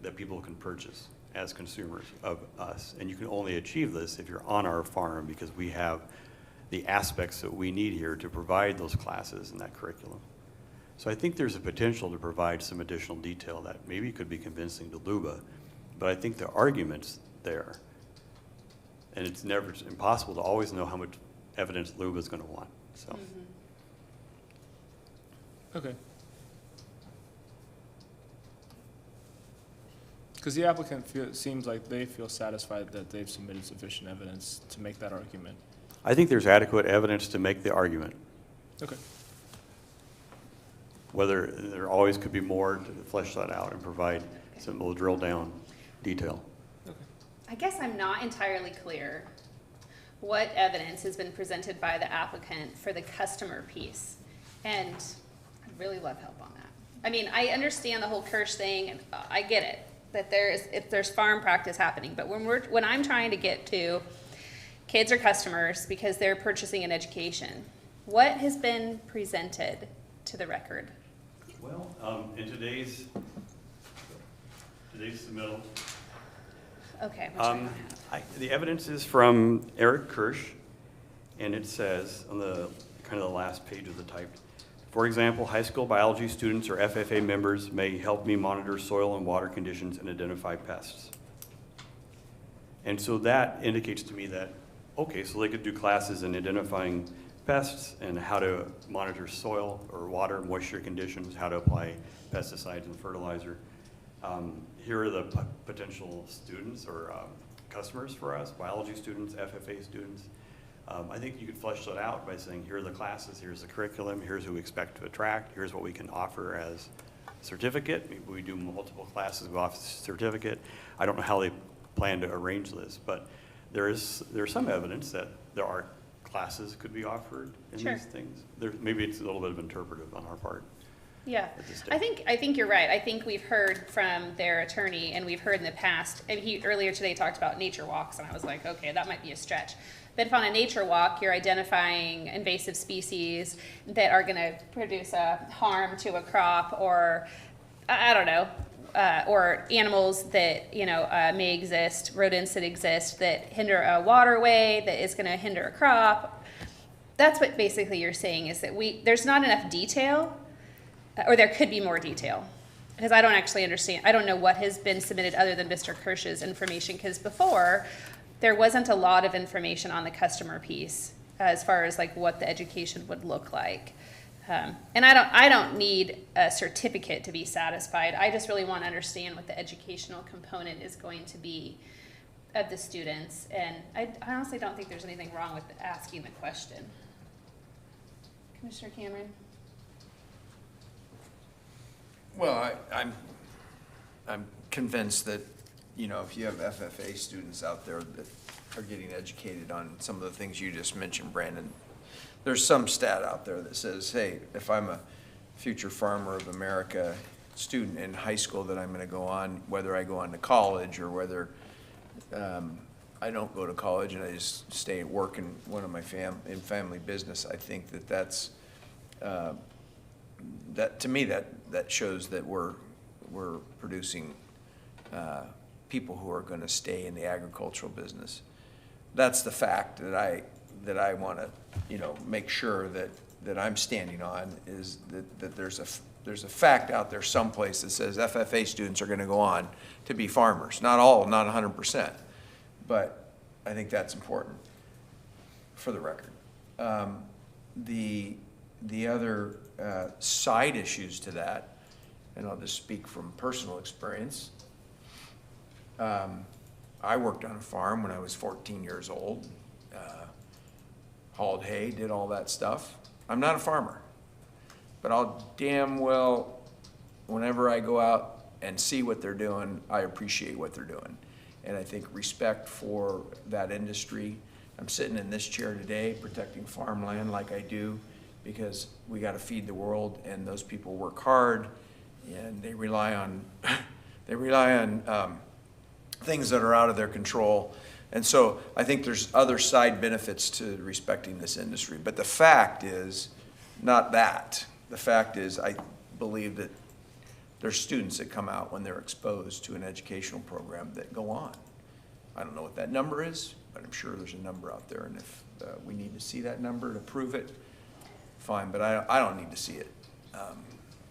that people can purchase as consumers of us. And you can only achieve this if you're on our farm, because we have the aspects that we need here to provide those classes and that curriculum. So I think there's a potential to provide some additional detail that maybe could be convincing to LUBA, but I think the argument's there. And it's impossible to always know how much evidence LUBA is going to want, so. Okay. Because the applicant seems like they feel satisfied that they've submitted sufficient evidence to make that argument. I think there's adequate evidence to make the argument. Okay. Whether there always could be more to flesh that out and provide some little drill down detail. I guess I'm not entirely clear what evidence has been presented by the applicant for the customer piece. And I'd really love help on that. I mean, I understand the whole Kirsch thing, and I get it, that there's farm practice happening. But when I'm trying to get to kids or customers because they're purchasing an education, what has been presented to the record? Well, in today's submittal, Okay. the evidence is from Eric Kirsch, and it says on the kind of the last page of the typed, for example, high school biology students or FFA members may help me monitor soil and water conditions and identify pests. And so that indicates to me that, okay, so they could do classes in identifying pests and how to monitor soil or water moisture conditions, how to apply pesticides and fertilizer. Here are the potential students or customers for us, biology students, FFA students. I think you could flesh that out by saying, here are the classes, here's the curriculum, here's who we expect to attract, here's what we can offer as a certificate. Maybe we do multiple classes, we offer a certificate. I don't know how they plan to arrange this, but there's some evidence that there are classes could be offered in Sure. these things. Maybe it's a little bit of interpretive on our part. Yeah, at this I stage. think you're right. I think we've heard from their attorney, and we've heard in the past, and he earlier today talked about nature walks, and I was like, okay, that might be a stretch. But if on a nature walk, you're identifying invasive species that are gonna produce a harm to a crop, or, I don't know, or animals that, may exist, rodents that exist that hinder a waterway, that is gonna hinder a crop. That's what basically you're saying, is that there's not enough detail, or there could be more detail, because I don't actually understand. I don't know what has been submitted other than Mr. Kirsch's information, because before, there wasn't a lot of information on the customer piece as far as like what the education would look like. And I don't need a certificate to be satisfied. I just really want to understand what the educational component is going to be of the students. And I honestly don't think there's anything wrong with asking the question. Commissioner Cameron? Well, I'm convinced that, if you have FFA students out there that are getting educated on some of the things you just mentioned, Brandon, there's some stat out there that says, hey, if I'm a future Farmer of America student in high school that I'm going to go on, whether I go on to college or whether I don't go to college and I just stay at work in one of my family business, I think that's that to me that shows that we're producing people who are going to stay in the agricultural business. That's the fact that I want to make sure that I'm standing on, is that there's a fact out there someplace that says FFA students are going to go on to be farmers. Not all, not 100%, but I think that's important for the record. The other side issues to that, and I'll just speak from personal experience. I worked on a farm when I was 14 years old, hauled hay, did all that stuff. I'm not a farmer, but I'll damn well, whenever I go out and see what they're doing, I appreciate what they're doing. And I think respect for that industry. I'm sitting in this chair today protecting farmland like I do, because we got to feed the world, and those people work hard, and they rely on things that are out of their control. And so I think there's other side benefits to respecting this industry. But the fact is not that. The fact is, I believe that there's students that come out when they're exposed to an educational program that go on. I don't know what that number is, but I'm sure there's a number out there. And if we need to see that number to prove it, fine, but I don't need to see it.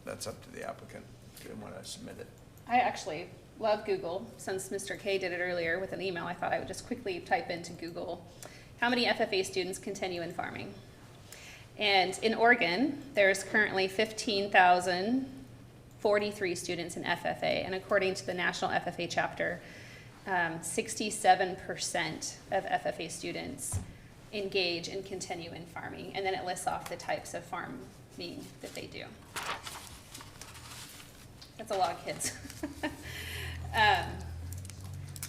That's up to the applicant if they want to submit it. I actually love Google. Since Mr. K did it earlier with an email, I thought I would just quickly type into Google, how many FFA students continue in farming? And in Oregon, there's currently 15,043 students in FFA, and according to the National FFA chapter, 67% of FFA students engage and continue in farming, and then it lists off the types of farming that they do. That's a lot of kids.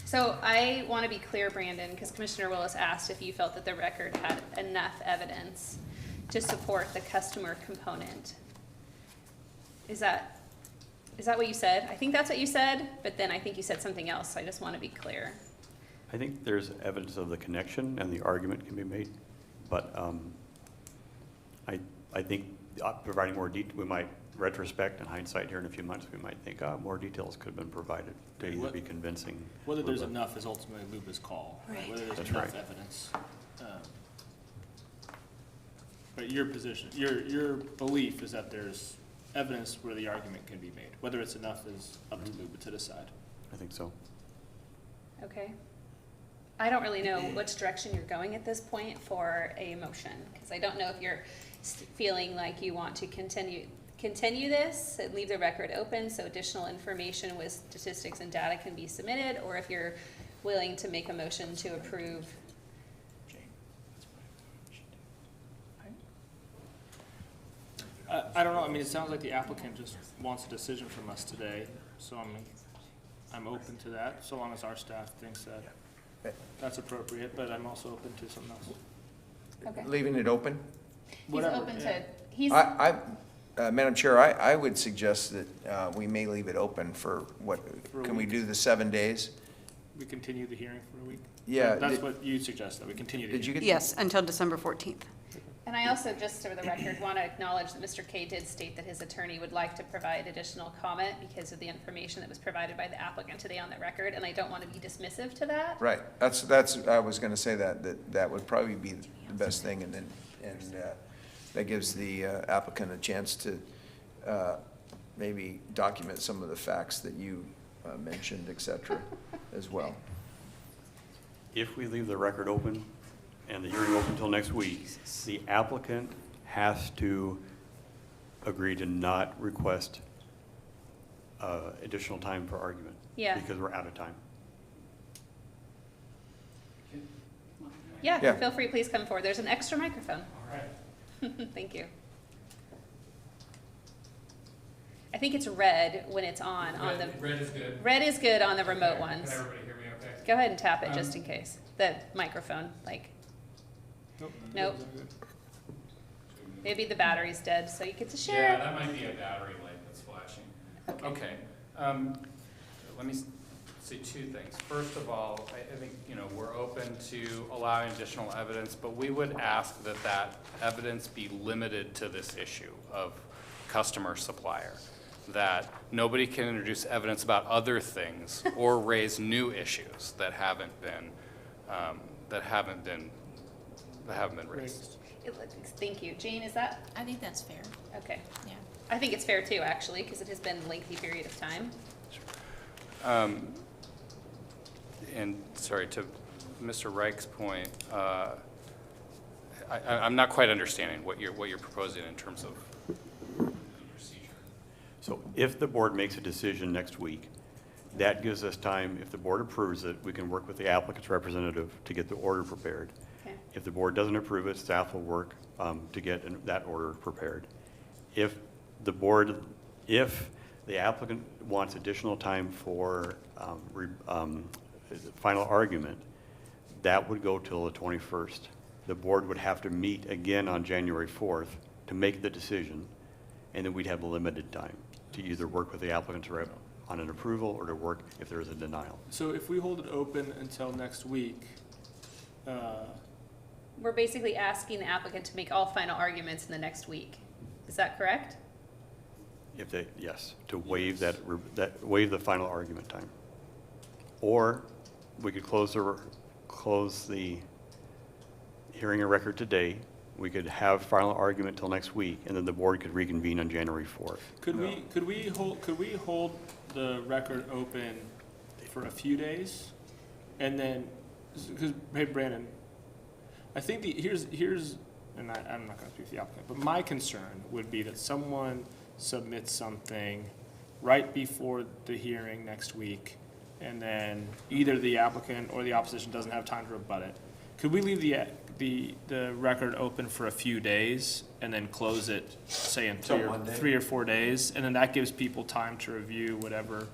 So I want to be clear, Brandon, because Commissioner Willis asked if you felt that the record had enough evidence to support the customer component. Is that what you said? I think that's what you said, but then I think you said something else, so I just want to be clear. I think there's evidence of the connection and the argument can be made, but I think providing more detail, we might retrospect and hindsight here in a few months, we might think, more details could have been provided to either be convincing. Whether there's enough is ultimately Luba's call. Right. Whether there's That's enough right. evidence. But your position, your belief is that there's evidence where the argument can be made. Whether it's enough is up to Luba to decide. I think so. Okay. I don't really know which direction you're going at this point for a motion, because I don't know if you're feeling like you want to continue this and leave the record open so additional information with statistics and data can be submitted, or if you're willing to make a motion to approve. I don't know, I mean, it sounds like the applicant just wants a decision from us today, so I'm open to that, so long as our staff thinks that that's appropriate, but I'm also open to something else. Okay. Leaving it open? He's Whatever, open yeah. to, he's, Madam Chair, I would suggest that we may leave it open for what, For a can we week. do the 7 days? We continue the hearing for a week? Yeah. That's what you suggest, that we continue the Did you hearing. get? Yes, until December 14th. and I also, just for the record, want to acknowledge that Mr. Kay did state that his attorney would like to provide additional comment because of the information that was provided by the applicant today on the record, and I don't want to be dismissive to that. Right, that's, I was gonna say that would probably be the best thing, and then, that gives the applicant a chance to, maybe document some of the facts that you mentioned, et cetera, as well. If we leave the record open and the hearing open until next week, the applicant has to agree to not request additional time for argument. Yeah. Because we're out of time. Yeah, Yeah. feel free, please come forward. There's an extra microphone. All right. Thank you. I think it's red when it's on the. Red is good. Red is good on the remote ones. Can everybody hear me okay? Go ahead and tap it just in case. The microphone, like, Nope. maybe the battery's dead, so you get to share. Yeah, that might be a battery light that's flashing. Okay, let me say two things. First of all, I think, we're open to allowing additional evidence, but we would ask that that evidence be limited to this issue of customer-supplier, that nobody can introduce evidence about other things or raise new issues that haven't been raised. Thank you. Jane, is that, I think that's fair, okay. yeah. I think it's fair too, actually, because it has been a lengthy period of time. And sorry, to Mr. Reich's point, I'm not quite understanding what you're proposing in terms of procedure. So if the board makes a decision next week, that gives us time, if the board approves it, we can work with the applicant's representative to get the order prepared. Okay. If the board doesn't approve it, staff will work to get that order prepared. If the applicant wants additional time for final argument, that would go till the 21st. The board would have to meet again on January 4th to make the decision, and then we'd have a limited time to either work with the applicant's rep on an approval or to work if there is a denial. So if we hold it open until next week, We're basically asking the applicant to make all final arguments in the next week. Is that correct? Yes, to waive waive the final argument time. Or we could close the hearing and record today. We could have final argument till next week, and then the board could reconvene on January 4th. could we hold the record open for a few days? And then, because, hey, Brandon, I think here's, and I'm not gonna speak for the applicant, but my concern would be that someone submits something right before the hearing next week, and then either the applicant or the opposition doesn't have time to rebut it. Could we leave the record open for a few days and then close it, say in Till Monday? 3 or 4 days? And then that gives people time to review whatever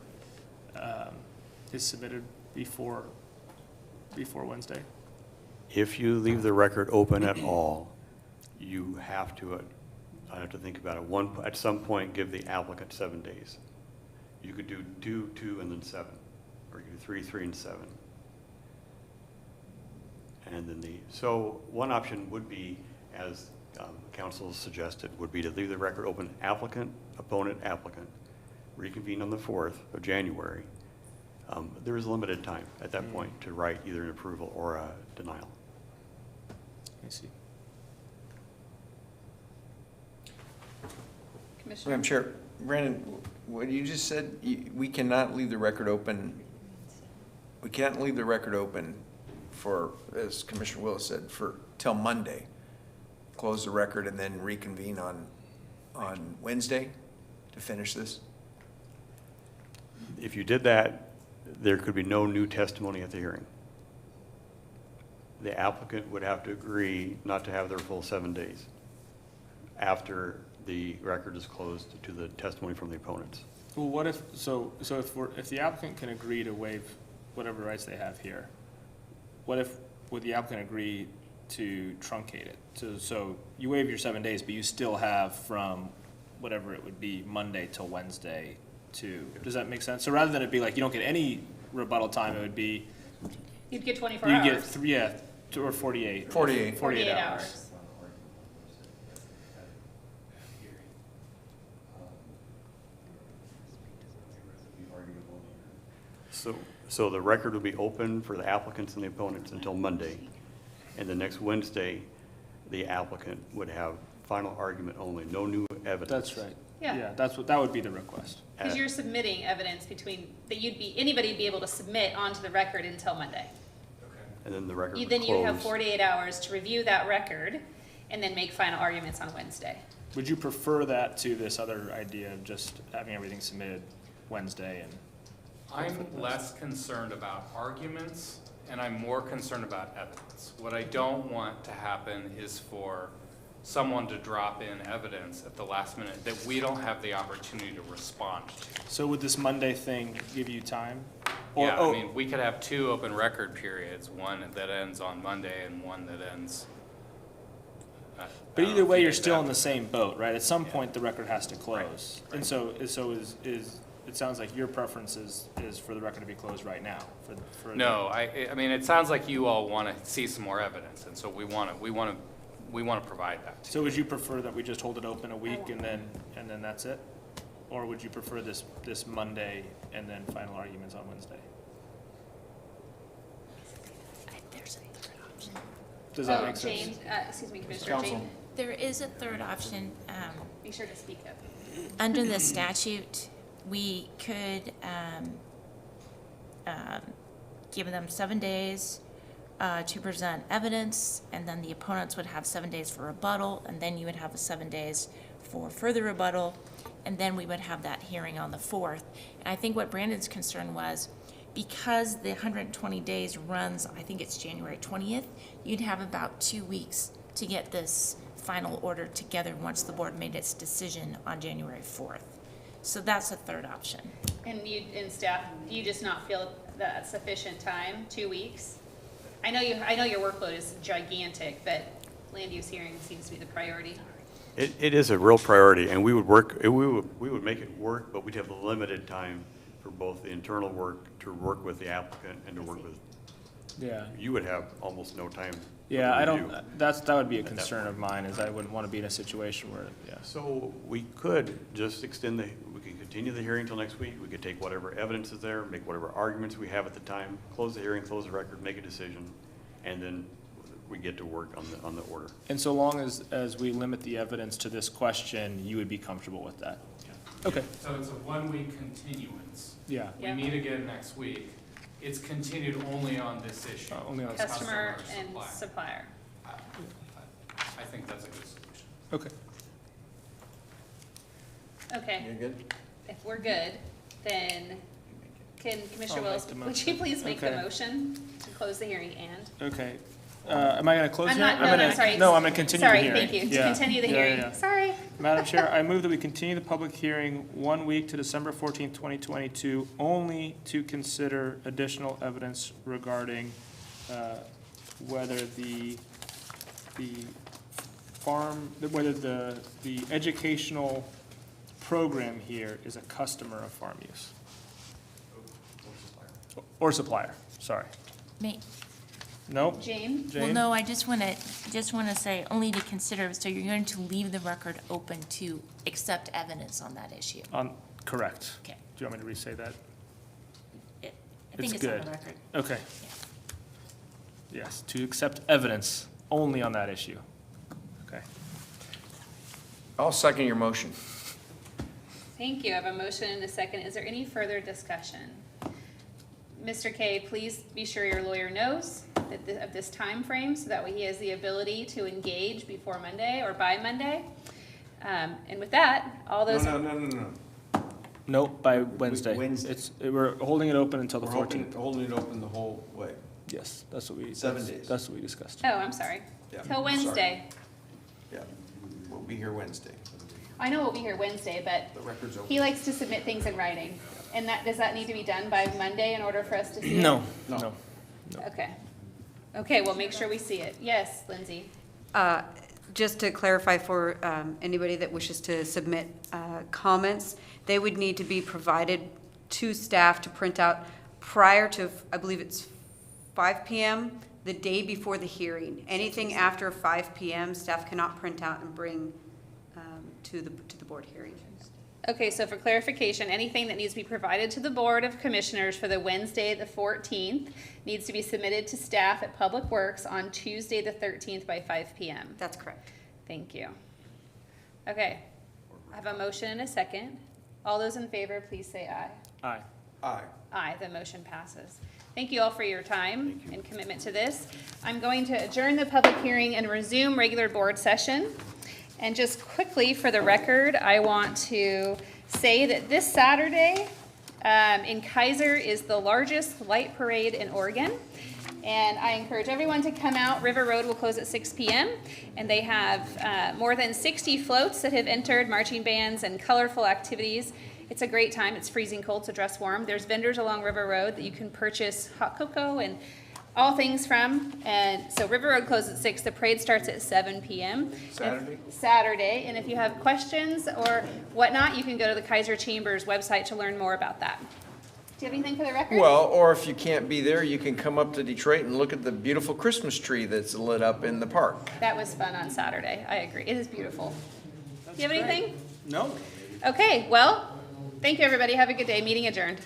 is submitted before Wednesday. If you leave the record open at all, you have to, I have to think about it, at some point, give the applicant 7 days. You could do 2, 2, and then 7, or you could do 3, 3, and 7. And then so one option would be, as council suggested, would be to leave the record open, applicant, opponent, applicant, reconvene on the 4th of January. There is limited time at that point to write either an approval or a denial. I see. Commissioner? Madam Chair, Brandon, what you just said, we cannot leave the record open, we can't leave the record open for, as Commissioner Willis said, till Monday. Close the record and then reconvene on Wednesday to finish this? If you did that, there could be no new testimony at the hearing. The applicant would have to agree not to have their full 7 days after the record is closed to the testimony from the opponents. Well, what if, if the applicant can agree to waive whatever rights they have here, would the applicant agree to truncate it? So you waive your 7 days, but you still have from whatever it would be, Monday till Wednesday does that make sense? So rather than it be like you don't get any rebuttal time, it would be, You'd get 24 you hours. get, or 48. 48. 48 hours. So the record will be open for the applicants and the opponents until Monday. And the next Wednesday, the applicant would have final argument only, no new evidence. That's right. Yeah. That would be the request. Because you're submitting evidence that anybody would be able to submit onto the record until Monday. And then the record would Then you have close. 48 hours to review that record and then make final arguments on Wednesday. Would you prefer that to this other idea of just having everything submitted Wednesday and? I'm less concerned about arguments, and I'm more concerned about evidence. What I don't want to happen is for someone to drop in evidence at the last minute that we don't have the opportunity to respond to. So would this Monday thing give you time? Yeah, I mean, we could have two open record periods, one that ends on Monday and one that ends. But either way, you're still in the same boat, right? At some point, the record has to close. Right. And so it sounds like your preference is for the record to be closed right now. No, I mean, it sounds like you all want to see some more evidence, and so we want to provide that. So would you prefer that we just hold it open a week and then that's it? Or would you prefer this Monday and then final arguments on Wednesday? There's a third option. Does that make sense? Jane, excuse me, Commissioner Jane, There is a third option. be sure to speak up. Under the statute, we could give them 7 days to present evidence, and then the opponents would have 7 days for rebuttal, and then you would have 7 days for further rebuttal, and then we would have that hearing on the 4th. And I think what Brandon's concern was, because the 120 days runs, I think it's January 20th, you'd have about 2 weeks to get this final order together once the board made its decision on January 4th. So that's a third option. And staff, do you just not feel that's sufficient time, 2 weeks? I know your workload is gigantic, but land use hearing seems to be the priority. It is a real priority, and we would make it work, but we'd have limited time for both the internal work, to work with the applicant, and to work with, Yeah. you would have almost no time. Yeah, I review. don't, that would be a concern of mine, is I wouldn't want to be in a situation where, yeah. So we could just we could continue the hearing until next week. We could take whatever evidence is there, make whatever arguments we have at the time, close the hearing, close the record, make a decision, and then we get to work on the order. And so long as we limit the evidence to this question, you would be comfortable with that? Okay. So it's a 1 week continuance. Yeah. We meet again next week. It's continued only on this issue. Only on Customer and supply. supplier. I think that's a good solution. Okay. Okay, You're good? if we're good, then can Commissioner I'll Willis, make the would you motion. please make the Okay. motion to close the hearing and? Okay. Am I going to close I'm here? not, no, sorry. No, I'm going to continue the Sorry, hearing. thank you, to Yeah. continue the Yeah, hearing, yeah. sorry. Madam Chair, I move that we continue the public hearing 1 week to December 14th, 2022, only to consider additional evidence regarding whether the educational program here is a customer of farm use. Or supplier, sorry. Nope. Jane? Well, no, I just want to say, only to consider, so you're going to leave the record open to accept evidence on that issue. Correct. Okay. Do you want me to re-say that? I think it's on the record. Okay. Yes, to accept evidence only on that issue. Okay. I'll second your motion. Thank you, I have a motion and a second, is there any further discussion? Mr. K, please be sure your lawyer knows. of this time frame, so that way he has the ability to engage before Monday or by Monday. And with that, all those. No. Nope, by Wednesday. Wednesday. We're holding it open until the We're 14th. holding it open the whole way. Yes, that's what we. 7 days. That's what we discussed. Oh, I'm sorry. Yeah, Till sorry. Wednesday. Yeah, we'll be here Wednesday. I know we'll be here Wednesday, but The record's open. he likes to submit things in writing. And does that need to be done by Monday in order for us to see it? No. Okay. Okay, well, make sure we see it. Yes, Lindsay? Just to clarify for anybody that wishes to submit comments, they would need to be provided to staff to print out prior to, I believe it's 5 PM, the day before the hearing. Anything after 5 PM, staff cannot print out and bring to the board hearing. Okay, so for clarification, anything that needs to be provided to the Board of Commissioners for the Wednesday, the 14th, needs to be submitted to staff at Public Works on Tuesday, the 13th by 5 PM. That's correct. Thank you. Okay, I have a motion and a second. All those in favor, please say aye. Aye. Aye. Aye, the motion passes. Thank you all for your time and commitment to this. I'm going to adjourn the public hearing and resume regular board session. And just quickly, for the record, I want to say that this Saturday in Kaiser is the largest light parade in Oregon. And I encourage everyone to come out. River Road will close at 6 PM. And they have more than 60 floats that have entered, marching bands and colorful activities. It's a great time. It's freezing cold, so dress warm. There's vendors along River Road that you can purchase hot cocoa and all things from. And so River Road closes at 6. The parade starts at 7 PM. Saturday. And if you have questions or whatnot, you can go to the Kaiser Chambers website to learn more about that. Do you have anything for the record? Well, or if you can't be there, you can come up to Detroit and look at the beautiful Christmas tree that's lit up in the park. That was fun on Saturday. I agree. It is beautiful. Do you have anything? No. Okay, well, thank you, everybody. Have a good day. Meeting adjourned.